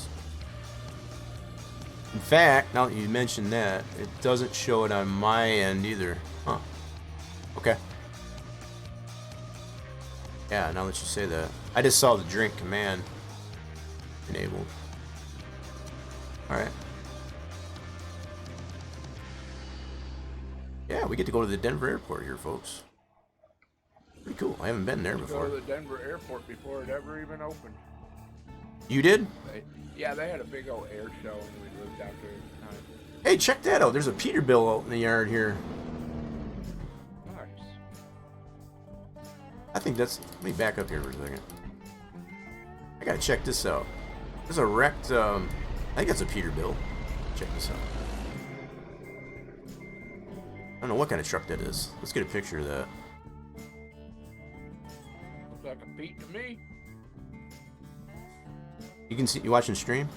In fact, now that you mentioned that, it doesn't show it on my end either. Huh. Okay. Yeah, now that you say that. I just saw the drink command enabled. Alright. Yeah, we get to go to the Denver airport here, folks. Pretty cool. I haven't been there Go before. to the Denver airport before it ever even opened. You did? Yeah, they had a big old air show and we lived out there at the time. Hey, check that out. There's a Peterbilt out in the yard here. Nice. I think that's... Let me back up here for a second. I gotta check this out. There's a wrecked... I think that's a Peterbilt. Check this out. I don't know what kind of truck that is. Let's get a picture of that. Looks like a Pete to me. You can see... You watching stream?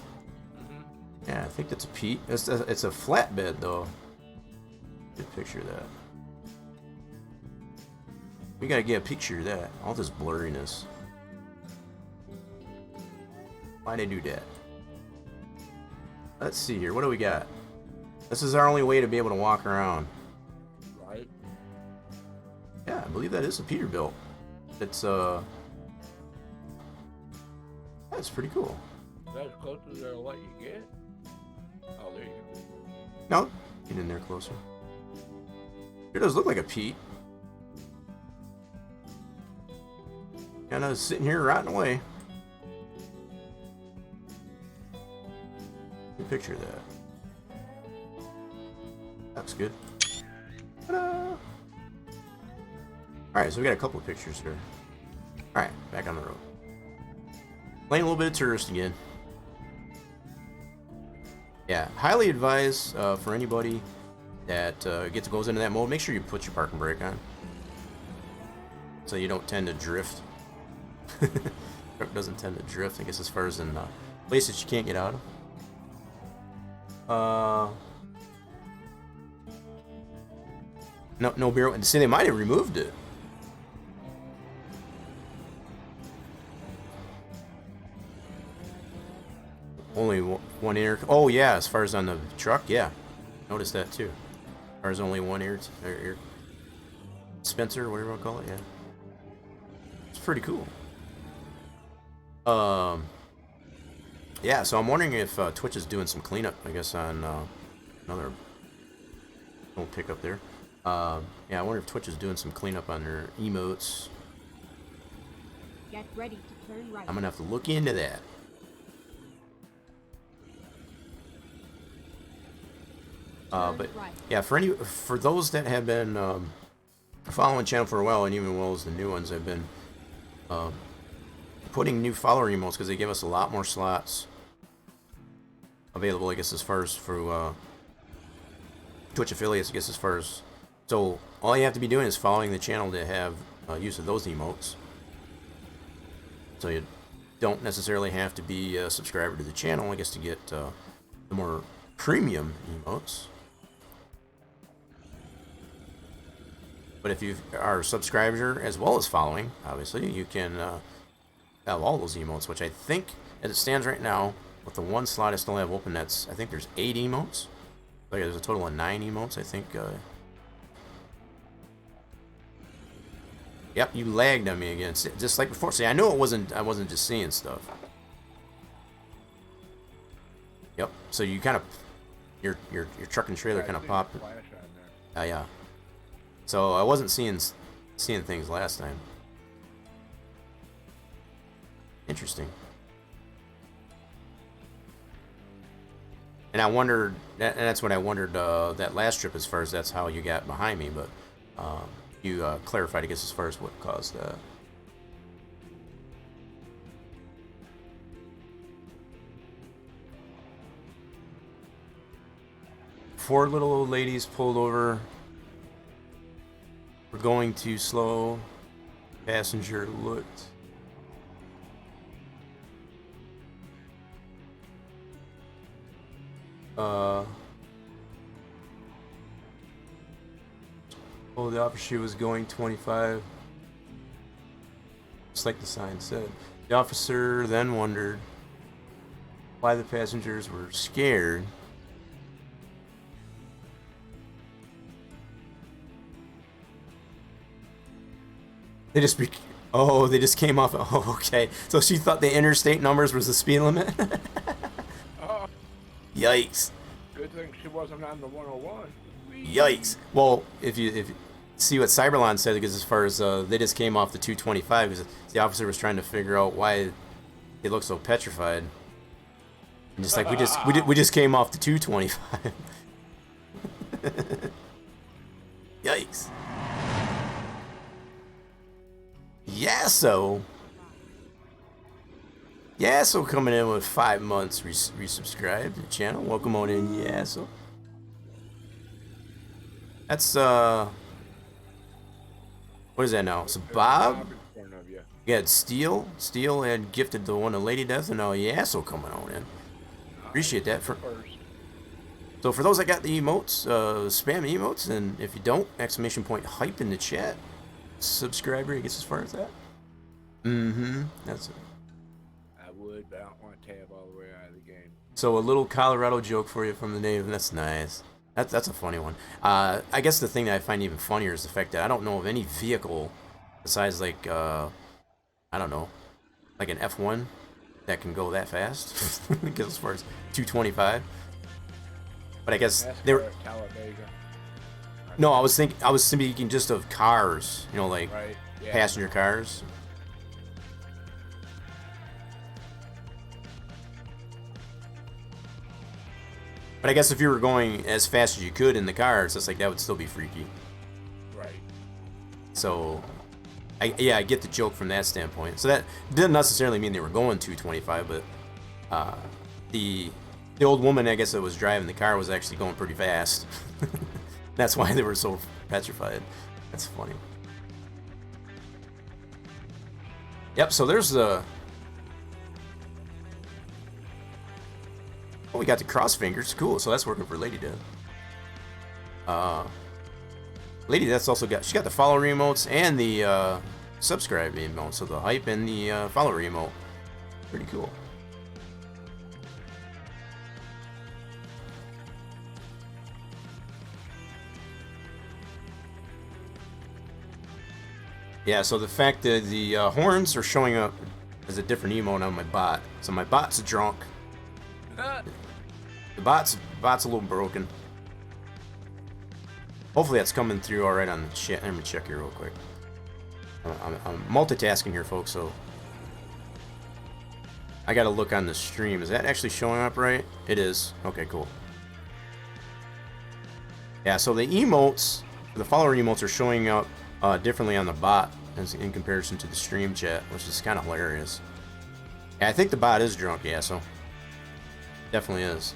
Mm-hmm. Yeah, I think that's a Pete. It's a flatbed, though. Get a picture of that. We gotta get a picture of that. All this blurriness. Why'd I do that? Let's see here. What do we got? This is our only way to be able to walk around. Right? Yeah, I believe that is a Peterbilt. It's that's pretty cool. That's close as they'll let you get. Oh, there you go. No, get in there closer. It does look like a Pete. Kind of sitting here rotting away. Good picture of that. That's good. Ta-da! Alright, so we got a couple of pictures here. Alright, back on the road. Playing a little bit of tourist again. Yeah, highly advise for anybody that goes into that mode, make sure you put your parking brake on. So you don't tend to drift. Truck doesn't tend to drift, I guess, as far as in places you can't get out of. No beer. See, they might have removed it. Only one air. Oh yeah, as far as on the truck, yeah. Noticed that too. As far as only one air Spencer, whatever you want to call it, yeah. It's pretty cool. Yeah, so I'm wondering if Twitch is doing some cleanup, I guess, on another little pickup there. Yeah, I wonder if Twitch is doing some cleanup on their emotes. Get ready to turn right. I'm gonna have to look into that. But yeah, for those that have been following the channel for a while, and even as well as the new ones, I've been putting new follower emotes because they give us a lot more slots available, I guess, as far as for Twitch affiliates, I guess, as far as, so all you have to be doing is following the channel to have use of those emotes. So you don't necessarily have to be a subscriber to the channel, I guess, to get the more premium emotes. But if you are a subscriber as well as following, obviously, you can have all those emotes, which I think, as it stands right now, with the one slot I still have open, that's, I think there's 8 emotes. Like, there's a total of 9 emotes, I think. Yep, you lagged on me again, just like before. See, I knew I wasn't just seeing stuff. Yep. So you kind of, your truck and trailer kind of popped. Yeah. So I wasn't seeing things last time. Interesting. And I wondered, and that's what I wondered that last trip, as far as that's how you got behind me, but you clarified, I guess, as far as what caused that. Four little old ladies pulled over. We're going too slow. Passenger looked. Oh, the officer was going 25. Just like the sign said. The officer then wondered why the passengers were scared. They just they just came off. Oh, okay. So she thought the interstate numbers was the speed limit. Oh, Yikes. good thing she wasn't on the 101. Yikes. Well, if you see what Cyberlon said, because as far as they just came off the 225, because the officer was trying to figure out why they look so petrified. And just like we just came off the 225. Yikes. Yasso coming in with 5 months resubscribed to the channel. Welcome on in, Yasso. That's what is that now? So Bob? You had Steel had gifted the one to Lady Death, and now Yasso coming on in. Appreciate that. So for those that got the emotes, spam emotes, and if you don't, exclamation point hype in the chat. Subscriber, I guess as far as that. That's it. I would, but I don't want to tab all the way out of the game. So a little Colorado joke for you from the native. That's nice. That's a funny one. I guess the thing that I find even funnier is the fact that I don't know of any vehicle besides like I don't know, like an F1 that can go that fast. Because as far as 225. But I guess they're. No, I was thinking just of cars, you know, like right, yeah. Passenger cars. But I guess if you were going as fast as you could in the cars, it's like that would still be freaky. Right. So, I get the joke from that standpoint. So that didn't necessarily mean they were going 225, but the old woman, I guess, that was driving the car was actually going pretty fast. That's why they were so petrified. That's funny. Yep, so there's the... Oh, we got the cross fingers. Cool, so that's working for Lady Death. Lady Death's also got... She got the follow emotes and the subscribe emote. So the hype and the follow emote. Pretty cool. Yeah, so the fact that the horns are showing up as a different emote on my bot. So my bot's drunk. The bot's a little broken. Hopefully that's coming through all right on the chat. Let me check here real quick. I'm multitasking here, folks, so I gotta look on the stream. Is that actually showing up right? It is. Okay, cool. Yeah, so the emotes, the follower emotes are showing up differently on the bot in comparison to the stream chat, which is kind of hilarious. Yeah, I think the bot is drunk, yeah, so definitely is.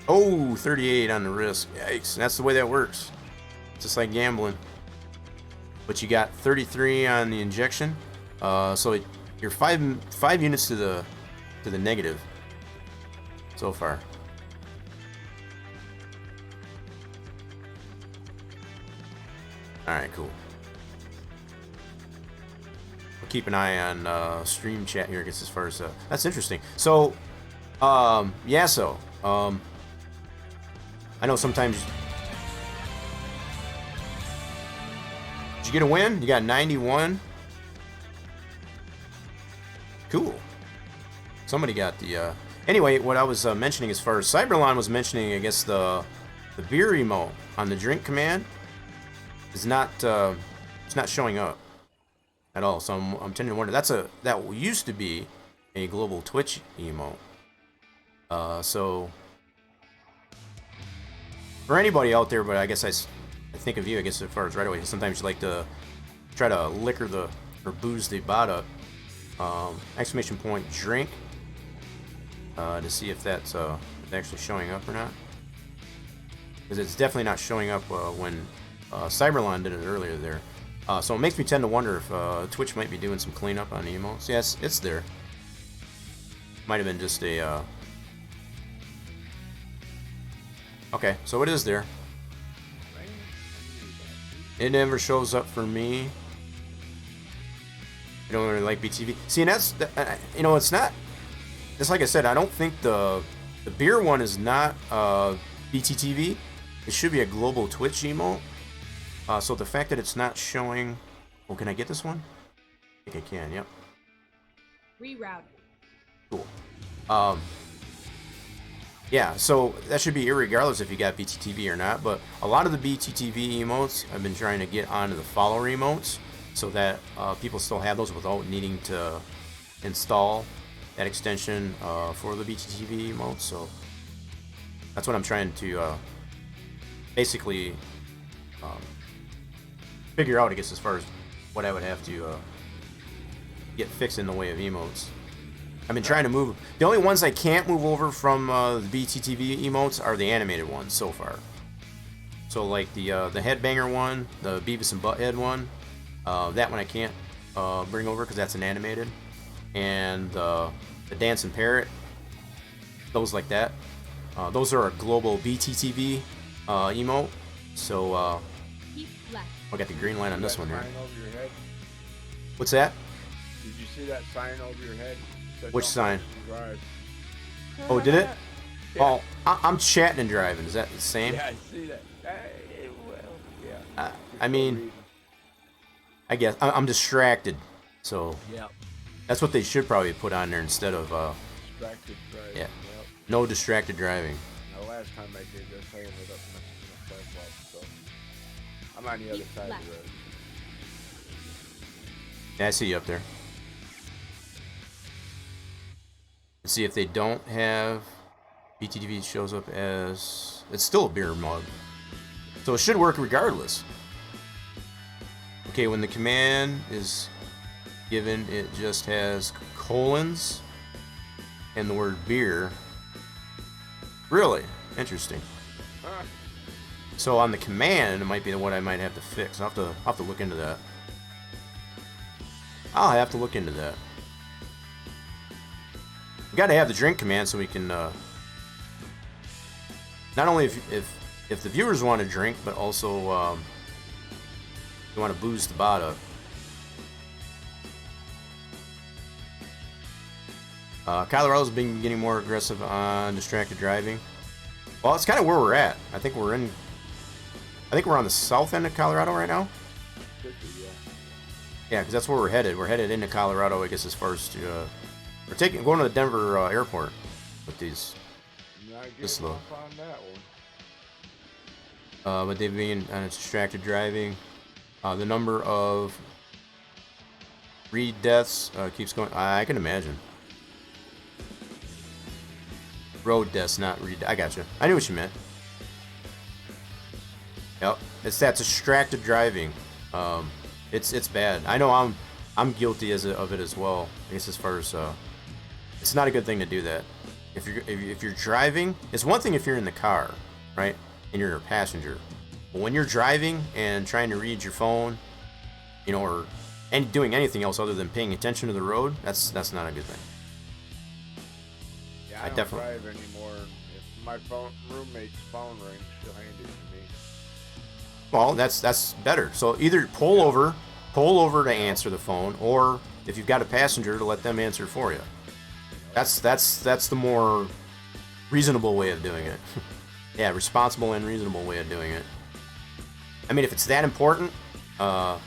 Oh, 38 on the risk. Yikes, that's the way that works. Just like gambling. But you got 33 on the injection. So you're five units to the negative so far. Alright, cool. We'll keep an eye on stream chat here, I guess, as far as... that's interesting. So, Yasso, I know sometimes... Did you get a win? You got 91? Cool. Somebody got the... Anyway, what I was mentioning as far as Cyberlon was mentioning, I guess, the beer emote on the drink command is not it's not showing up at all. So I'm tending to wonder, that used to be a global Twitch emote. So for anybody out there, but I guess I think of you, I guess, as far as right away, sometimes you like to try to liquor or booze the bot up. Exclamation point drink to see if that's actually showing up or not, because it's definitely not showing up when Cyberlon did it earlier there. So it makes me tend to wonder if Twitch might be doing some cleanup on emotes. Yes, it's there. Might have been just a... Okay, so it is there. It never shows up for me. You don't really like BTV. See, and that's... you know, it's not... Just like I said, I don't think the beer one is not BTTV. It should be a global Twitch emote. So the fact that it's not showing... Oh, can I get this one? I think I can, yep. Rerouted. Cool. Yeah, so that should be irregardless if you got BTTV or not, but a lot of the BTTV emotes I've been trying to get onto the follower emotes so that people still have those without needing to install that extension for the BTTV emotes. So that's what I'm trying to basically figure out, I guess, as far as what I would have to get fixed in the way of emotes. I've been trying to move. The only ones I can't move over from the BTTV emotes are the animated ones so far. So like the Headbanger one, the Beavis and Butthead one, that one I can't bring over because that's an animated, and the Dancing Parrot, those like that. Those are a global BTTV emote. So Keep left. I got the green line on this one here. Sign over your head? What's that? Did you see that sign over your head? Said Which don't sign? drive. Oh, did it? Yeah. Oh, I'm chatting and driving. Is that the same? Yeah, I see that. Well, yeah. I mean, I guess I'm distracted, so Yep. that's what they should probably put on there instead of Distracted driving. yeah, Yep. no distracted driving. Now, last time I did this, I ended up messing myself up, so I'm on the other Keep side left. of the road. Yeah, I see you up there. Let's see if they don't have BTTV shows up as it's still a beer mug, so it should work regardless. Okay, when the command is given, it just has colons and the word beer. Really interesting. Huh. So on the command, it might be what I might have to fix. I'll have to look into that. I'll have to look into that. We got to have the drink command so we can not only if the viewers want to drink, but also you want to booze the bot up. Colorado's been getting more aggressive on distracted driving. Well, it's kind of where we're at. I think we're on the south end of Colorado right now. Could be, yeah. Yeah, because that's where we're headed. We're headed into Colorado, I guess, as far as to we're going to the Denver airport with these. Not This getting low. off on that one. But they've been on distracted driving. The number of read deaths keeps going. I can imagine. Road deaths, not read. I got you. I knew what you meant. Yep, it's that distracted driving. It's bad. I know I'm guilty of it as well. I guess as far as it's not a good thing to do that. If you're driving, it's one thing if you're in the car, right, and you're a passenger. But when you're driving and trying to read your phone, you know, or doing anything else other than paying attention to the road, that's not a good thing. Yeah, I I don't definitely- drive anymore. If my roommate's phone rings, she'll hand it to me. Well, that's better. So either pull over to answer the phone, or if you've got a passenger, to let them answer for you. That's the more reasonable way of doing it. Yeah, responsible and reasonable way of doing it. I mean, if it's that important for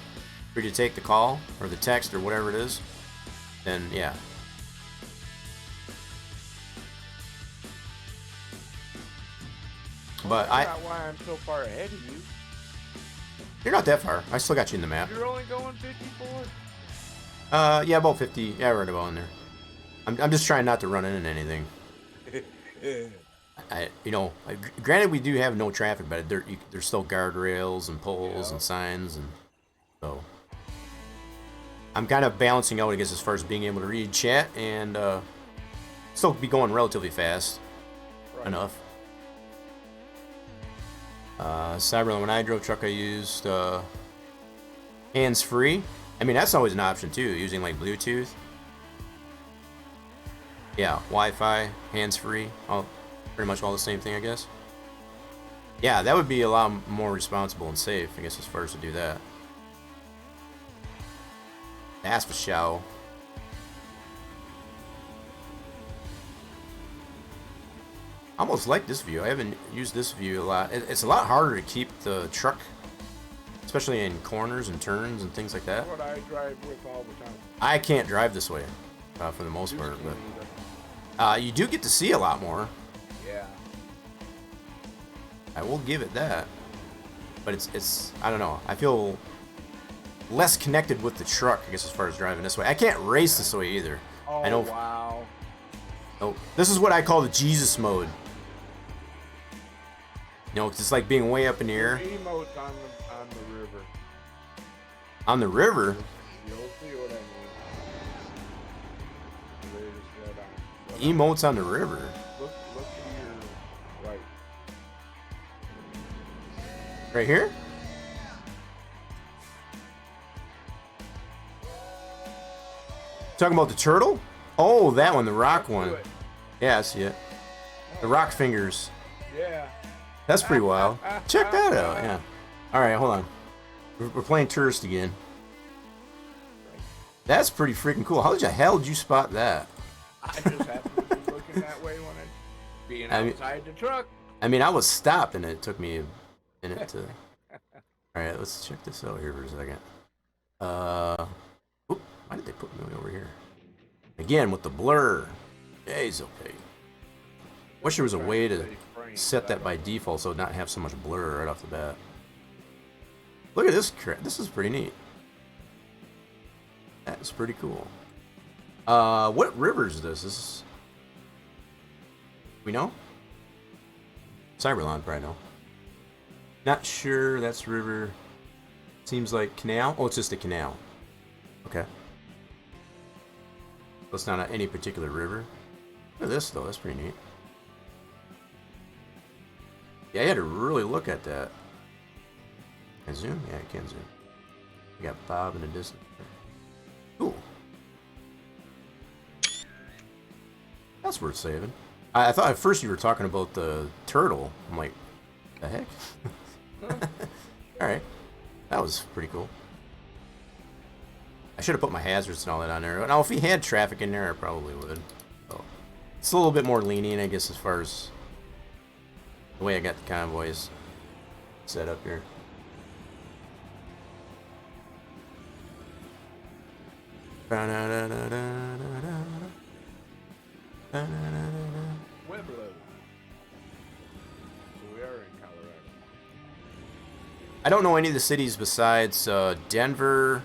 you to take the call or the text or whatever it is, then yeah. But That's not why I'm so far ahead of you. you're not that far. I still got you in the map. You're only going 54. Yeah, about 50. Yeah, right about in there. I'm just trying not to run into anything. Granted, we do have no traffic, but there's still guardrails and poles and signs, and so I'm kind of balancing out, I guess, as far as being able to read chat and still be going relatively fast enough. Cyberland, when I drove truck, I used hands-free. I mean, that's always an option too, using like Bluetooth. Yeah, Wi-Fi, hands-free, pretty much all the same thing, I guess. Yeah, that would be a lot more responsible and safe, I guess, as far as to do that. That's for show. I almost like this view. I haven't used this view a lot. It's a lot harder to keep the truck, especially in corners and turns and things like that. That's what I drive with all the time. I can't drive this way for the most part, but you do get to see a lot more. Yeah. I will give it that. But it's I don't know. I feel less connected with the truck, I guess, as far as driving this way. I can't race this way either. Oh, I know. wow. Oh, this is what I call the Jesus mode. You know, it's like being way up in the air. Emotes on the river. On the river? You'll see what I mean. They just let on. Emotes on the river? Look to your right. Right here? Talking about the turtle? Oh, that one, the rock one. Yeah, I see it. The rock fingers. Yeah. That's pretty wild. Check that out, yeah. Alright, hold on. We're playing tourist again. That's pretty freaking cool. How the hell did you spot that? I just happened to be looking that way when being outside the truck. I mean, I was stopped and it took me a minute to... Alright, let's check this out here for a second. Oop, why did they put me over here? Again, with the blur. Jeez, okay. Wish there was a way to set that by default so it not have so much blur right off the bat. Look at this crap. This is pretty neat. That's pretty cool. What river is this? This is... We know? Cyberlon probably know. Not sure. That's river. Seems like canal. Oh, it's just a canal. Okay. It's not any particular river. Look at this though. That's pretty neat. Yeah, you had to really look at that. Can I zoom? Yeah, I can zoom. We got Bob in the distance. Cool. That's worth saving. I thought at first you were talking about the turtle. I'm like, the heck? Alright. That was pretty cool. I should have put my hazards and all that on there. Now, if we had traffic in there, I probably would. So, it's a little bit more lenient, I guess, as far as the way I got the convoys set up here. Pueblo. We are in Colorado. I don't know any of the cities besides Denver.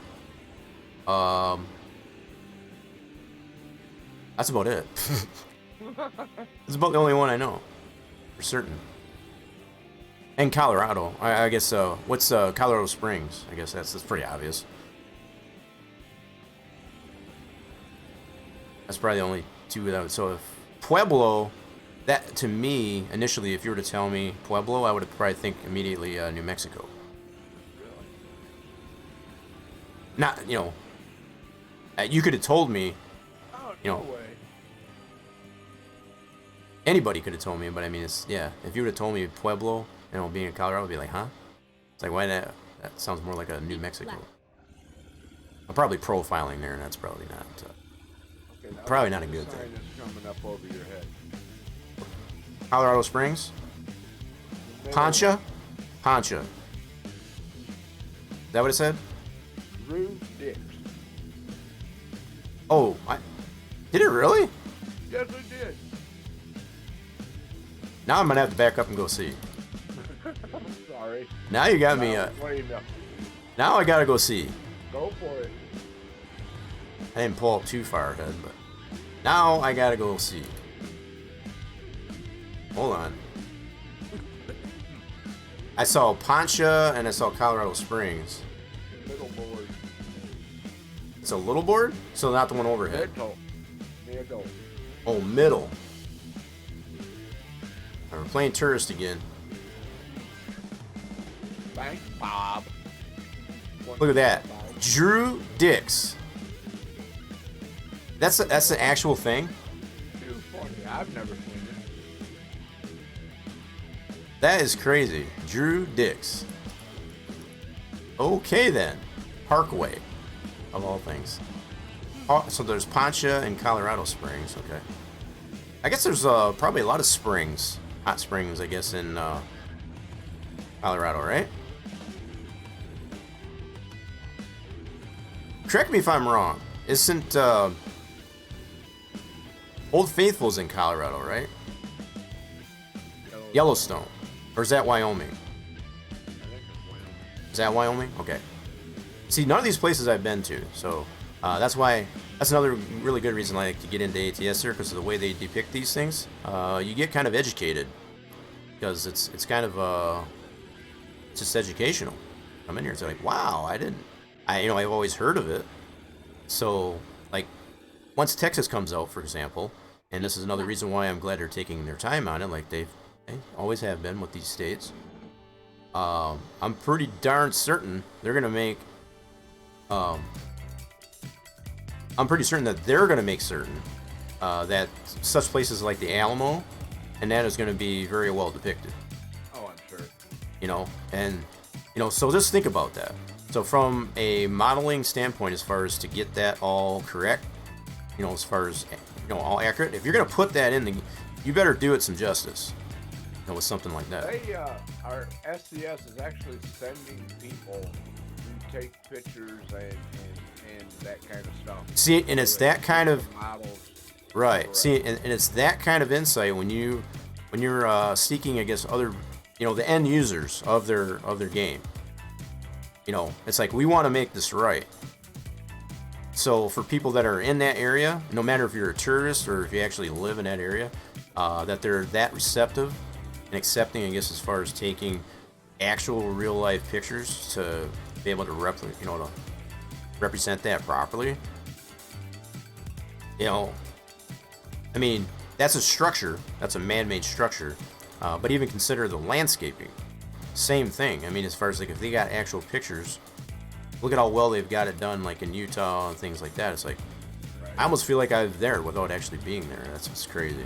That's about it. That's about the only one I know, for certain. And Colorado. I guess, what's Colorado Springs? I guess that's pretty obvious. That's probably the only two that would. So if Pueblo, that to me, initially, if you were to tell me Pueblo, I would probably think immediately New Mexico. Not, you know, you could have told me, you know, anybody could have told me, but I mean, it's, yeah, if you would have told me Pueblo, you know, being in Colorado, I'd be like, huh? It's like, why that sounds more like a New Mexico. I'm probably profiling there, and that's probably not, probably not a good thing. Coming up over your head. Colorado Springs? Poncha? Poncha. Is that what it said? Drew Dix. Oh, did it really? Yes, it did. Now I'm gonna have to back up and go see. Sorry. Now you got me. Now I gotta go see. Go for it. I didn't pull up too far ahead, but now I gotta go see. Hold on. I saw Poncha and I saw Colorado Springs. Middle board. It's a little board? So not the one overhead. Middle. Oh, middle. We're playing tourist again. Thanks, Bob. Look at that. Drew Dix. That's an actual thing? Too funny. I've never seen it. That is crazy. Drew Dix. Okay then. Parkway. Of all things. Oh, so there's Poncha and Colorado Springs. Okay. I guess there's probably a lot of springs. Hot springs, I guess, in Colorado, right? Correct me if I'm wrong. Isn't Old Faithful's in Colorado, right? Yellowstone. Or is that Wyoming? I think it's Wyoming. Is that Wyoming? Okay. See, none of these places I've been to, so that's why. That's another really good reason I like to get into ATS here, because of the way they depict these things. You get kind of educated, because it's kind of it's just educational. I'm in here, it's like, wow, I've always heard of it. So like, once Texas comes out, for example, and this is another reason why I'm glad they're taking their time on it, like they always have been with these states. I'm pretty darn certain they're gonna make. I'm pretty certain that they're gonna make certain that such places like the Alamo, and that is gonna be very well depicted. Oh, I'm sure. So just think about that. So from a modeling standpoint, as far as to get that all correct, as far as all accurate, if you're gonna put that in, you better do it some justice. With something like that. Our SCS is actually sending people to take pictures and that kind of stuff. See, and it's that kind of models. right. Correct. See, and it's that kind of insight when you're seeking, I guess, other, the end users of their game. It's like, we want to make this right. So for people that are in that area, no matter if you're a tourist or if you actually live in that area, that they're that receptive and accepting, I guess, as far as taking actual real life pictures to be able to to represent that properly. I mean, that's a structure, that's a man-made structure, but even consider the landscaping, same thing. I mean, as far as like, if they got actual pictures, look at how well they've got it done, like in Utah and things like that. It's like, I almost feel like I'm there without actually being there. That's what's crazy.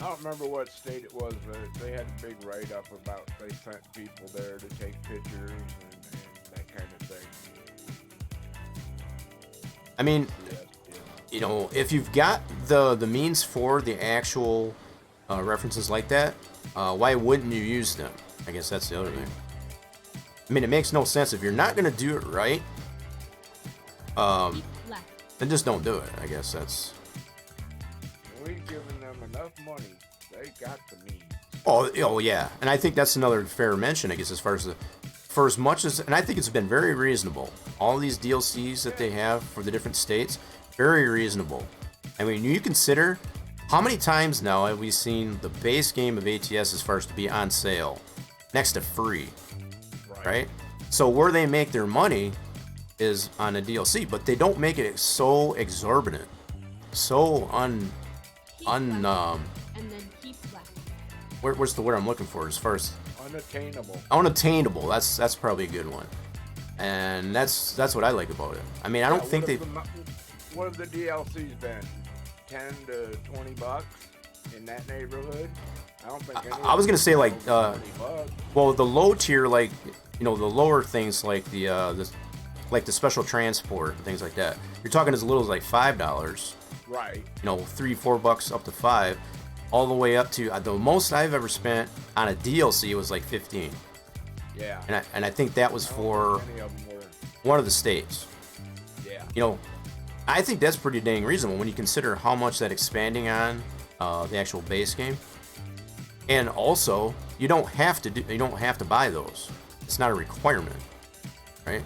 I don't remember what state it was, but they had a big write-up about they sent people there to take pictures and that kind of thing. I mean, Yeah. if you've got the means for the actual references like that, why wouldn't you use them? I guess that's the other thing. I mean, it makes no sense if you're not going to do it right. Then just don't do it. I guess that's. We've given them enough money. They got the means. Oh yeah, and I think that's another fair mention. I guess for as much as, and I think it's been very reasonable. All these DLCs that they have for the different states, very reasonable. I mean, you consider how many times now have we seen the base game of ATS as far as to be on sale, next to free, right? So where they make their money is on a DLC, but they don't make it so exorbitant, so And then keep left. where's the word I'm looking for? As far as Unattainable. That's probably a good one, and that's what I like about it. I mean, I don't think they. What have the DLCs been? $10 to $20 in that neighborhood? I don't think. I was gonna say like, $20. well, the low tier, like the lower things like the special transport and things like that. You're talking as little as like $5. Right. $3-4 up to $5, all the way up to the most I've ever spent on a DLC was like $15. Yeah. And I think that was for Many of them were. one of the states. Yeah. I think that's pretty dang reasonable when you consider how much that expanding on the actual base game. And also, you don't have to buy those. It's not a requirement, right?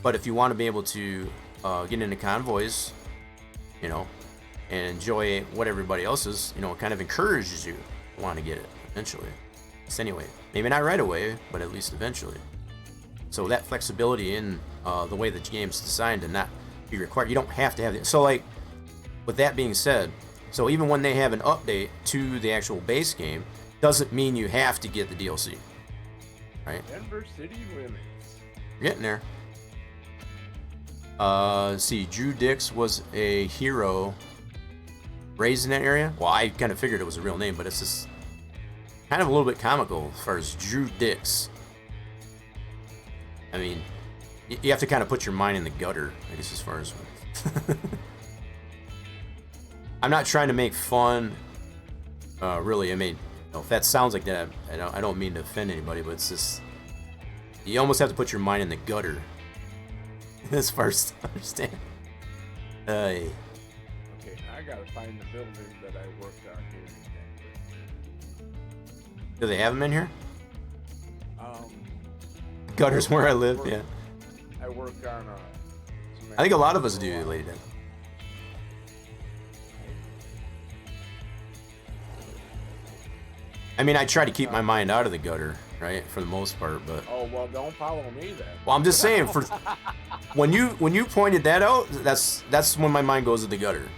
But if you want to be able to get into convoys, and enjoy what everybody else is, it kind of encourages you to want to get it eventually. So anyway, maybe not right away, but at least eventually. So that flexibility in the way the game's designed to not be required, you don't have to have it. So like, with that being said, so even when they have an update to the actual base game, doesn't mean you have to get the DLC, right? Denver City Limits. You're getting there. Let's see, Drew Dix was a hero raised in that area. Well, I kind of figured it was a real name, but it's just kind of a little bit comical as far as Drew Dix. I mean, you have to kind of put your mind in the gutter, I guess, as far as. I'm not trying to make fun, really. I mean, if that sounds like that, I don't mean to offend anybody, but it's just, you almost have to put your mind in the gutter as far as to understand. Okay, I gotta find the building that I worked on here in Denver. Do they have them in here? Um, Gutters where I live, yeah. I work on I think a lot of us do, lady. I mean, I try to keep my mind out of the gutter, right, for the most part, but. Oh well, don't follow me then. Well, I'm just saying, for when you pointed that out, that's when my mind goes to the gutter.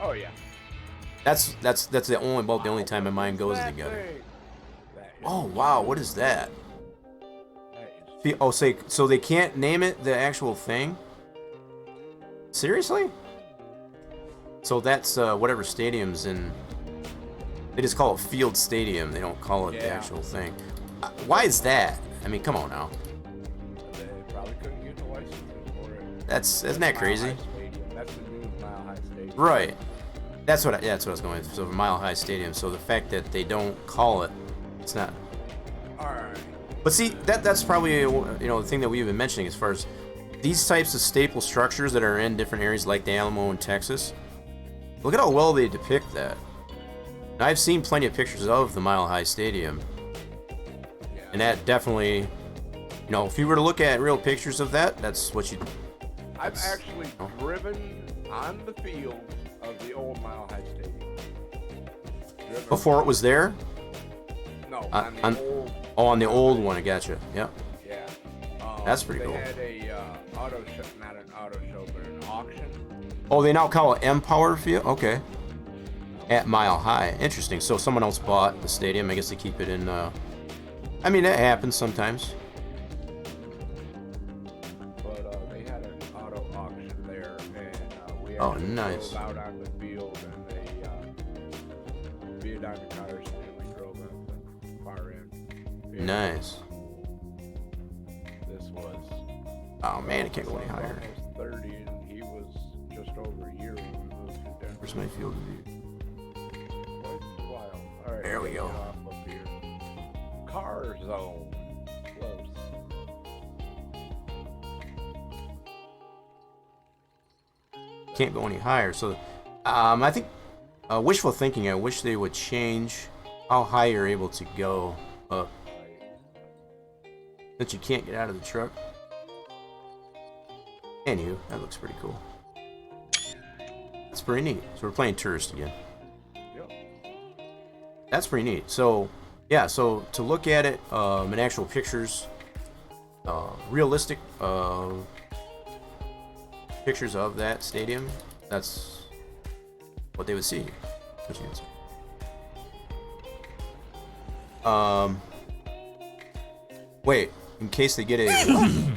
Oh yeah. That's the only time my mind goes to the gutter. Oh wow, what is that? Oh, so they can't name it the actual thing? Seriously? So that's whatever stadium's in. They just call it Field Stadium. They don't call it the actual thing. Why is that? I mean, come on now. They probably couldn't get the licensing for it. Isn't that crazy? That's the new Mile High Stadium. Right. That's what I was going with. So Mile High Stadium. So the fact that they don't call it, it's not. All right. But see, that's probably the thing that we've been mentioning as far as these types of staple structures that are in different areas like the Alamo in Texas. Look at how well they depict that. And I've seen plenty of pictures of the Mile High Stadium. Yeah. And that definitely, if you were to look at real pictures of that, that's what you. I've actually driven on the field of the old Mile High Stadium. Before it was there? No, on the old. Oh, on the old one, I gotcha. Yep. Yeah. That's pretty cool. They had a auto show, not an auto show, but an auction. Oh, they now call it Empower Field? Okay. At Mile High. Interesting. So someone else bought the stadium. I guess they keep it in. I mean, that happens sometimes. But they had an auto auction there, and we nice. drove out on the field, and they beat on the cars, and we drove up the far end. Yeah. Nice. This was. Oh man, it can't go any higher. Almost 30, and he was just over a year when we moved to Denver. Where's my field of view? All right, There we go. Up here. Car zone. Close. Can't go any higher. So, I think wishful thinking. I wish they would change how high you're able to go up. That you can't get out of the truck. Anywho, that looks pretty cool. That's pretty neat. So we're playing tourist again. Yep. That's pretty neat. So, yeah, so to look at it in actual pictures, realistic pictures of that stadium, that's what they would see. Wait, in case they get a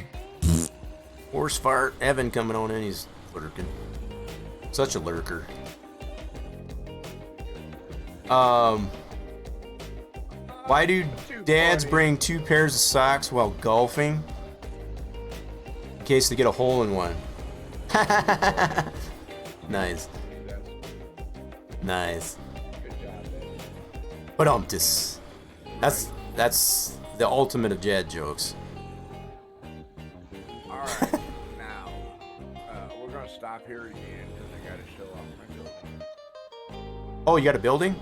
horse fart, Evan coming on in, he's lurking. Such a lurker. Why do dads bring 2 pairs of socks while golfing? In case they get a hole in one. Nice. Nice. Good job, baby. But that's the ultimate of dad jokes. All right, now we're gonna stop here again because I gotta show off my building. Oh, you got a building?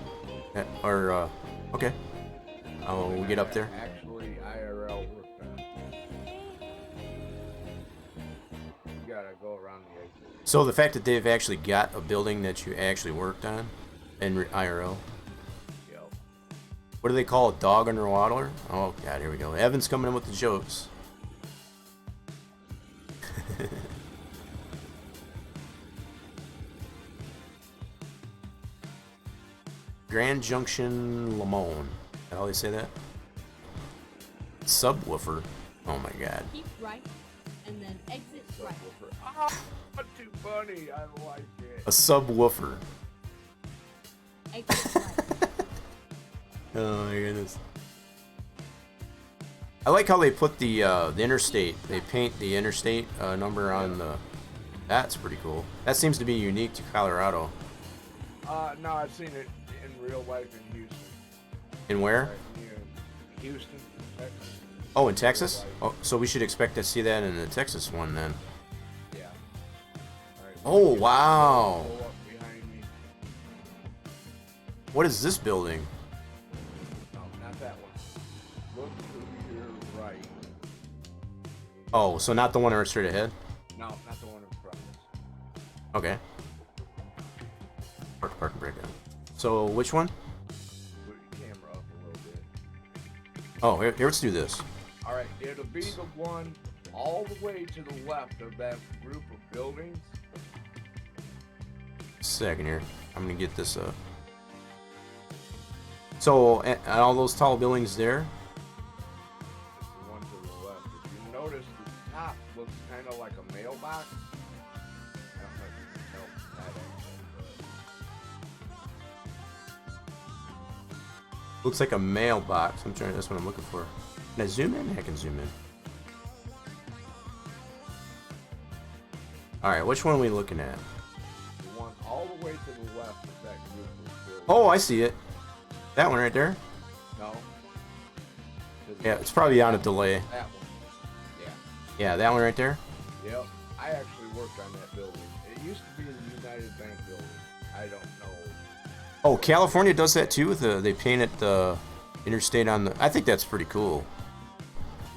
Okay. Oh, we'll get up there. Actually, IRL work on. You gotta go around the exit. So the fact that they've actually got a building that you actually worked on in IRL. Yep. What do they call a dog underwater? Oh god, here we go. Evan's coming in with the jokes. Grand Junction Lamone. Is that how they say that? Subwoofer. Oh my god. Keep right, and then exit right. Ah, not too funny. I like it. A subwoofer. Exit right. Oh my goodness. I like how they put the interstate. They paint the interstate number on the. That's pretty cool. That seems to be unique to Colorado. No, I've seen it in real life in Houston. In where? Right near Houston, Texas. Oh, in Texas? Oh, so we should expect to see that in the Texas one then. Yeah. All right, Oh, wow. pull up behind me. What is this building? No, not that one. Oh, so not the one right straight ahead? No, not the one in front of us. Okay. Park and breakdown. So which one? Put your camera up a little bit. Oh, here, let's do this. All right, it'll be the one all the way to the left of that group of buildings. Second here. I'm gonna get this up. So, and all those tall buildings there? The one to the left. If you notice, the top looks kind of like a mailbox. I don't know if you can tell from that angle, Looks like a mailbox. That's what I'm looking for. Can I zoom in? I can zoom in. Alright, which one are we looking at? but the one all the way to the left of that group of buildings. Oh, I see it. That one right there? No. To the Yeah, it's probably on a delay. That one. Yeah. Yeah, that one right there? Yep. I actually worked on that building. It used to be the United Bank building. I don't know. Oh, California does that too? They painted the interstate on the... I think that's pretty cool.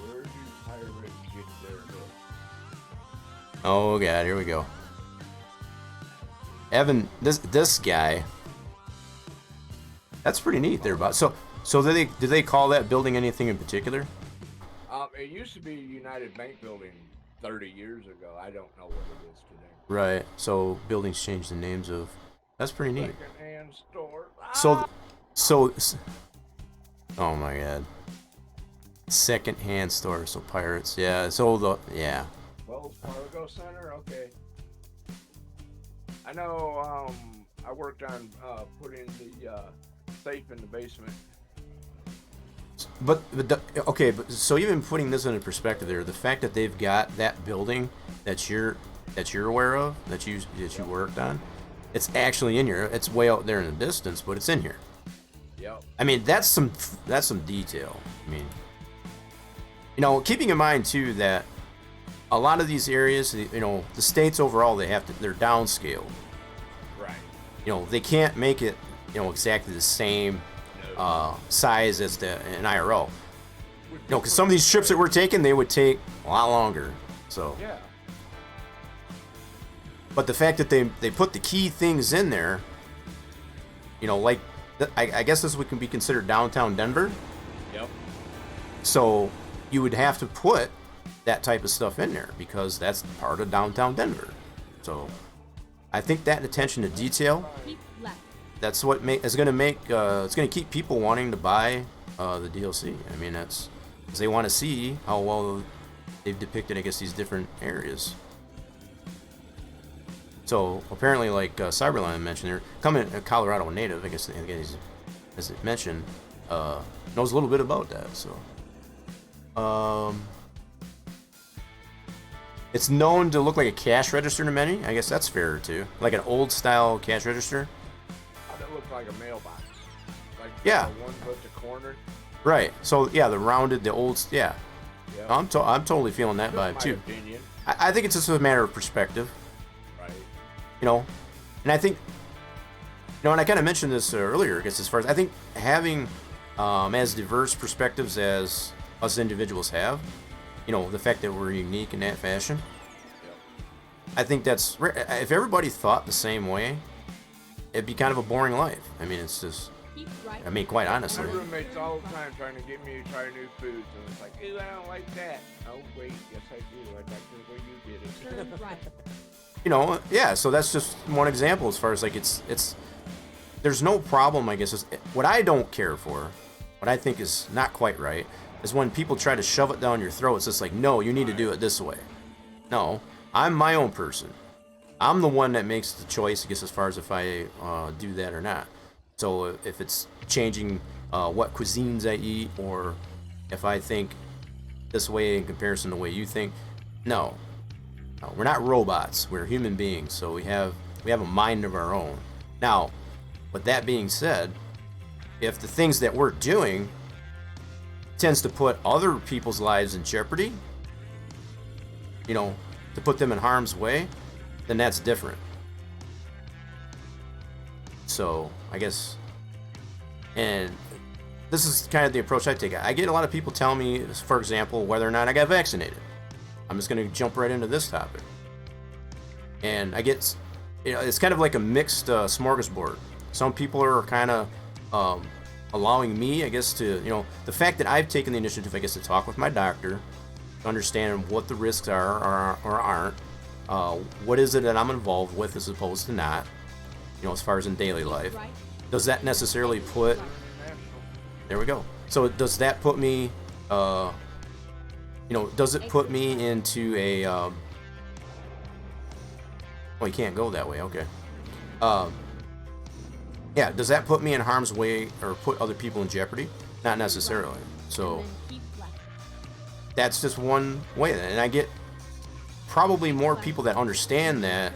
Where do pirates get their look? Oh, God, here we go. Evan, this guy... That's pretty neat there, Bob. So did they call that building anything in particular? It used to be a United Bank building 30 years ago. I don't know what it is today. Right. So buildings change the names of... That's pretty neat. Second-hand store. So... Oh, my God. Second-hand store, so pirates. Yeah, so yeah. Wells Fargo Center? Okay. I know, I worked on putting the safe in the basement. But so even putting this into perspective there, the fact that they've got that building that you're aware of, that you worked on, it's actually in here. It's way out there in the distance, but it's in here. Yep. I mean, that's some detail. I mean, keeping in mind too that a lot of these areas, the states overall, they're downscaled. Right. They can't make it, exactly the same size as an IRL. Because some of these trips that we're taking, they would take a lot longer. So. Yeah. But the fact that they put the key things in there, like, I guess this can be considered downtown Denver. Yep. So you would have to put that type of stuff in there because that's part of downtown Denver. So I think that attention to detail, Keep left. that's what is going to make it's going to keep people wanting to buy the DLC. I mean, that's because they want to see how well they've depicted, I guess, these different areas. So apparently, like Cyberline mentioned, they're coming a Colorado native. I guess he's, as it mentioned, knows a little bit about that. So, it's known to look like a cash register to many. I guess that's fair too, like an old style cash register. How'd it look like a mailbox? Like Yeah. the one at the corner. Right. So yeah, the rounded, the old, yeah. Yep. I'm totally feeling that vibe My too. opinion. I think it's just a matter of perspective. Right. And I think, and I kind of mentioned this earlier, I guess, as far as I think having as diverse perspectives as us individuals have, the fact that we're unique in that fashion, Yep. I think that's, if everybody thought the same way, it'd be kind of a boring life. I mean, it's just, Keep right. quite honestly. My roommates all the time trying to get me to try new foods, and it's like, ew, I don't like that. Oh wait, yes I do. I like the way you did it. Turn right. Yeah, so that's just one example as far as like it's there's no problem, I guess. What I don't care for, what I think is not quite right, is when people try to shove it down your throat. It's just like, no, you need to do it this way. No, I'm my own person. I'm the one that makes the choice, I guess, as far as if I do that or not. So if it's changing what cuisines I eat, or if I think this way in comparison to the way you think, no, we're not robots. We're human beings, so we have a mind of our own. Now, with that being said, if the things that we're doing tends to put other people's lives in jeopardy, to put them in harm's way, then that's different. So, I guess, and this is kind of the approach I take. I get a lot of people telling me, for example, whether or not I got vaccinated. I'm just going to jump right into this topic. And I get, it's kind of like a mixed smorgasbord. Some people are kind of allowing me, I guess, to, the fact that I've taken the initiative, I guess, to talk with my doctor, to understand what the risks are or aren't. What is it that I'm involved with as opposed to not, as far as in daily life. Does that necessarily put, there we go. So does that put me, does it put me into a, oh, you can't go that way, okay. Yeah, does that put me in harm's way or put other people in jeopardy? Not necessarily. So that's just one way. And I get probably more people that understand that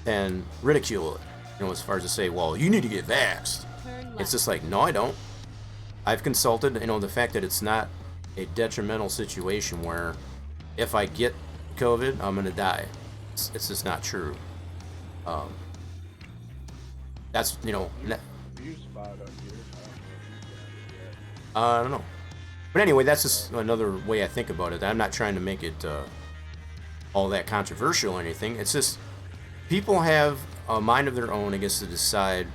than ridicule it. As far as to say, well, you need to get vaxxed. It's just like, no, I don't. I've consulted, the fact that it's not a detrimental situation where if I get COVID, I'm going to die. It's just not true. That's, I don't know. But anyway, that's just another way I think about it. I'm not trying to make it all that controversial or anything. It's just people have a mind of their own, I guess, to decide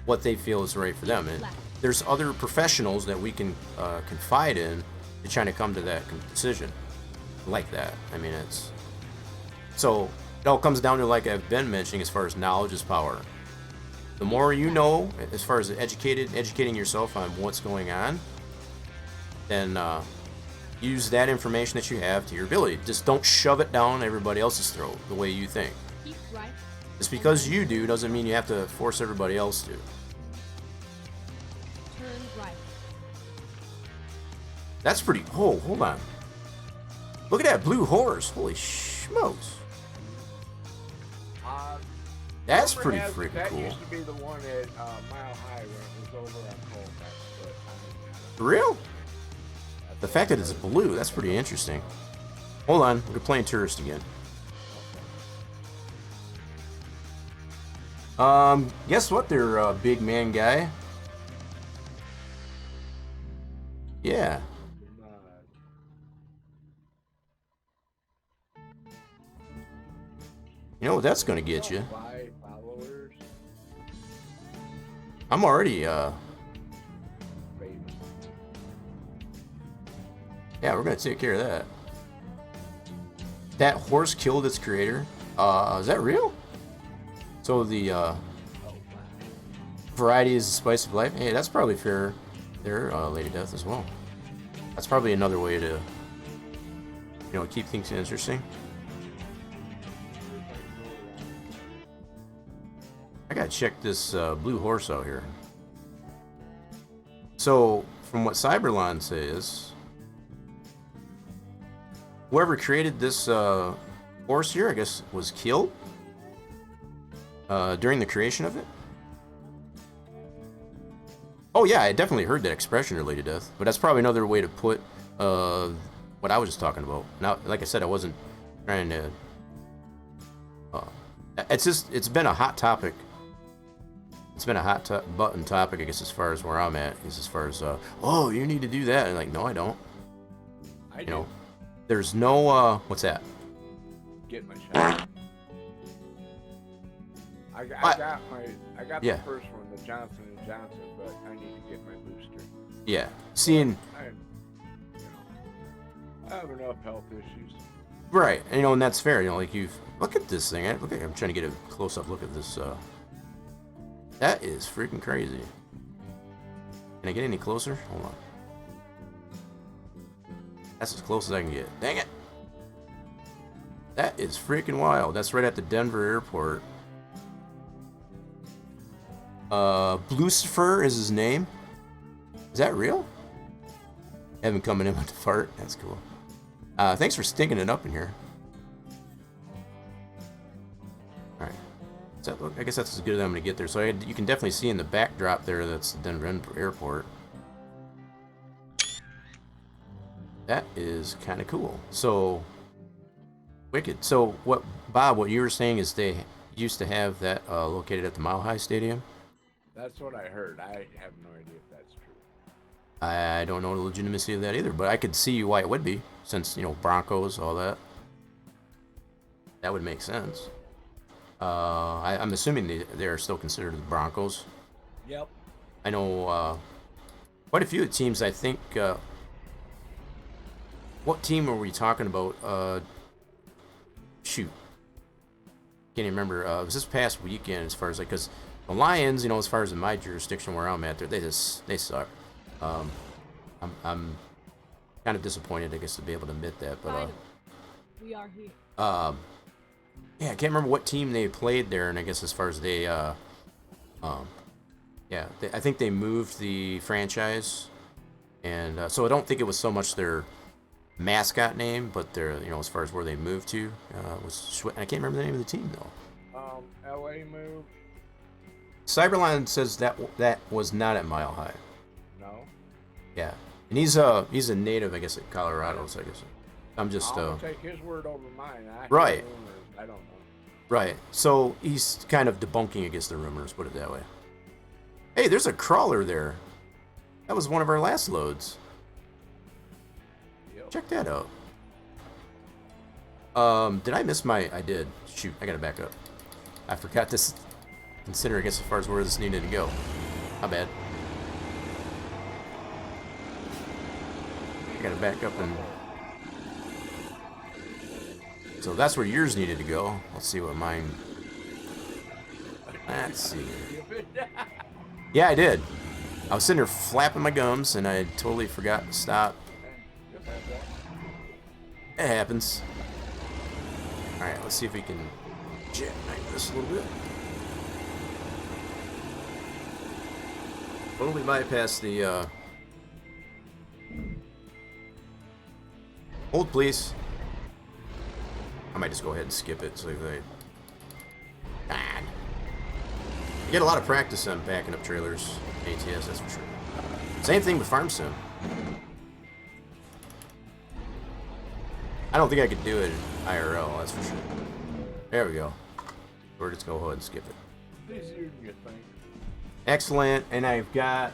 what they feel is right for them. And there's other professionals that we can confide in to try to come to that decision like that. I mean, it's... So it all comes down to, like I've been mentioning, as far as knowledge is power. The more you know, as far as educating yourself on what's going on, then use that information that you have to your ability. Just don't shove it down everybody else's throat the way you think. Just because you do doesn't mean you have to force everybody else to. That's pretty... Oh, hold on. Look at that blue horse. Holy smokes. That's pretty freaking cool. That used to be the one at Mile High when it was over on Colfax. For real? The fact that it's blue, that's pretty interesting. Hold on, we're playing tourist again. Guess what there, big man guy? Yeah. You know what that's gonna get you? I'm already, yeah, we're gonna take care of that. That horse killed its creator. Is that real? So the variety is the spice of life. Hey, that's probably fair there, Lady Death, as well. That's probably another way to, keep things interesting. I gotta check this blue horse out here. So, from what Cyberlon says, whoever created this horse here, I guess, was killed during the creation of it. Oh yeah, I definitely heard that expression related to death, but that's probably another way to put what I was just talking about. Now, like I said, I wasn't trying to... it's been a hot topic. It's been a hot button topic, I guess, as far as where I'm at, is as far as, oh, you need to do that. And like, no, I don't. I do. There's no, what's that? Get my shot. I got the first one, the Johnson & Johnson, but I need to get my booster. Yeah. Seeing... I have enough health issues. Right. And that's fair. Like look at this thing. I'm trying to get a close-up look at this, that is freaking crazy. Can I get any closer? Hold on. That's as close as I can get. Dang it! That is freaking wild. That's right at the Denver airport. Lucifer is his name. Is that real? Evan coming in with the fart. That's cool. Thanks for stinking it up in here. Alright. So I guess that's as good as I'm going to get there. So you can definitely see in the backdrop there that's the Denver airport. That is kind of cool. So, wicked. So, Bob, what you were saying is they used to have that located at the Mile High Stadium? That's what I heard. I have no idea if that's true. I don't know the legitimacy of that either, but I could see why it would be, since, Broncos, all that. That would make sense. I'm assuming they're still considered the Broncos. Yep. I know quite a few teams. I think. What team were we talking about? Shoot. Can't even remember. It was this past weekend, as far as like, because the Lions, as far as in my jurisdiction where I'm at, they suck. I'm kind of disappointed, I guess, to be able to admit that, but We are here. yeah, I can't remember what team they played there, and I guess as far as they, yeah, I think they moved the franchise, and so I don't think it was so much their mascot name, but their, as far as where they moved to, was I can't remember the name of the team though. LA moved. Cyberline says that was not at Mile High. No. Yeah, and he's a native, I guess, at Colorado. So I guess I'm just I'll take his word over mine. Right. I don't know. Right. So he's kind of debunking against the rumors. Put it that way. Hey, there's a crawler there. That was one of our last loads. Yep. Check that out. Did I miss my? I did. Shoot, I gotta back up. I forgot to consider, I guess, as far as where this needed to go. How bad? I gotta back up and. So that's where yours needed to go. Let's see what mine. Let's see. Yeah, I did. I was sitting there flapping my gums and I totally forgot to stop. It happens. Alright, let's see if we can jackknife this a little bit. Totally bypass the hold, please. I might just go ahead and skip it so they. God. You get a lot of practice on backing up trailers, ATS, that's for sure. Same thing with Farm Sim. I don't think I could do it IRL, that's for sure. There we go. We're just go ahead and skip it. Easier than you think. Excellent, and I've got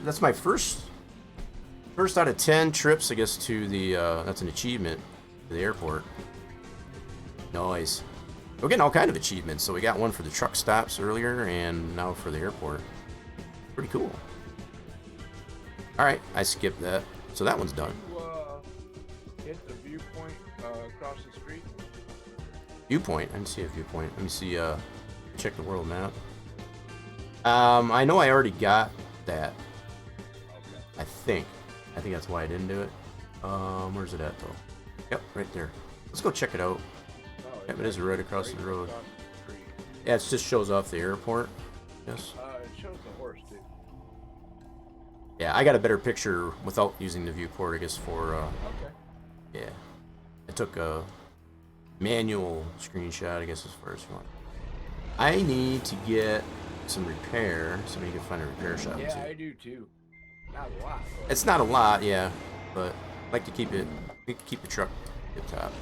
that's my first out of 10 trips, I guess, to the that's an achievement to the airport. Nice. We're getting all kind of achievements. So we got one for the truck stops earlier, and now for the airport. Pretty cool. All right, I skipped that, so that one's done. You hit the viewpoint across the street. Viewpoint. I didn't see a viewpoint. Let me see. Check the world map. I know I already got that. Okay. I think that's why I didn't do it. Where's it at though? Yep, right there. Let's go check it out. Oh, Yep, it is right across the road. Across the street. Yeah, it just shows off the airport. Yes. It shows the horse too. Yeah, I got a better picture without using the viewport, I guess, for, Okay. yeah. I took a manual screenshot, I guess, as far as you want. I need to get some repair. Somebody can find a repair shop, Yeah, too. I do too. Not a lot. But It's not a lot, yeah, but I like to keep the truck tip top.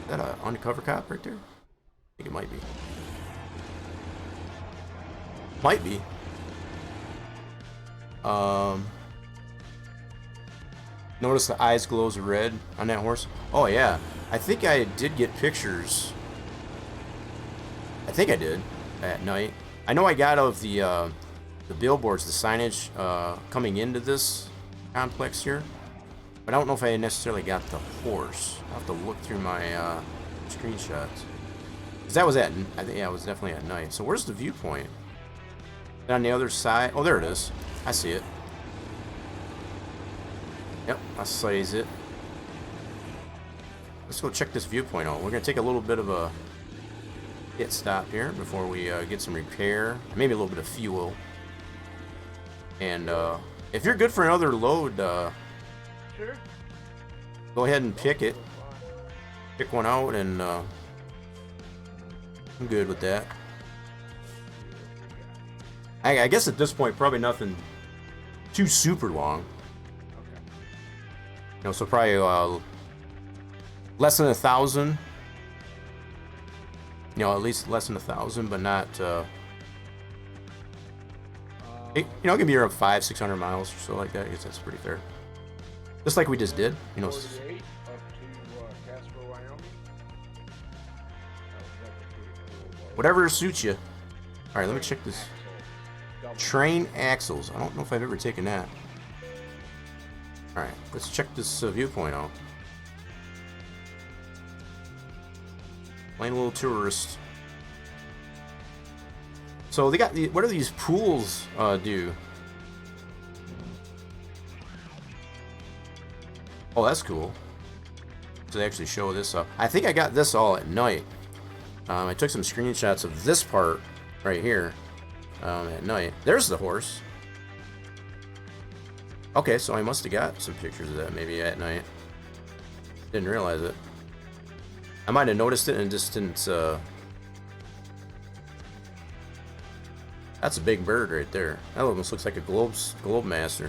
Is that an undercover cop right there? I think it might be. Might be. Notice the eyes glows red on that horse. Oh yeah, I think I did get pictures. I think I did at night. I know I got of the billboards, the signage coming into this complex here, but I don't know if I necessarily got the horse. I'll have to look through my screenshots. 'Cause that was at, I think, yeah, it was definitely at night. So where's the viewpoint? On the other side. Oh, there it is. I see it. Yep, I size it. Let's go check this viewpoint out. We're gonna take a little bit of a pit stop here before we get some repair, maybe a little bit of fuel. And if you're good for another load, sure. go ahead and pick it. Pick one out, and I'm good with that. I guess at this point, probably nothing too super long. Okay. You know, so probably less than 1,000. You know, at least less than 1,000, but not. You know, it can be around 500-600 miles or so like that. I guess that's pretty fair. Just like we just did. You know. 48 up to Casper, Wyoming. Whatever suits you. Alright, let me check this. Double. Train axles. I don't know if I've ever taken that. Alright, let's check this viewpoint out. Plain little tourist. So they got the, what do these pools do? Oh, that's cool. So they actually show this up. I think I got this all at night. I took some screenshots of this part right here at night. There's the horse. Okay, so I must have got some pictures of that maybe at night. Didn't realize it. I might have noticed it and just didn't. That's a big bird right there. That almost looks like a globe master.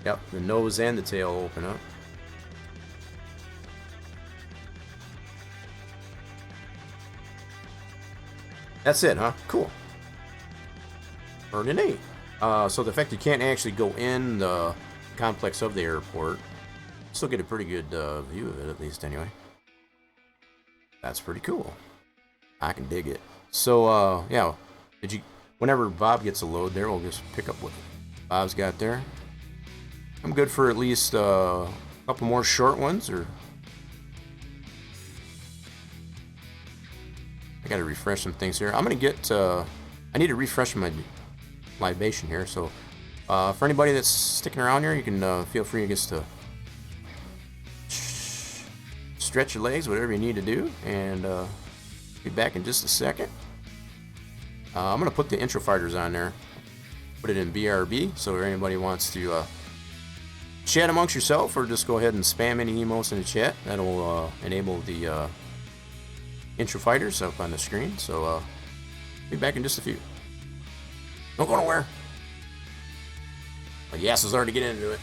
Yep, the nose and the tail open up. That's it, huh? Cool. Pretty neat. So the fact you can't actually go in the complex of the airport, still get a pretty good view of it, at least anyway. That's pretty cool. I can dig it. So, yeah, whenever Bob gets a load there, we'll just pick up what Bob's got there. I'm good for at least a couple more short ones, or I gotta refresh some things here. I'm gonna get, I need to refresh my libation here, so for anybody that's sticking around here, you can feel free, I guess, to stretch your legs, whatever you need to do, and be back in just a second. I'm gonna put the intro fighters on there, put it in BRB, so if anybody wants to chat amongst yourself, or just go ahead and spam any emotes in the chat, that'll enable the intro fighters up on the screen. So be back in just a few. Don't go nowhere. But yes, is already get into it.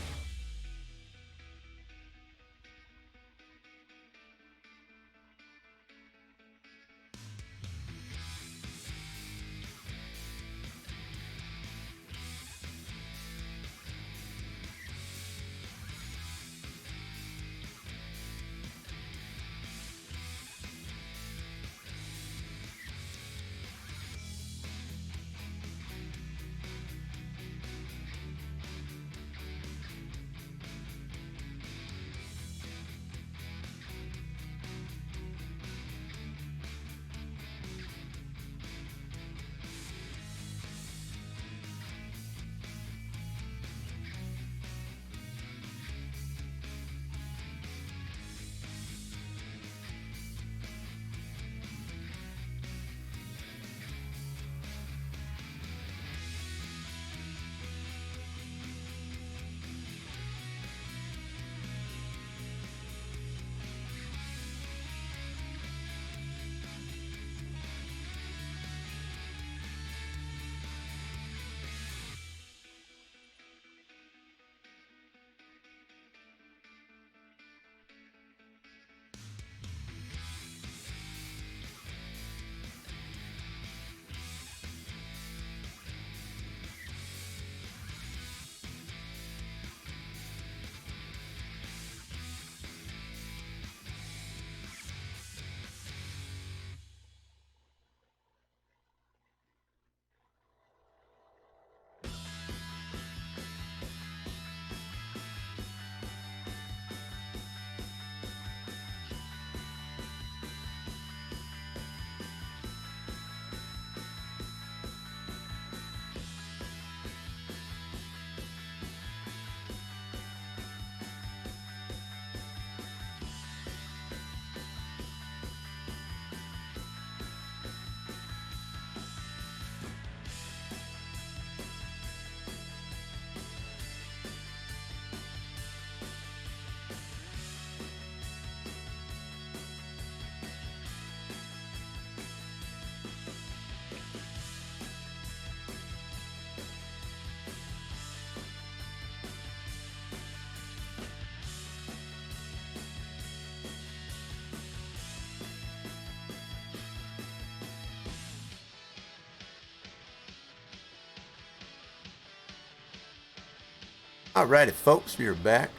Alrighty, folks, we're back.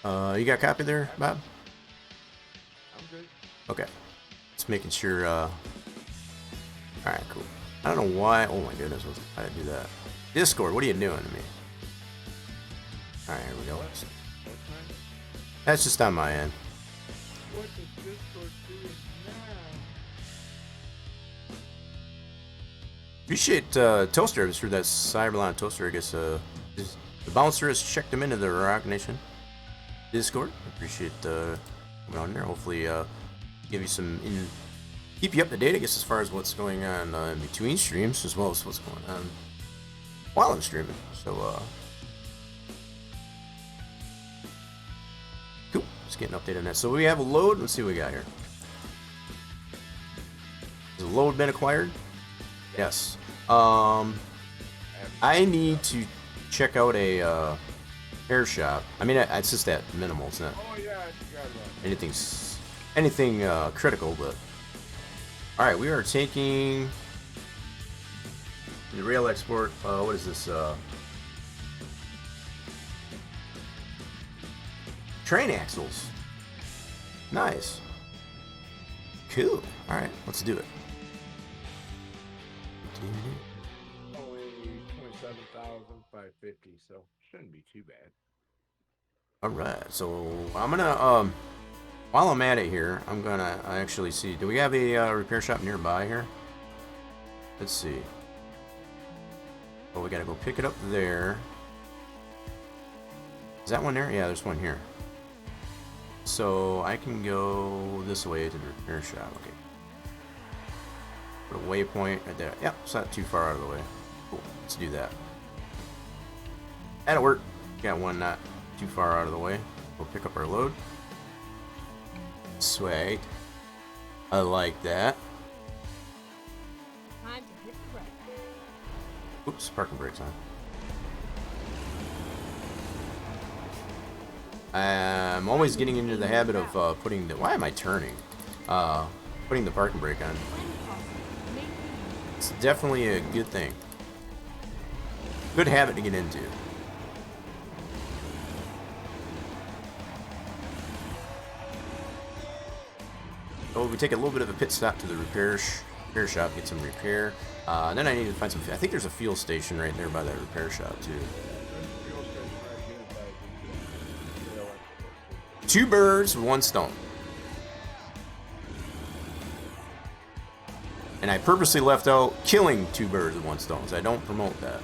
You got a copy there, Bob? I'm good. Okay. Let's Just making sure. All right, cool. I don't know why. Oh my goodness, why did I do that? Discord, what are you doing to me? All right, here we go. What time? That's just on my end. What is Discord doing now? Appreciate Toaster. I just heard that Cyberlon Toaster. I guess the bouncer has checked him into the Rock Nation Discord. Appreciate coming on there. Hopefully, give you some keep you up to date. I guess as far as what's going on in between streams, as well as what's going on while I'm streaming. So cool. Just getting updated on that. So we have a load. Let's see what we got here. Has a load been acquired? Yes. I need to check out a hair shop. I mean, it's just that minimal. It's not Oh yeah, I forgot about anything critical, but all right. We are taking the rail export. What is this? Train axles. Nice. Cool. All right, let's do it. only 27,550, so shouldn't be too bad. All right, so I'm gonna while I'm at it here, I'm gonna actually see. Do we have a repair shop nearby here? Let's see. Oh, we gotta go pick it up there. Is that one there? Yeah, there's one here. So I can go this way to the repair shop. Okay. Put a waypoint right there. Yep, it's not too far out of the way. Cool. Let's do that. That'll work. Got one not too far out of the way. We'll pick up our load. Sweet. I like that. Time to hit the brake. Oops, parking brakes on. I'm always getting into the habit of putting the. Why am I turning? Putting the parking brake on. It's definitely a good thing. Good habit to get into. So we take a little bit of a pit stop to the repair shop, get some repair. And then I need to find some. I think there's a fuel station right there by that repair shop too. Two birds with one stone. And I purposely left out killing two birds with one stone, so I don't promote that.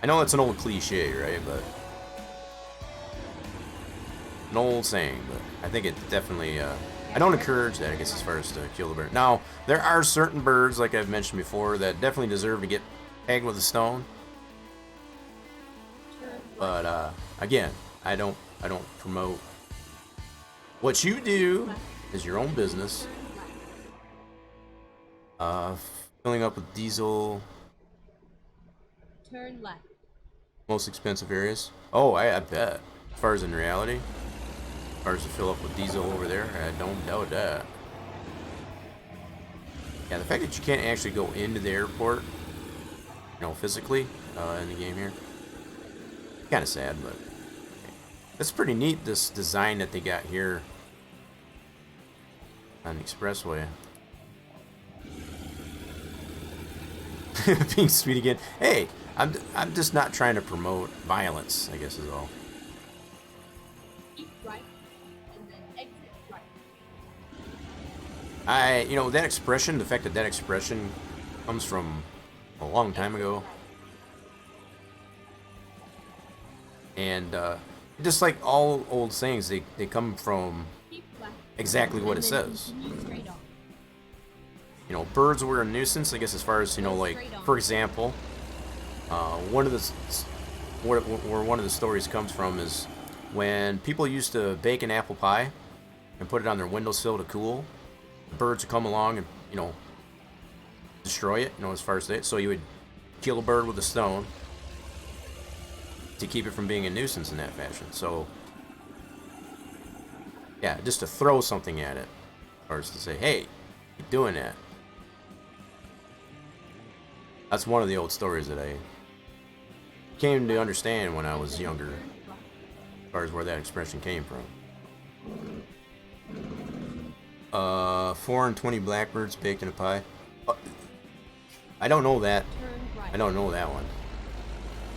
I know that's an old cliche, right? But an old saying, but I think it definitely, I don't encourage that, I guess, as far as to kill the bird. Now, there are certain birds, like I've mentioned before, that definitely deserve to get pegged with a stone. But, again, I don't promote. What you do is your own business. Filling up with diesel. Turn left. Most expensive areas. Oh, I bet. As far as in reality. As far as to fill up with diesel over there, I don't doubt that. Yeah, the fact that you can't actually go into the airport, you know, physically, in the game here. Kind of sad, but it's pretty neat, this design that they got here on the expressway. Being sweet again. Hey, I'm just not trying to promote violence, I guess is all. Keep right, and then exit right. You know, that expression, the fact that that expression comes from a long time ago. And just like all old sayings, they come from Keep left. exactly what it And then says. continue straight on. You know, birds were a nuisance, I guess, as far as, you know, like, for example, one of the where one of the stories comes from is when people used to bake an apple pie and put it on their windowsill to cool, the birds would come along and, you know, destroy it, you know, as far as that. So you would kill a bird with a stone to keep it from being a nuisance in that fashion. So, yeah, just to throw something at it, or to say, hey, you're doing that. That's one of the old stories that I came to understand when I was younger, as far as where that expression came from. 4 and 20 blackbirds baked in a pie. I don't know that. Turn right. I don't know that one.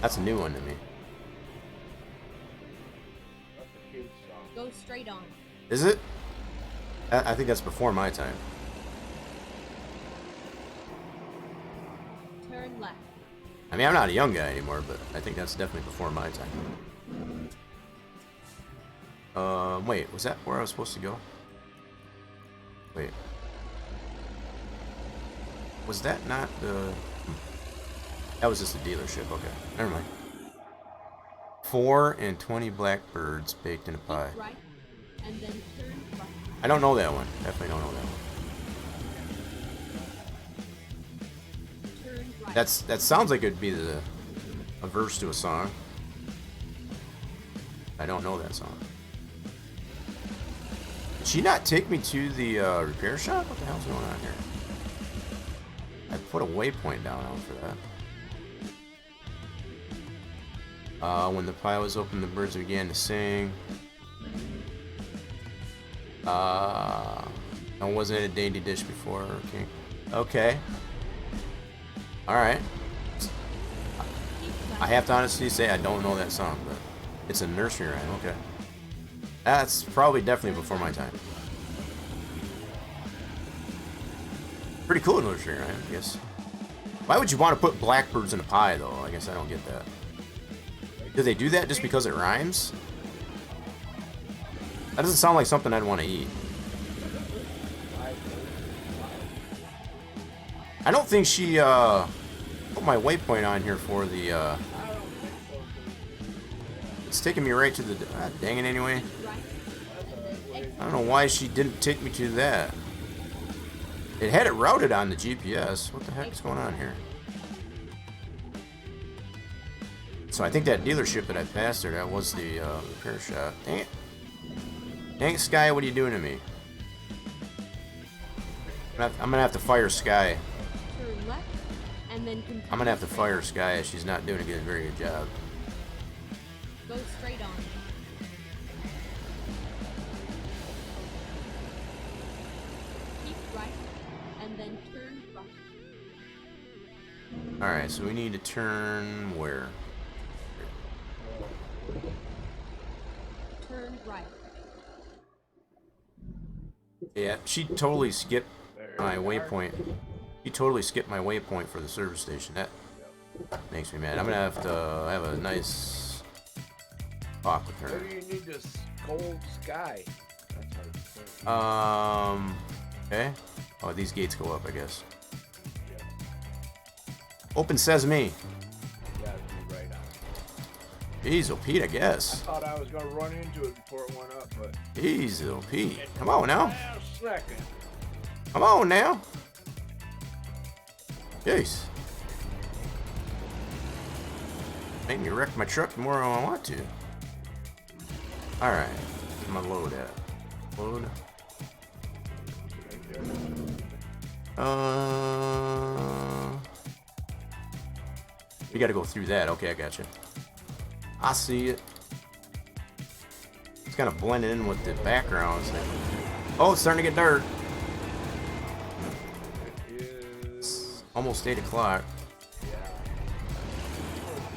That's a new one to me. That's a kid's song. Go straight on. Is it? I think that's before my time. Turn left. I mean, I'm not a young guy anymore, but I think that's definitely before my time. Wait, was that where I was supposed to go? Wait. Was that not the... That was just a dealership, okay. Never mind. 4 and 20 blackbirds baked in a pie. Keep right, and then turn right. I don't know that one. Definitely don't know that one. Turn right. That sounds like it'd be a verse to a song. I don't know that song. Did she not take me to the repair shop? What the hell's going on here? I put a waypoint down out for that. When the pie was open, the birds began to sing. No, wasn't it a dainty dish before? Okay. Okay. Alright. I have to honestly say I don't know that song, but it's a nursery rhyme. Okay. That's probably definitely before my time. Pretty cool nursery rhyme, I guess. Why would you want to put blackbirds in a pie, though? I guess I don't get that. Do they do that just because it rhymes? That doesn't sound like something I'd want to eat. I don't think she put my waypoint on here for the it's taking me right to the dang it anyway. I don't know why she didn't take me to that. It had it routed on the GPS. What the heck is going on here? So I think that dealership that I passed there, that was the repair shop. Dang it. Dang it, Sky, what are you doing to me? I'm gonna have to fire Sky. Turn left, and then continue. I'm gonna have to fire Sky. She's not doing a very good job. Go straight on. Keep right, and then turn right. Alright, so we need to turn where? Turn right. Yeah, she totally skipped my waypoint. She totally skipped my waypoint for the service station. That makes me mad. I'm gonna have to have a nice talk with her. Maybe you need this cold sky. That's hard to say. Okay. Oh, these gates go up, I guess. Yeah. Open sesame. You gotta be right on. Jeez, oh Pete, I I guess. thought I was gonna run into it before it went up, but Jeez, oh Pete. Come on now. last second. Come on now. Jeez. Make me wreck my truck more than I want to. Alright. Where's my load at? Load. We gotta go through that. Okay, I gotcha. I see it. It's kind of blending in with the background. Oh, it's starting to get dark. It's almost 8 o'clock.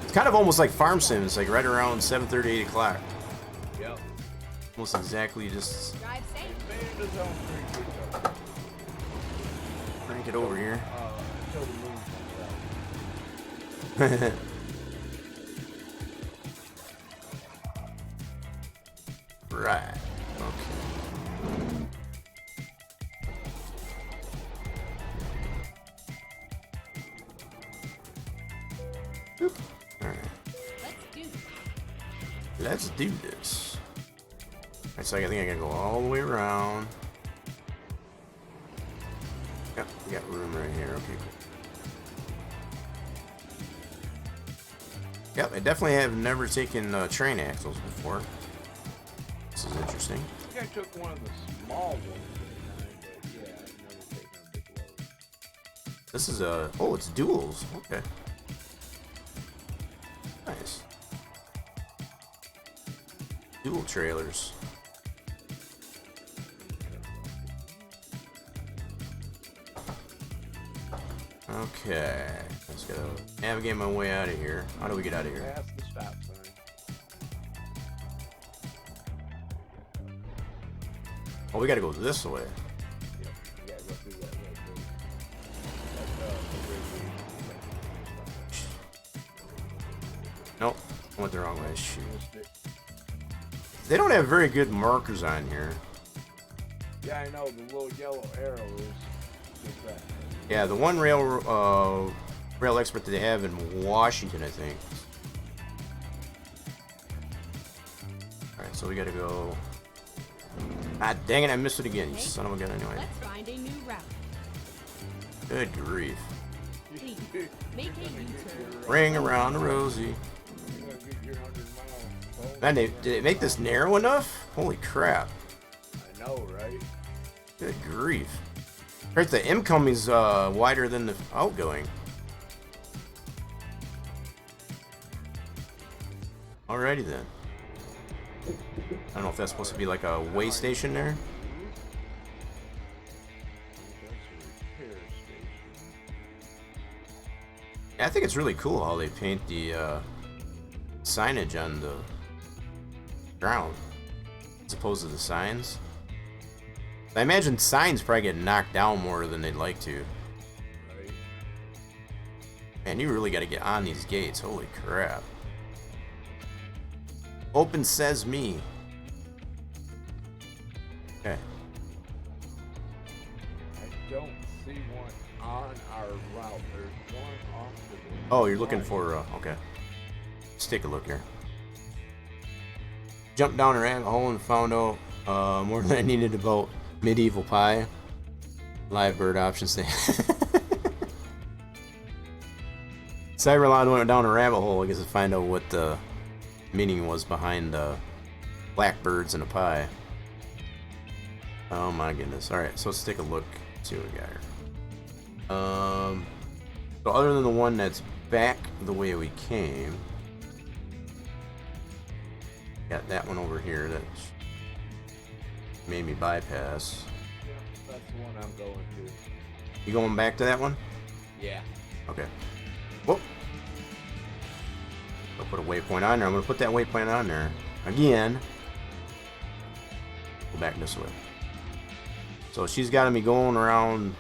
It's kind of almost like Farm Sims, like right around 7:30, 8 o'clock. Yep. Almost exactly just Drive safe. Made the zone pretty good though. crank it over here. Until the moon comes out. Right. Okay. Boop. Alright. Let's do this. Let's do this. Alright, so I think I gotta go all the way around. Yep, we got room right here. Okay, cool. Yep, I definitely have never taken train axles before. This is interesting. I think I took one of the small ones at the time, but yeah, I've never taken a big load. This is a... Oh, it's duals. Okay. Nice. Dual trailers. Okay. Let's go navigate my way out of here. How do we get out of here? Past the stop sign. Oh, we gotta go this way. Yep, you gotta go through that way, too. That's, Nope. I went the wrong way. Shoot. missed it. They don't have very good markers on here. Yeah, I know, the little yellow arrow is just that. Yeah, the one rail expert that they have in Washington, I think. Alright, so we gotta go. Ah, dang it, I missed it again, you son of a gun, anyway. Let's find a new route. Good grief. Please, make a U-turn. Ring around the rosy. You're gonna get your 100-mile. Man, did they make this narrow enough? Holy crap. I know, right? Good grief. Right, the incoming's wider than the outgoing. Alrighty then. I don't know if that's supposed to be like a way station there. That's a repair station. Yeah, I think it's really cool how they paint the signage on the ground as opposed to the signs. I imagine signs probably get knocked down more than they'd like to. Right? Man, you really got to get on these gates. Holy crap. Open says me. Okay. I don't see one on our route. There's one off to the Oh, you're looking right. for, okay. Let's take a look here. Jumped down a rabbit hole and found out more than I needed about medieval pie. Live bird options thing. Cyberlon went down a rabbit hole, I guess, to find out what the meaning was behind blackbirds and a pie. Oh my goodness. Alright, so let's take a look, see what we got here. So other than the one that's back the way we came, got that one over here that made me bypass. Yeah, that's the one I'm going to. You going back to that one? Yeah. Okay. Whoop. I'll put a waypoint on there. I'm gonna put that waypoint on there again. Go back this way. So she's got me going around.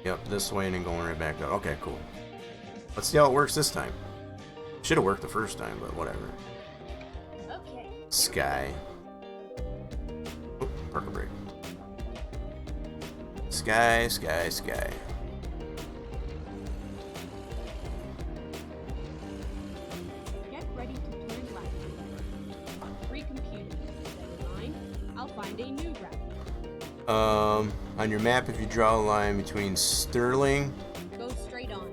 Yep, this way and then going right back up. Okay, cool. Let's see how it works this time. Should have worked the first time, but whatever. Okay. Sky. Oh, parker brake. Sky, sky, sky. Get ready to turn left. Free computing. Never mind. I'll find a new route. On your map, if you draw a line between Sterling, Go straight on.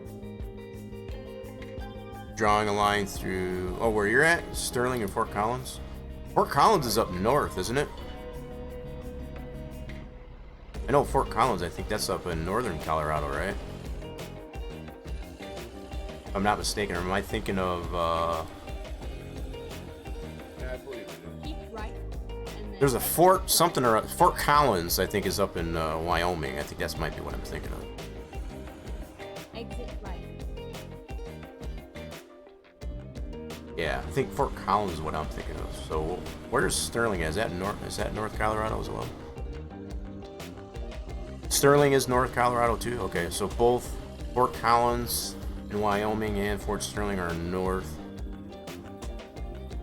drawing a line through, oh, where you're at? Sterling and Fort Collins? Fort Collins is up north, isn't it? I know Fort Collins, I think that's up in northern Colorado, right? If I'm not mistaken, or am I thinking of, Yeah, I believe it. Keep right. And then there's a fort, something, or Fort Collins, I think, is up in Wyoming. I think that's might be what I'm thinking of. exit right. Yeah, I think Fort Collins is what I'm thinking of. So, where's Sterling? Is that North Colorado as well? Sterling is North Colorado too? Okay, so both Fort Collins in Wyoming and Fort Sterling are north,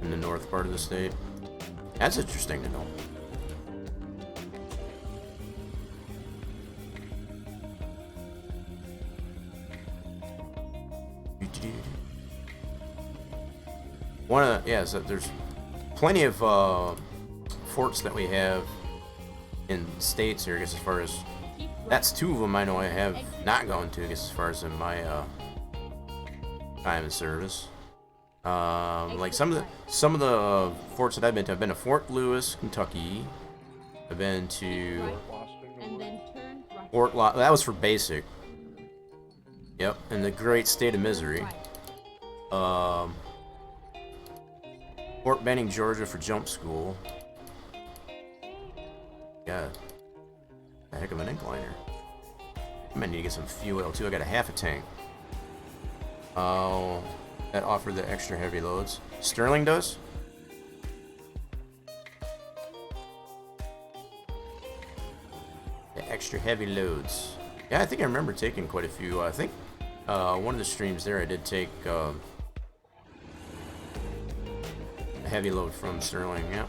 in the north part of the state. That's interesting to know. One of the, yeah, so there's plenty of forts that we have in states here, I guess, as far as Keep right. that's two of them I know I have not gone to, I guess, as far as in my time in service. Like some of the forts that I've been to Fort Lewis, Kentucky. I've been to Right. Boston. And then turn right. Fort that was for basic. Yep, in the great state of Missouri. Right. Fort Benning, Georgia for jump school. Yeah, a heck of an incline here. I might need to get some fuel too. I got a half a tank. Oh, that offered the extra heavy loads. Sterling does? The extra heavy loads. Yeah, I think I remember taking quite a few. I think one of the streams there I did take a heavy load from Sterling, yeah.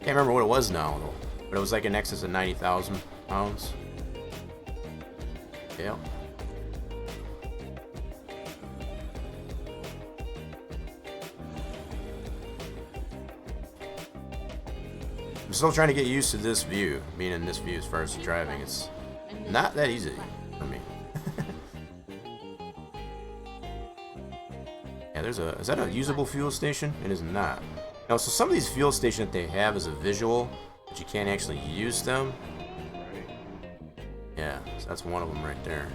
Can't remember what it was now, though. But it was like in excess of 90,000 pounds. Yeah. I'm still trying to get used to this view, being in this view as far as driving. It's not that easy for me. Yeah, there's a... Is that a usable fuel station? It is not. Now, so some of these fuel stations that they have is a visual, but you can't actually use them. Yeah, so that's one of them right there.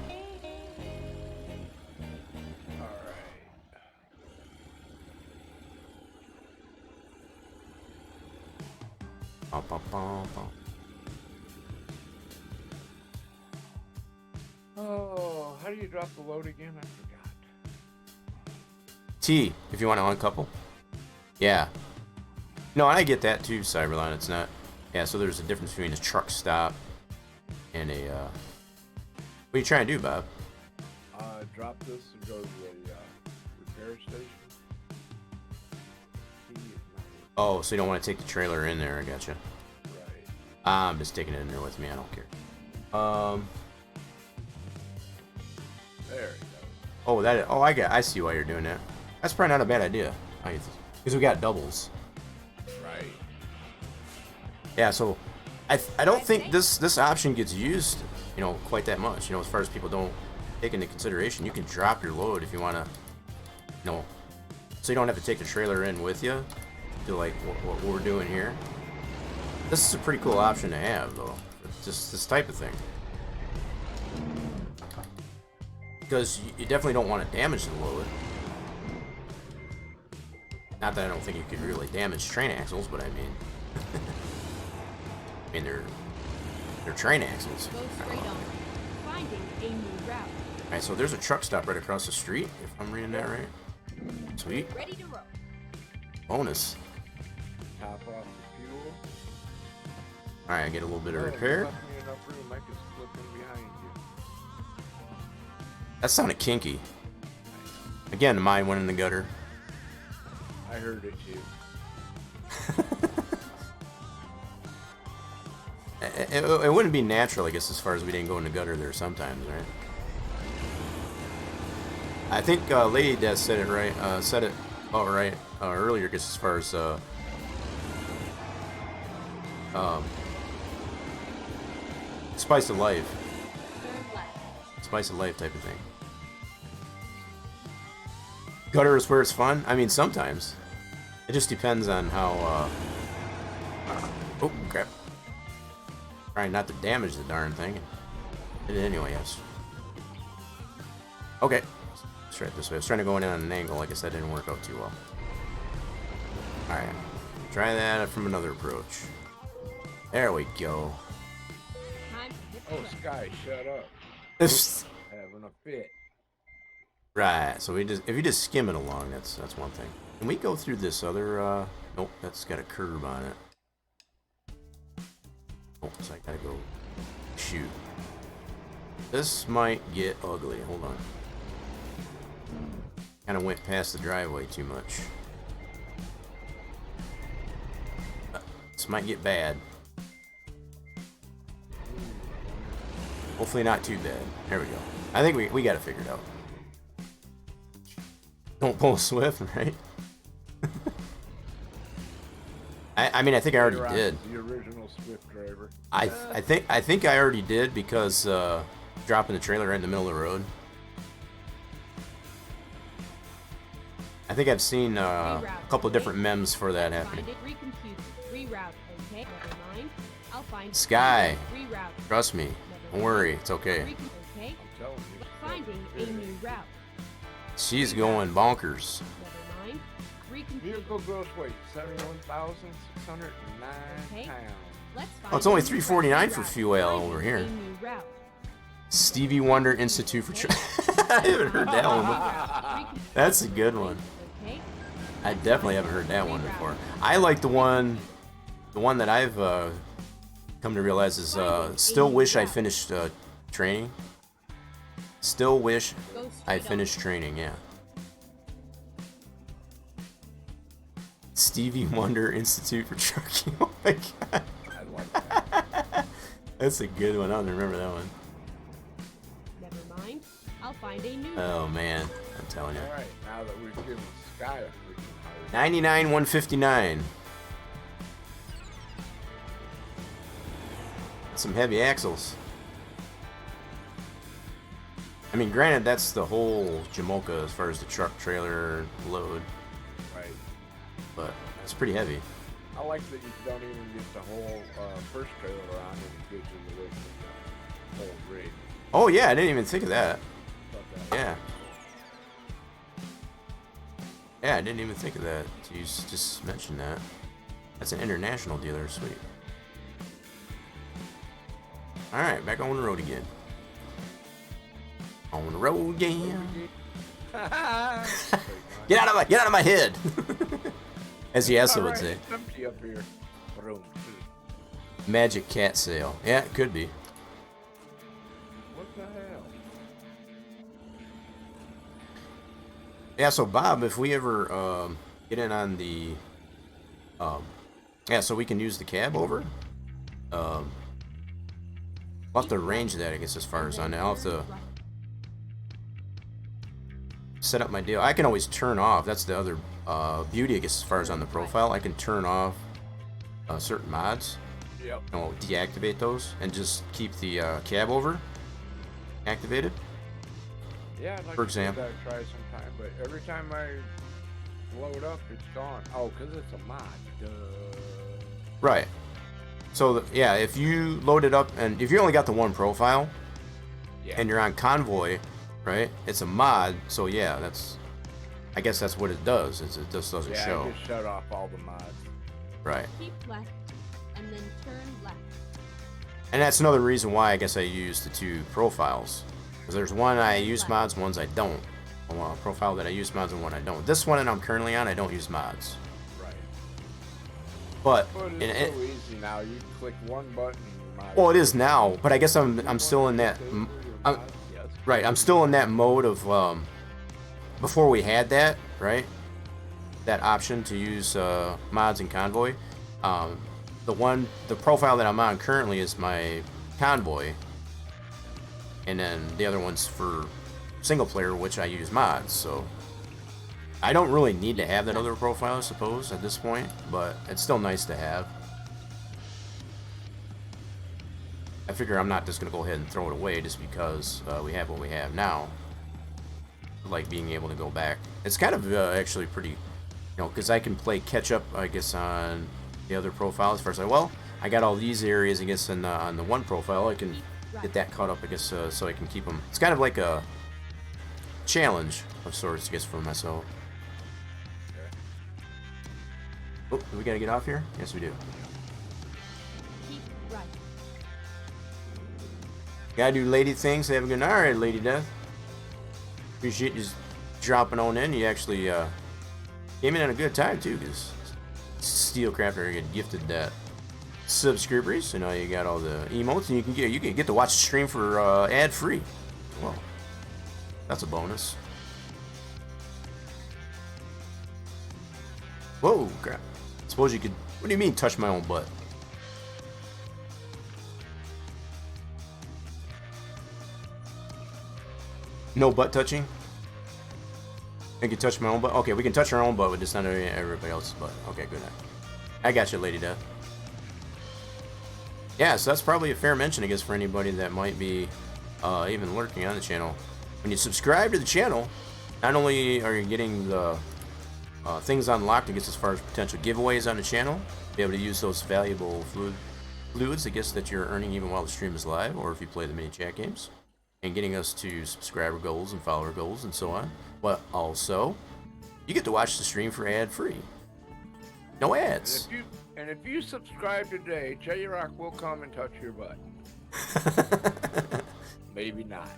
Bum, bum, bum, bum. Oh, how do you drop the load again? I forgot. T, if you want to uncouple. Yeah. No, I get that too, Cyberline. It's not... Yeah, so there's a difference between a truck stop and a... What are you trying to do, Bob? Drop this and go to the repair station. Oh, so you don't want to take the trailer in there, I gotcha. Right. I'm just taking it in there with me, I don't care. There you go. Oh, that... Oh, I see why you're doing that. That's probably not a bad idea. Because we got doubles. Right. Yeah, so... I don't think this option gets used, you know, quite that much. You know, as far as people don't take into consideration, you can drop your load if you want to, you know, so you don't have to take the trailer in with you. Do like what we're doing here. This is a pretty cool option to have, though. Just this type of thing. Because you definitely don't want to damage the load. Not that I don't think you could really damage train axles, but I mean... I mean, they're train axles. Go straight on. Finding a new route. Alright, so there's a truck stop right across the street, if I'm reading that right. Sweet. Ready to roll. Bonus. Top off the fuel. Alright, I get a little bit of You repair. left me enough room, I can slip in behind you. That sounded kinky. Again, mine went in the gutter. I heard it too. It wouldn't be natural, I guess, as far as we didn't go in the gutter there sometimes, right? I think Lady Death said it right. Said it all right earlier, just as far as spice of life, Turn left. spice of life type of thing. Gutter is where it's fun. I mean, sometimes it just depends on how. Oh crap! Trying not to damage the darn thing. Did it anyway, yes. Okay. Let's try it this way. I was trying to go in on an angle. Like I said, didn't work out too well. Alright. Try that from another approach. There we go. Time to hit Oh, the road. Sky, shut up. This- Having a fit. right. So we just if you just skim it along, that's one thing. Can we go through this other nope, that's got a curve on it. Oh, so I gotta go shoot. This might get ugly. Hold on. Kind of went past the driveway too much. This might get bad. Hopefully not too bad. There we go. I think we got it figured out. Don't pull swift, right? I mean, I think I already did. The original Swift driver. I think I already did because dropping the trailer right in the middle of the road. I think I've seen a couple of different memes for that happening. Find it, recompute, reroute. Okay, never mind. I'll find Sky, reroute. trust me. Don't worry, it's okay. Okay, I'm telling you. finding a new route. She's going bonkers. Never mind. Recompute. Vehicle gross weight, 71,609 Okay. pounds. Let's find Oh, it's only a new $3.49 for route. fuel Finding over here. A new route. Stevie Wonder Institute for I haven't heard that one before. That's a good one. Okay. I definitely haven't heard that one before. I like the one that I've come to realize is still wish I finished training. Still wish I finished training, yeah. Stevie Wonder Institute for Trucking. Oh my god. I like that. That's a good one. I don't remember that one. Never mind. I'll find a new. Oh man, I'm telling you. Alright, now that we've given Sky a freaking high. 99 159. Some heavy axles. I mean, granted, that's the whole Jamocha as far as the truck, trailer, load, Right. but it's pretty heavy. I like that you don't even get the whole first trailer on it. It gives you the weight of the whole rig. Oh yeah, I didn't even think of that. Thought that- Yeah. Yeah, I didn't even think of that. You just mentioned that. That's an international dealer, sweet. Alright, back on the road again. On the road again. Get out of my head. As Yasa would say. It's empty up here. Boom. Magic cat sail. Yeah, it could be. What the hell? Yeah, so Bob, if we ever get in on the yeah, so we can use the cab over. I'll have to arrange that, I guess, as far as on that. I'll have to set up my deal. I can always turn off. That's the other beauty, I guess, as far as on the profile. I can turn off certain mods. Yep. I'll deactivate those and just keep the cab over activated. Yeah, I'd like For to give example. that a try sometime, but every time I load up, it's gone. Oh, because it's a mod. Duh. Right. So, yeah, if you load it up, and if you only got the one profile, Yeah. and you're on convoy, right? It's a mod, so yeah, I guess that's what it does. Is it just doesn't Yeah, show. I just shut off all the mods. Right. Keep left, and then turn left. And that's another reason why I guess I use the two profiles. Because there's one I use mods, ones I don't. Well, a profile that I use mods and one I don't. This one that I'm currently on, I don't use mods. Right. But But and it's so easy now. You click one button. Mod. well, it is now. But I guess I'm still in that. I'm, Yes. right. I'm still in that mode of before we had that, right? That option to use mods in convoy. The profile that I'm on currently is my convoy, and then the other one's for single player, which I use mods. So I don't really need to have that other profile, I suppose, at this point, but it's still nice to have. I figure I'm not just gonna go ahead and throw it away just because we have what we have now. Like being able to go back. It's kind of actually pretty, you know, because I can play catch up, I guess, on the other profiles. First, well, I got all these areas, I guess, on the one profile. I can get that caught up, I guess, so I can keep them. It's kind of like a challenge of sorts, I guess, for myself. Oh, do we gotta get off here? Yes, we do. Keep right. Gotta do lady things. Have a good night. All right, Lady Death. Appreciate you dropping on in. You actually came in at a good time too, because Steel Crafter get gifted that subscribers. So now you got all the emotes, and you can get to watch the stream for ad free. Well, that's a bonus. Whoa, crap! Suppose you could. What do you mean, touch my own butt? No butt touching? I can touch my own butt? Okay, we can touch our own butt, but just not everybody else's butt. Okay, good. I got you, Lady Death. Yeah, so that's probably a fair mention, I guess, for anybody that might be even lurking on the channel. When you subscribe to the channel, not only are you getting the things unlocked, I guess, as far as potential giveaways on the channel, be able to use those valuable fluids, I guess, that you're earning even while the stream is live, or if you play the mini chat games, and getting us to subscriber goals and follower goals and so on. But also, you get to watch the stream for ad-free. No ads. And if you subscribe today, J-Rock will come and touch your butt. maybe not.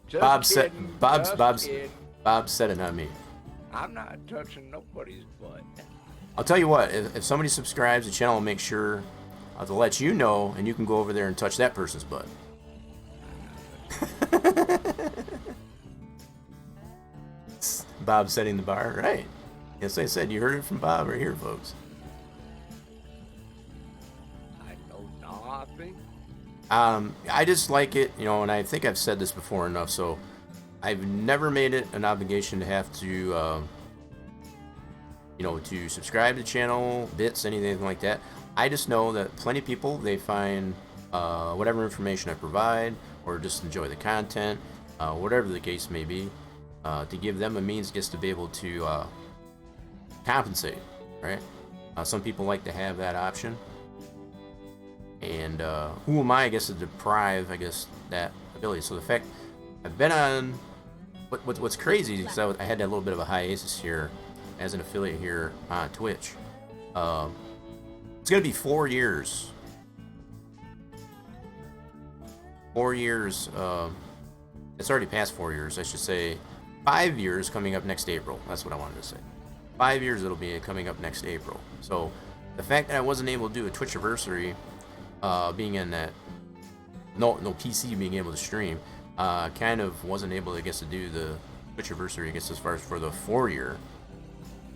Just Bob said, kidding, Bob's, just Bob's, kidding. Bob said it, not me. I'm not touching nobody's butt. I'll tell you what, if somebody subscribes, the channel will make sure to let you know, and you can go over there and touch that person's butt. Bob setting the bar, right? Yes, I said, you heard it from Bob right here, folks. I know nothing. I just like it, you know, and I think I've said this before enough, so I've never made it an obligation to have to, you know, to subscribe to the channel, bits, anything like that. I just know that plenty of people, they find whatever information I provide, or just enjoy the content, whatever the case may be, to give them a means just to be able to compensate, right? Some people like to have that option. And who am I guess, to deprive, I guess, that ability? So the fact I've been on, what's crazy is I had that little bit of a hiatus here as an affiliate here on Twitch. It's gonna be 4 years. 4 years. It's already past 4 years. I should say 5 years coming up next April. That's what I wanted to say. 5 years it'll be coming up next April. So the fact that I wasn't able to do a Twitch anniversary, being in that no PC being able to stream, kind of wasn't able, I guess, to do the Twitch anniversary, I guess, as far as for the 4 year.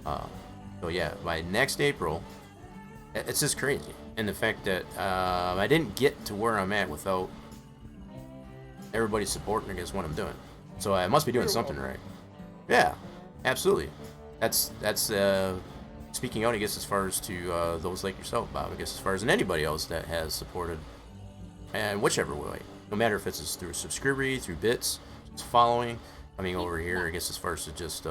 So yeah, by next April, it's just crazy. And the fact that I didn't get to where I'm at without everybody supporting, I guess, what I'm doing. So I must be doing something right. Yeah, absolutely. That's speaking out, I guess, as far as to those like yourself, Bob, I guess, as far as anybody else that has supported, and whichever way, no matter if it's through subscribery, through bits, just following, coming over here, I guess, as far as to just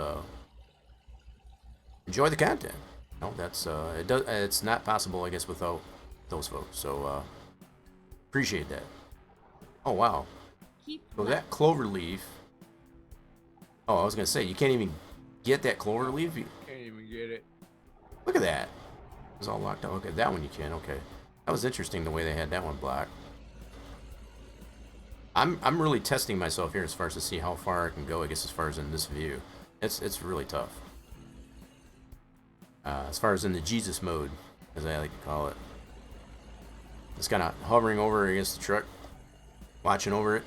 enjoy the content. No, that's it's not possible, I guess, without those folks. So appreciate that. Oh wow. So that clover leaf. Oh, I was gonna say, you can't even get that clover leaf. Can't even get it. Look at that. It's all locked up. Okay, that one you can. Okay, that was interesting the way they had that one blocked. I'm really testing myself here as far as to see how far I can go, I guess, as far as in this view. It's really tough. As far as in the Jesus mode, as I like to call it. Just kind of hovering over against the truck, watching over it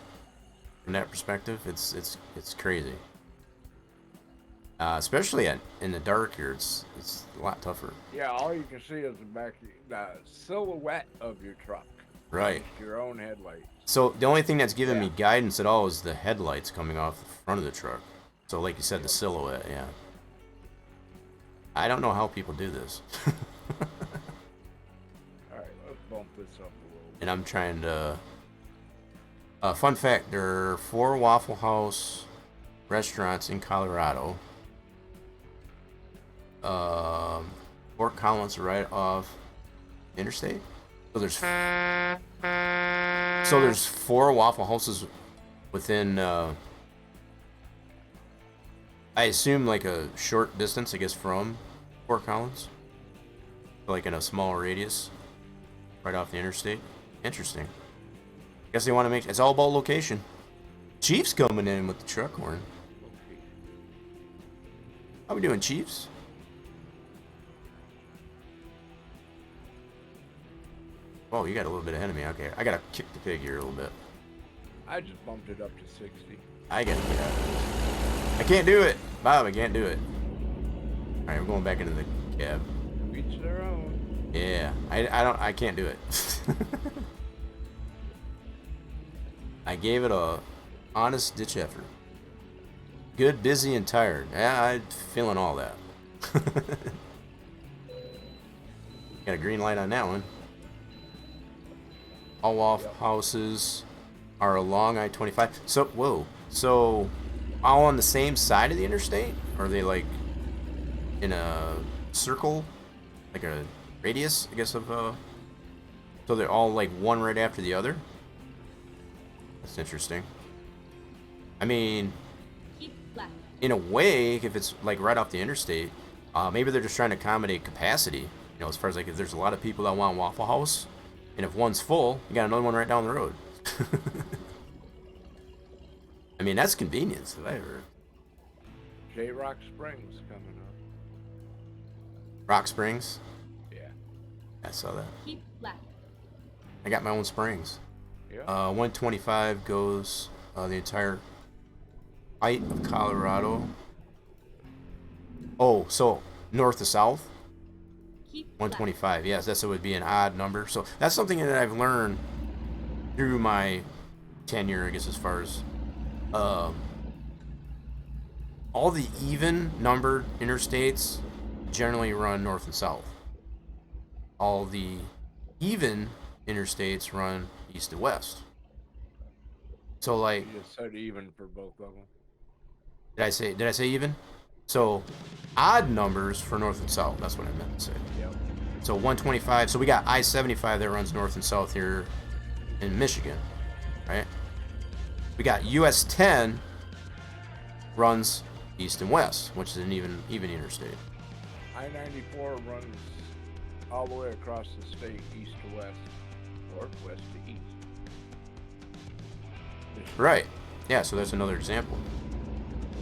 from that perspective. It's crazy. Especially in the dark here, it's a lot tougher. Yeah, all you can see is the silhouette of your truck. Right. Just your own headlights. So the only thing that's giving me guidance at all is the headlights coming off the front of the truck. So like you said, the silhouette, yeah. I don't know how people do this. Alright, let's bump this up a little bit. And I'm trying to... fun fact, there are 4 Waffle House restaurants in Colorado. Fort Collins right off interstate. So there's 4 Waffle Houses within, I assume, like a short distance, I guess, from Fort Collins. Like in a small radius, right off the interstate. Interesting. Guess they want to make, it's all about location. Chief's coming in with the truck horn. How we doing, Chiefs? Oh, you got a little bit ahead of me. Okay, I gotta kick the pig here a little bit. I just bumped it up to 60. I gotta get out of this. I can't do it, Bob. I can't do it. All right, we're going back into the cab. Each their own. Yeah, I can't do it. I gave it a honest ditch effort. Good, busy, and tired. Yeah, I'm feeling all that. Got a green light on that one. All Waffle Houses are along I-25. So, whoa. So, all on the same side of the interstate? Or are they like in a circle? Like a radius, I guess, of so they're all like one right after the other? That's interesting. I mean, in a way, if it's like right off the interstate, maybe they're just trying to accommodate capacity. You know, as far as like if there's a lot of people that want Waffle House, and if one's full, you got another one right down the road. I mean, that's convenience, if I ever. J-Rock Springs coming up. Rock Springs? Yeah. I saw that. Keep left. I got my own springs. Yeah. 125 goes the entire height of Colorado. Oh, so north to south? Keep 125. Yes, that would be an odd number. So that's something that I've learned through my tenure, I guess, as far as all the even numbered interstates generally run north and south. All the even interstates run east to west. So like, You just said even for both of them. did I say even? So odd numbers for north and south. That's what I meant to say. Yep. So 125. So we got I-75 that runs north and south here in Michigan, right? We got US 10 runs east and west, which is an even interstate. I-94 runs all the way across the state, east to west, or west to east. Right. Yeah. So that's another example.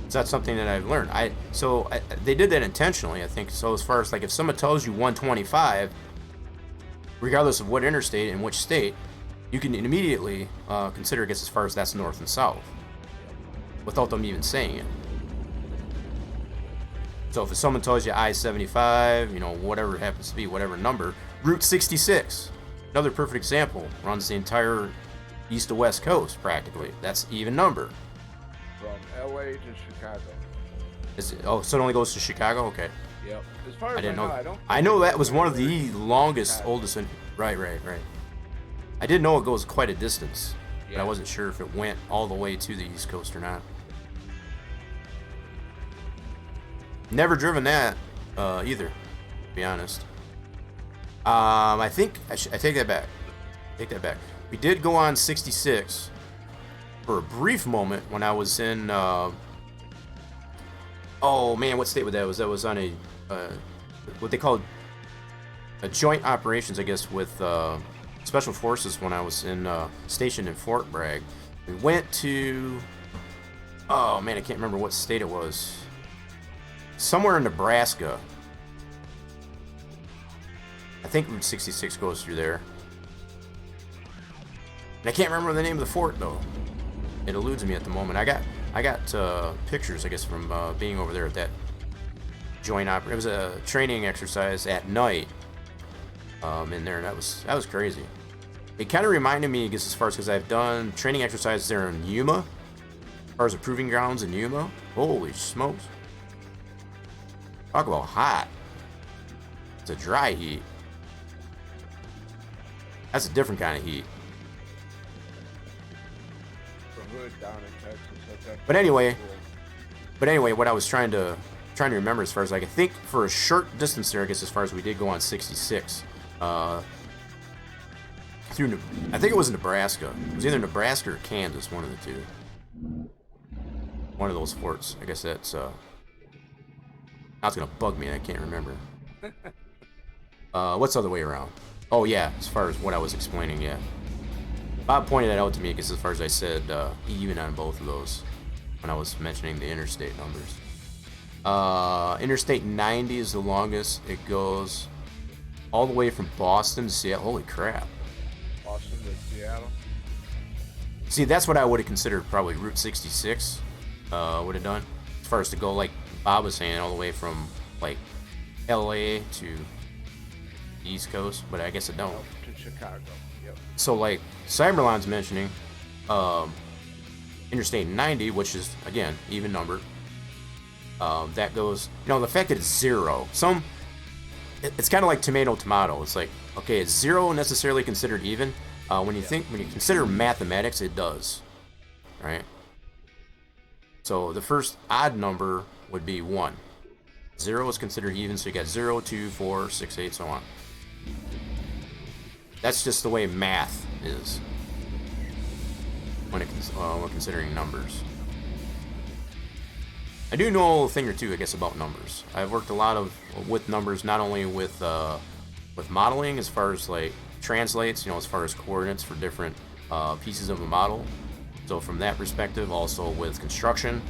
So that's something that I've learned. They did that intentionally, I think. So as far as like if someone tells you 125, regardless of what interstate and which state, you can immediately consider it as far as that's north and south, without them even saying it. So if someone tells you I-75, whatever it happens to be, whatever number, Route 66, another perfect example, runs the entire east to west coast practically. That's even number. From LA to Chicago. So it only goes to Chicago? Okay. Yep. As far as I didn't know. I don't. I know that was one of the longest, oldest. Right. I did know it goes quite a distance, but I wasn't sure if it went all the way to the East Coast or not. Never driven that either, to be honest. I think I take that back. We did go on 66 for a brief moment when I was in. Oh man, what state was that? That was on a what they called a joint operations, I guess, with special forces when I was stationed in Fort Bragg. We went to. Oh man, I can't remember what state it was. Somewhere in Nebraska. I think Route 66 goes through there. And I can't remember the name of the fort though. It eludes me at the moment. I got pictures, I guess, from being over there at that joint It was a training exercise at night in there, and that was crazy. It kind of reminded me, I guess, as far as because I've done training exercises there in Yuma, as far as the proving grounds in Yuma. Holy smokes! Talk about hot. It's a dry heat. That's a different kind of heat. Down in Texas. But anyway, what I was trying to remember as far as like I think for a short distance there, I guess as far as we did go on 66 through I think it was Nebraska. It was either Nebraska or Kansas, one of the two. One of those forts. I guess that's now it's gonna bug me. I can't remember. What's the other way around? Oh yeah, as far as what I was explaining, yeah. Bob pointed that out to me because as far as I said, even on both of those when I was mentioning the interstate numbers. Interstate 90 is the longest. It goes all the way from Boston to Seattle. Holy crap. Boston to Seattle? See, that's what I would have considered probably Route 66 would have done. As far as to go, like Bob was saying, all the way from like LA to the East Coast, but I guess it don't. Nope, to Chicago. Yep. So like Cyberlon's mentioning Interstate 90, which is again even numbered. That goes, the fact that it's zero. It's kind of like tomato. It's like, okay, it's zero necessarily considered even. When you consider mathematics, it does, right? So the first odd number would be 1. 0 is considered even, so you got 0, 2, 4, 6, 8, so on. That's just the way math is when we're considering numbers. I do know a thing or two, I guess, about numbers. I've worked a lot with numbers, not only with modeling, as far as like translates, as far as coordinates for different pieces of a model. So from that perspective, also with construction,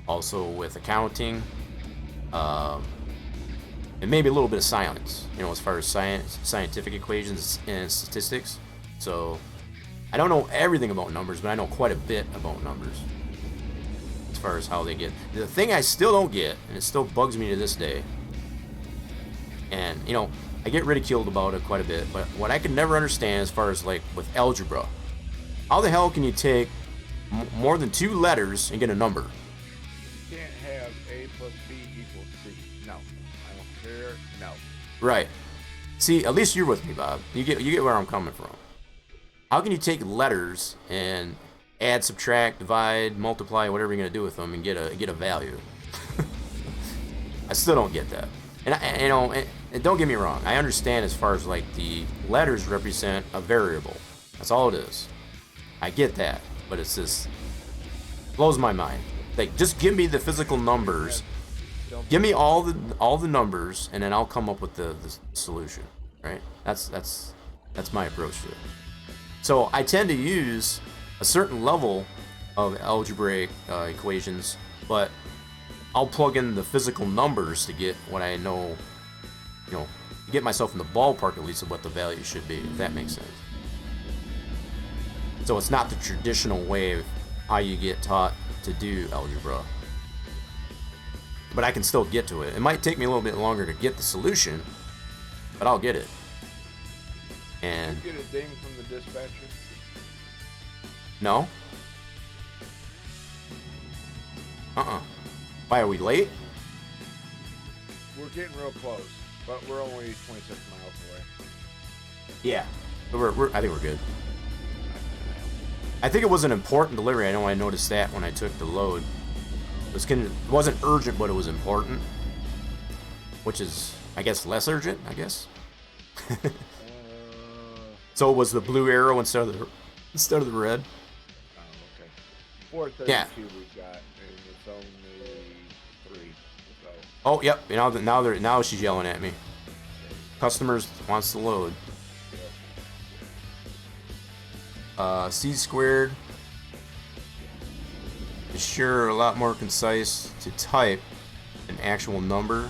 also with accounting, and maybe a little bit of science, as far as scientific equations and statistics. So I don't know everything about numbers, but I know quite a bit about numbers as far as how they get. The thing I still don't get, and it still bugs me to this day, and I get ridiculed about it quite a bit, but what I can never understand as far as like with algebra, how the hell can you take more than 2 letters and get a number? You can't have A plus B equals C. No. I don't care. No. Right. See, at least you're with me, Bob. You get where I'm coming from. How can you take letters and add, subtract, divide, multiply, whatever you're gonna do with them, and get a value? I still don't get that. And and don't get me wrong, I understand as far as like the letters represent a variable. That's all it is. I get that, but it's just blows my mind. Like, just give me the physical numbers. Give me all the numbers, and then I'll come up with the solution. Right? That's my approach to it. So I tend to use a certain level of algebraic equations, but I'll plug in the physical numbers to get what I know, get myself in the ballpark at least of what the value should be, if that makes sense. So it's not the traditional way of how you get taught to do algebra. But I can still get to it. It might take me a little bit longer to get the solution, but I'll get it. And you get a ding from the dispatcher? No. Why, are we late? We're getting real close, but we're only 26 miles away. Yeah. I think we're good. I think it was an important delivery. I know I noticed that when I took the load. It wasn't urgent, but it was important. Which is, I guess, less urgent, I guess. So it was the blue arrow instead of the red. Oh, okay. 432 yeah. we got, and it's only 3. So. Oh, yep. Now she's yelling at me. Customers wants to load. C squared is sure a lot more concise to type an actual number.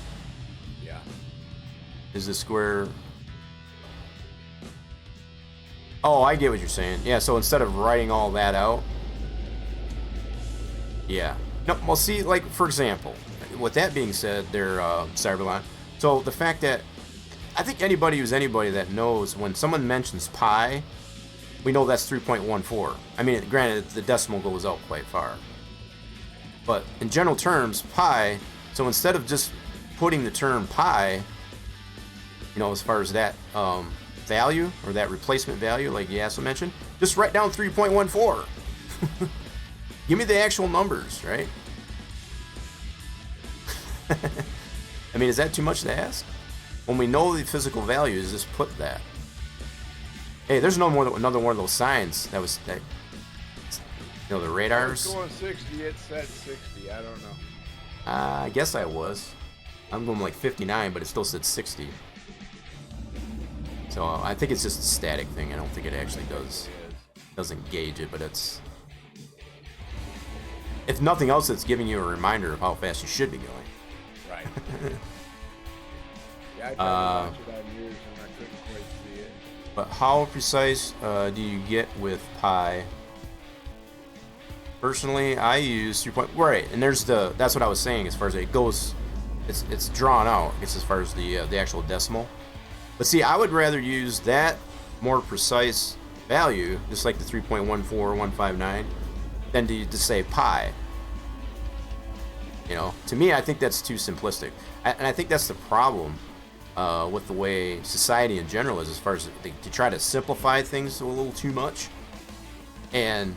Yeah. Is the square... Oh, I get what you're saying. Yeah, so instead of writing all that out... Yeah. No, well, see, like, for example, with that being said, there, Cyberline, so the fact that... I think anybody that knows when someone mentions pi... We know that's 3.14. I mean, granted, the decimal goes out quite far. But in general terms, pi, so instead of just putting the term pi, as far as that value, or that replacement value, like you also mentioned, just write down 3.14. Give me the actual numbers, right? I mean, is that too much to ask? When we know the physical values, just put that. Hey, there's another one of those signs that the radars. It's going 60, it said 60, I don't know. I guess I was. I'm going like 59, but it still said 60. So I think it's just a static thing. I don't think it actually doesn't gauge it, but it's... If nothing else, it's giving you a reminder of how fast you should be going. Right. Yeah, I tried to watch it on yours and I couldn't quite see it. But how precise do you get with pi? Personally, I use 3. Right, and that's what I was saying as far as it goes. It's drawn out, I guess, as far as the actual decimal. But see, I would rather use that more precise value, just like the 3.14159, than to say pi. To me, I think that's too simplistic, and I think that's the problem. With the way society in general is, as far as they try to simplify things a little too much. And,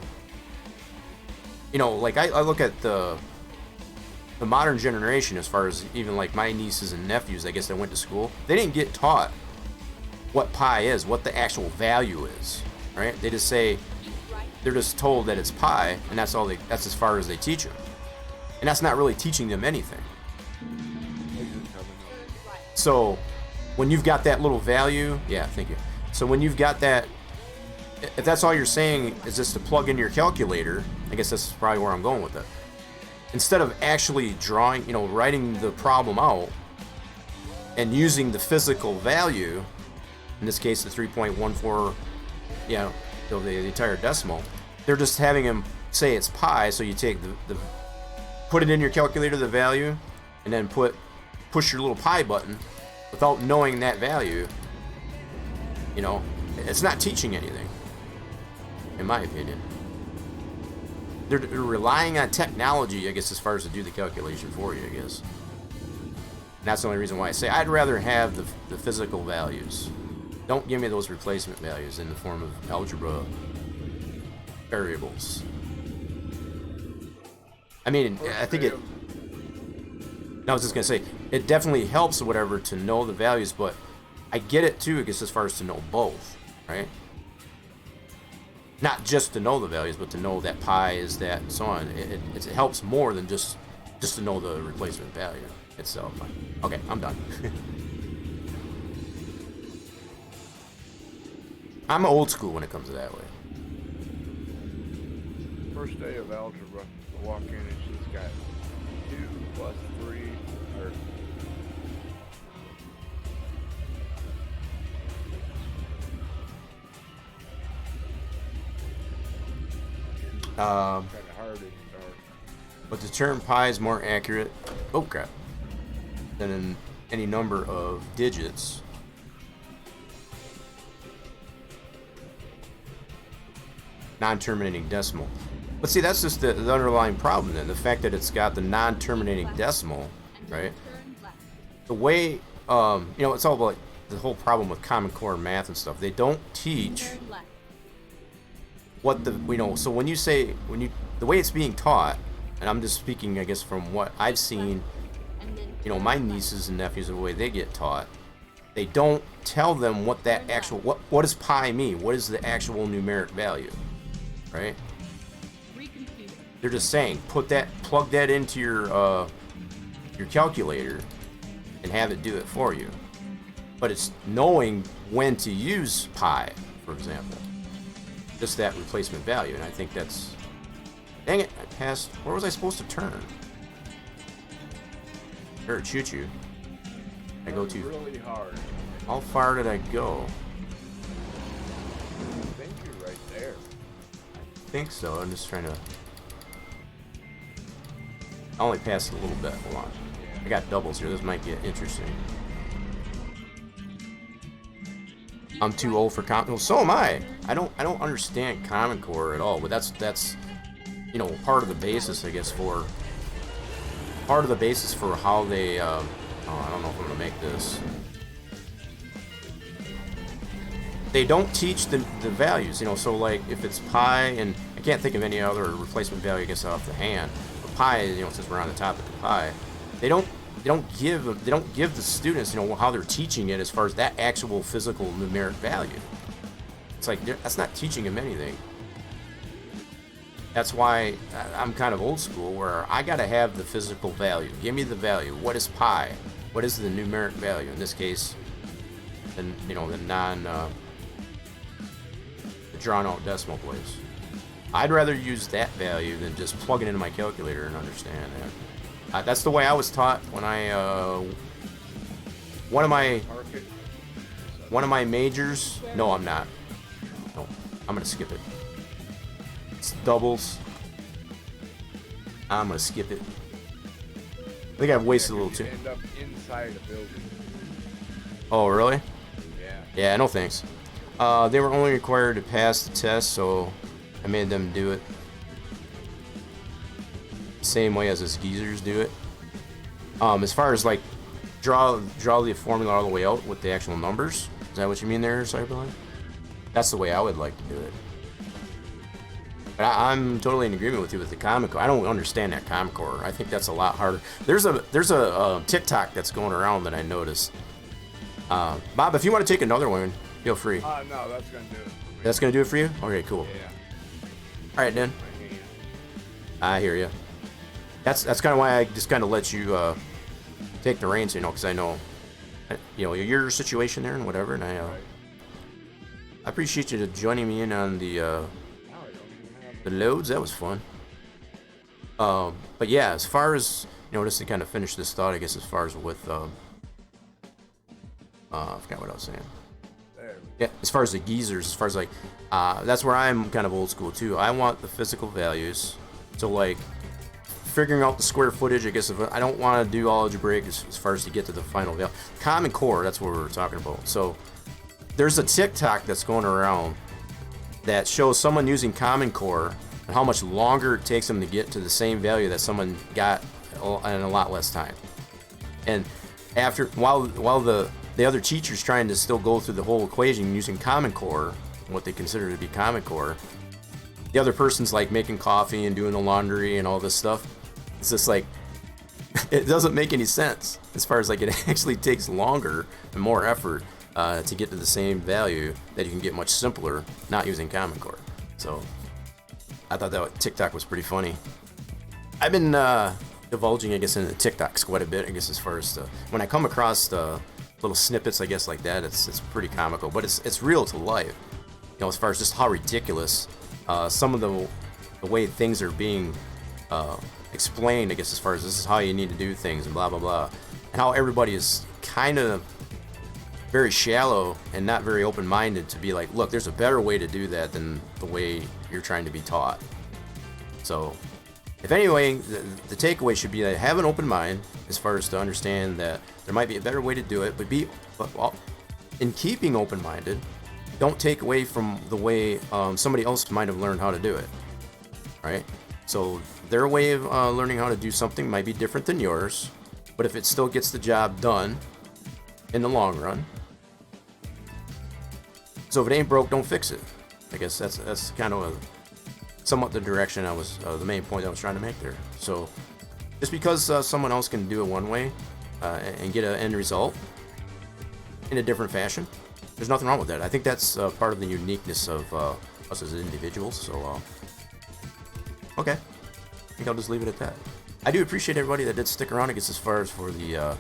like I look at the modern generation, as far as even like my nieces and nephews, I guess, that went to school, they didn't get taught what pi is, what the actual value is, right? They just say, they're just told that it's pi, and that's as far as they teach them. And that's not really teaching them anything. So when you've got that little value, yeah, thank you. So when you've got that if that's all you're saying is just to plug in your calculator, I guess that's probably where I'm going with it. Instead of actually drawing, writing the problem out and using the physical value, in this case the 3.14, the entire decimal, they're just having him say it's pi. So you take the put it in your calculator, the value, and then push your little pi button without knowing that value. It's not teaching anything, in my opinion. They're relying on technology, I guess, as far as to do the calculation for you, I guess. And that's the only reason why I say I'd rather have the physical values. Don't give me those replacement values in the form of algebra variables. I mean, I think it... I was just going to say, it definitely helps or whatever to know the values, but I get it too, I guess, as far as to know both, right? Not just to know the values, but to know that pi is that and so on. It helps more than just to know the replacement value itself. Okay, I'm done. I'm old school when it comes to that way. First day of algebra, I walk in and she's got 2 plus 3, or kind of hard to start. But the term pi is more accurate, than in any number of digits. Non-terminating decimal. But see, that's just the underlying problem then. The fact that it's got the non-terminating decimal, right? The way, it's all about the whole problem with Common Core math and stuff. They don't teach what so when you say, the way it's being taught, and I'm just speaking, I guess, from what I've seen, my nieces and nephews, the way they get taught, they don't tell them what that actual, what does pi mean? What is the actual numeric value, right? They're just saying, plug that into your calculator and have it do it for you. But it's knowing when to use pi, for example. Just that replacement value, and I think that's... Dang it, I passed... Where was I supposed to turn? Or choo-choo. I go too... really hard. How far did I go? I think you're right there. I think so, I'm just trying to... I only passed a little bit, hold on. I got doubles here, this might get interesting. I'm too old for Common Core. Well, so am I. I don't understand Common Core at all. But that's part of the basis, I guess, for how they. I don't know if I'm gonna make this. They don't teach the values, So like if it's pi, and I can't think of any other replacement value, I guess, off the hand. But pi, since we're on the topic of pi, they don't give the students, how they're teaching it as far as that actual physical numeric value. It's like that's not teaching them anything. That's why I'm kind of old school, where I gotta have the physical value. Give me the value. What is pi? What is the numeric value? In this case, the the drawn out decimal place. I'd rather use that value than just plug it into my calculator and understand that. That's the way I was taught when one of my majors. No, I'm not. No, I'm gonna skip it. It's doubles. I'm gonna skip it. I think I've wasted a little too. End up inside a building. Oh, really? Yeah. Yeah, no thanks. They were only required to pass the test, so I made them do it. Same way as us geezers do it. As far as like draw the formula all the way out with the actual numbers. Is that what you mean there, Cyberline? That's the way I would like to do it. But I'm totally in agreement with you with the Common Core. I don't understand that Common Core. I think that's a lot harder. There's a TikTok that's going around that I noticed. Bob, if you want to take another one, feel free. No, that's gonna do it for me. That's gonna do it for you? Okay, cool. Yeah. All right, then. I hear you. That's kind of why I just kind of let you take the reins, because I know, your situation there and whatever, and I appreciate you joining me in on the Now I don't even have the loads. That was fun. But yeah, as far as just to kind of finish this thought, I guess as far as with I forgot what I was saying. there. Yeah, as far as the geezers, as far as like, that's where I'm kind of old school too. I want the physical values. So like, figuring out the square footage, I guess if I don't want to do algebraic as far as to get to the final value. Common Core, that's what we were talking about. So there's a TikTok that's going around that shows someone using Common Core and how much longer it takes them to get to the same value that someone got in a lot less time. And after while the other teacher's trying to still go through the whole equation using Common Core, what they consider to be Common Core, the other person's like making coffee and doing the laundry and all this stuff. It's just like, it doesn't make any sense as far as like it actually takes longer and more effort to get to the same value that you can get much simpler not using Common Core. So I thought that TikTok was pretty funny. I've been divulging, I guess, into TikToks quite a bit, I guess, as far as when I come across little snippets, I guess, like that, it's pretty comical, but it's real to life. As far as just how ridiculous some of the way things are being explained, I guess, as far as this is how you need to do things and blah blah blah, and how everybody is kind of very shallow and not very open-minded to be like, look, there's a better way to do that than the way you're trying to be taught. So if anyway, the takeaway should be that have an open mind as far as to understand that there might be a better way to do it, but in keeping open-minded, don't take away from the way somebody else might have learned how to do it, right? So their way of learning how to do something might be different than yours, but if it still gets the job done in the long run, so if it ain't broke, don't fix it. I guess that's kind of somewhat the direction I was, the main point I was trying to make there. So just because someone else can do it one way and get an end result in a different fashion, there's nothing wrong with that. I think that's part of the uniqueness of us as individuals. So, okay. I think I'll just leave it at that. I do appreciate everybody that did stick around, I guess, as far as for the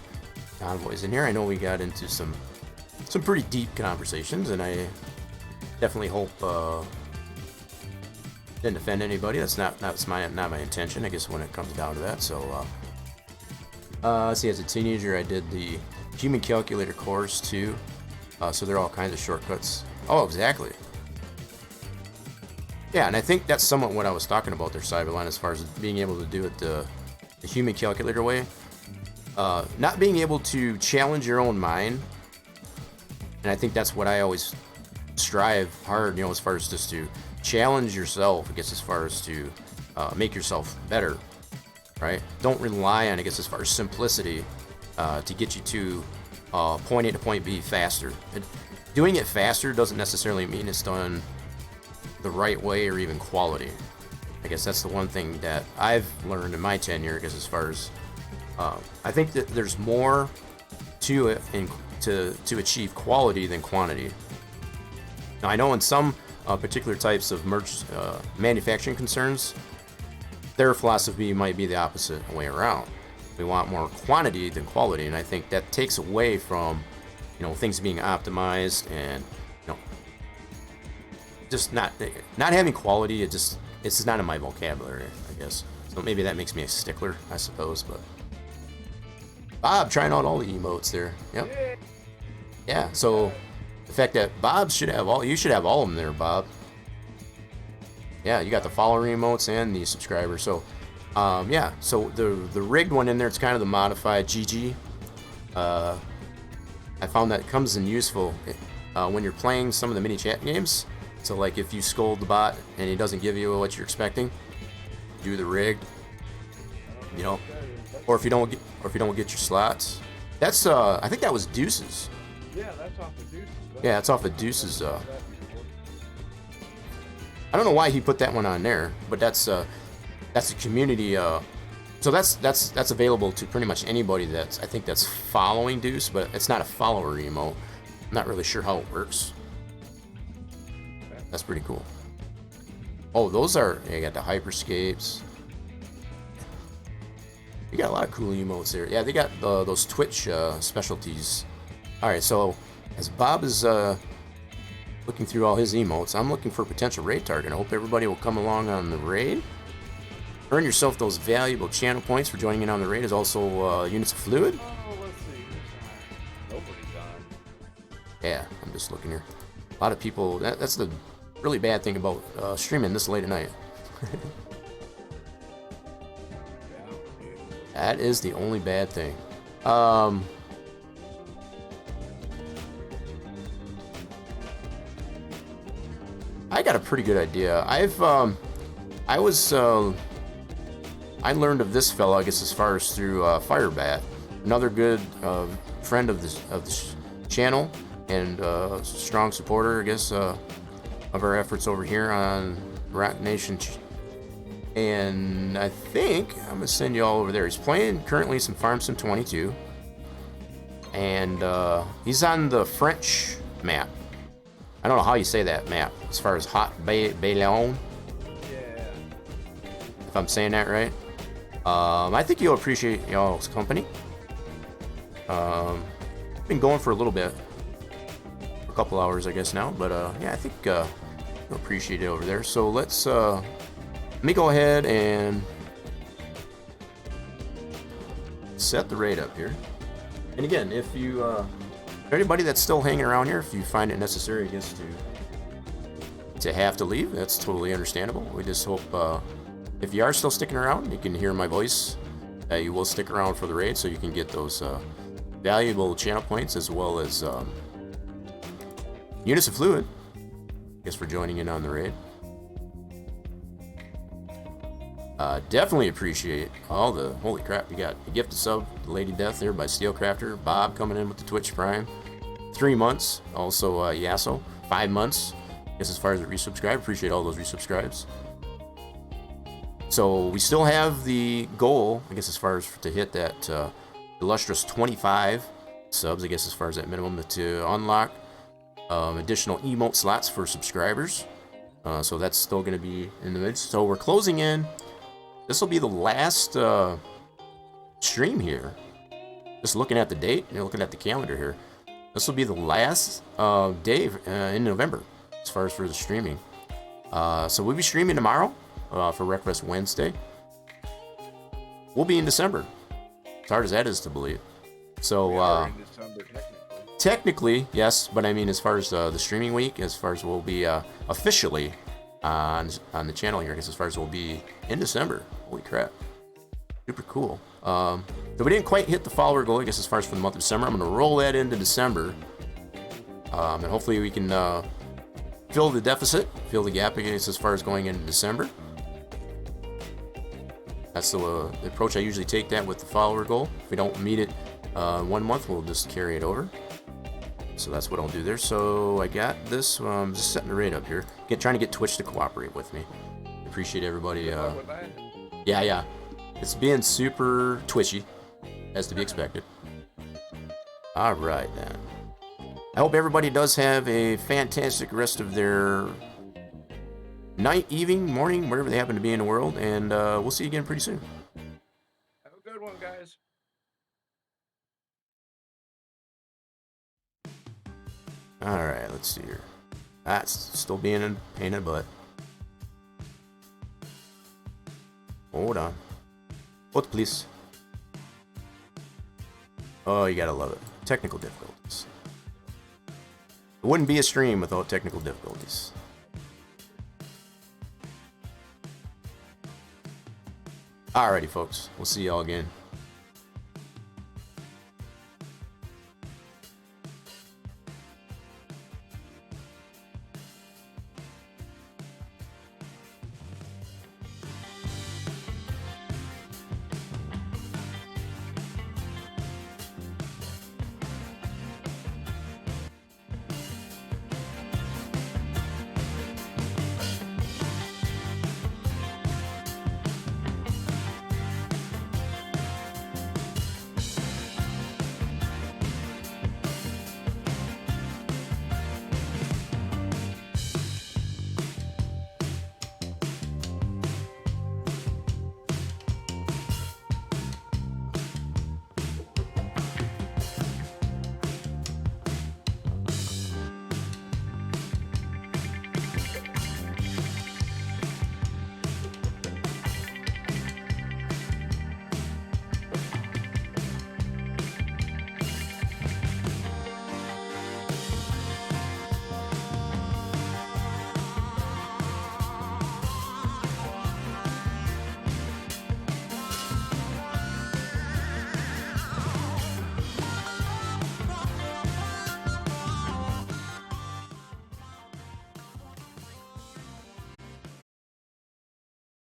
convoys in here. I know we got into some pretty deep conversations, and I definitely hope didn't offend anybody. That's not my intention, I guess, when it comes down to that. So, let's see, as a teenager, I did the human calculator course too. So there are all kinds of shortcuts. Oh, exactly. Yeah, and I think that's somewhat what I was talking about there, Cyberline, as far as being able to do it the human calculator way. Not being able to challenge your own mind. And I think that's what I always strive hard, as far as just to challenge yourself, I guess, as far as to make yourself better, right? Don't rely on, I guess, as far as simplicity to get you to point A to point B faster. Doing it faster doesn't necessarily mean it's done the right way or even quality. I guess that's the one thing that I've learned in my tenure, I guess, as far as I think that there's more to it to achieve quality than quantity. Now, I know in some particular types of manufacturing concerns, their philosophy might be the opposite way around. We want more quantity than quality, and I think that takes away from, things being optimized and, just not having quality. It's just not in my vocabulary, I guess. So maybe that makes me a stickler, I suppose. But Bob trying out all the emotes there. Yep. Yeah. So the fact that you should have all of them there, Bob. Yeah, you got the follower emotes and the subscriber. So. Yeah, so the rigged one in there, it's kind of the modified GG. I found that it comes in useful when you're playing some of the mini chat games. So like if you scold the bot and he doesn't give you what you're expecting, do the rigged, or if you don't get your slots. That's I think that was Deuces. Yeah, that's off of Deuces. Yeah, it's off of Deuces. I don't know why he put that one on there, but that's a community. So that's available to pretty much anybody that's following Deuce, but it's not a follower emote. I'm not really sure how it works. That's pretty cool. Oh, you got the hyperscapes. You got a lot of cool emotes there. Yeah, they got those Twitch specialties. All right, so as Bob is Looking through all his emotes. I'm looking for a potential raid target. I hope everybody will come along on the raid. Earn yourself those valuable channel points for joining in on the raid. Is also units of fluid. Oh, let's see. Nobody's on. Yeah, I'm just looking here. A lot of people. That's the really bad thing about streaming this late at night. That is the only bad thing. I got a pretty good idea. I learned of this fella, I guess, as far as through Firebat, another good friend of the channel and strong supporter, I guess, of our efforts over here on Rock Nation. And I think I'm gonna send you all over there. He's playing currently some Farm Sim 22, and he's on the French map. I don't know how you say that map, as far as Hot Bayonne. Yeah. If I'm saying that right. I think you'll appreciate y'all's company. Been going for a little bit, a couple hours, I guess now. But yeah, I think you'll appreciate it over there. So let's let me go ahead and set the raid up here. And again, if you anybody that's still hanging around here, if you find it necessary, I guess, to have to leave, that's totally understandable. We just hope if you are still sticking around, you can hear my voice. You will stick around for the raid, so you can get those valuable channel points as well as units of fluid. I guess for joining in on the raid. Definitely appreciate all the, holy crap, we got a gift of sub, Lady Death there by Steelcrafter, Bob coming in with the Twitch Prime, 3 months, also Yasso, 5 months, I guess as far as the resubscribe, appreciate all those resubscribes. So we still have the goal, I guess as far as to hit that illustrious 25 subs, I guess as far as that minimum, to unlock additional emote slots for subscribers. So that's still going to be in the midst. So we're closing in. This will be the last stream here. Just looking at the date, and looking at the calendar here. This will be the last day in November, as far as for the streaming. So we'll be streaming tomorrow for Wreckfest Wednesday. We'll be in December. As hard as that is to believe. So We are in December, technically, yes, but I mean, as far as the streaming week, as far as we'll be officially on the channel here, I guess as far as we'll be in December. Holy crap. Super cool. So we didn't quite hit the follower goal, I guess, as far as for the month of December. I'm going to roll that into December. And hopefully we can fill the deficit, fill the gap, I guess, as far as going into December. That's the approach I usually take that with the follower goal. If we don't meet it 1 month, we'll just carry it over. So that's what I'll do there. So I got this. I'm just setting the rate up here. Trying to get Twitch to cooperate with me. Appreciate everybody. Yeah. It's being super twitchy, as to be expected. All right, then. I hope everybody does have a fantastic rest of their night, evening, morning, wherever they happen to be in the world. And we'll see you again pretty soon. Have a good one, guys. All right, let's see here. That's still being a pain in the butt. Hold on. What, please? Oh, you gotta love it. Technical difficulties. It wouldn't be a stream without technical difficulties. Alrighty, folks. We'll see y'all again.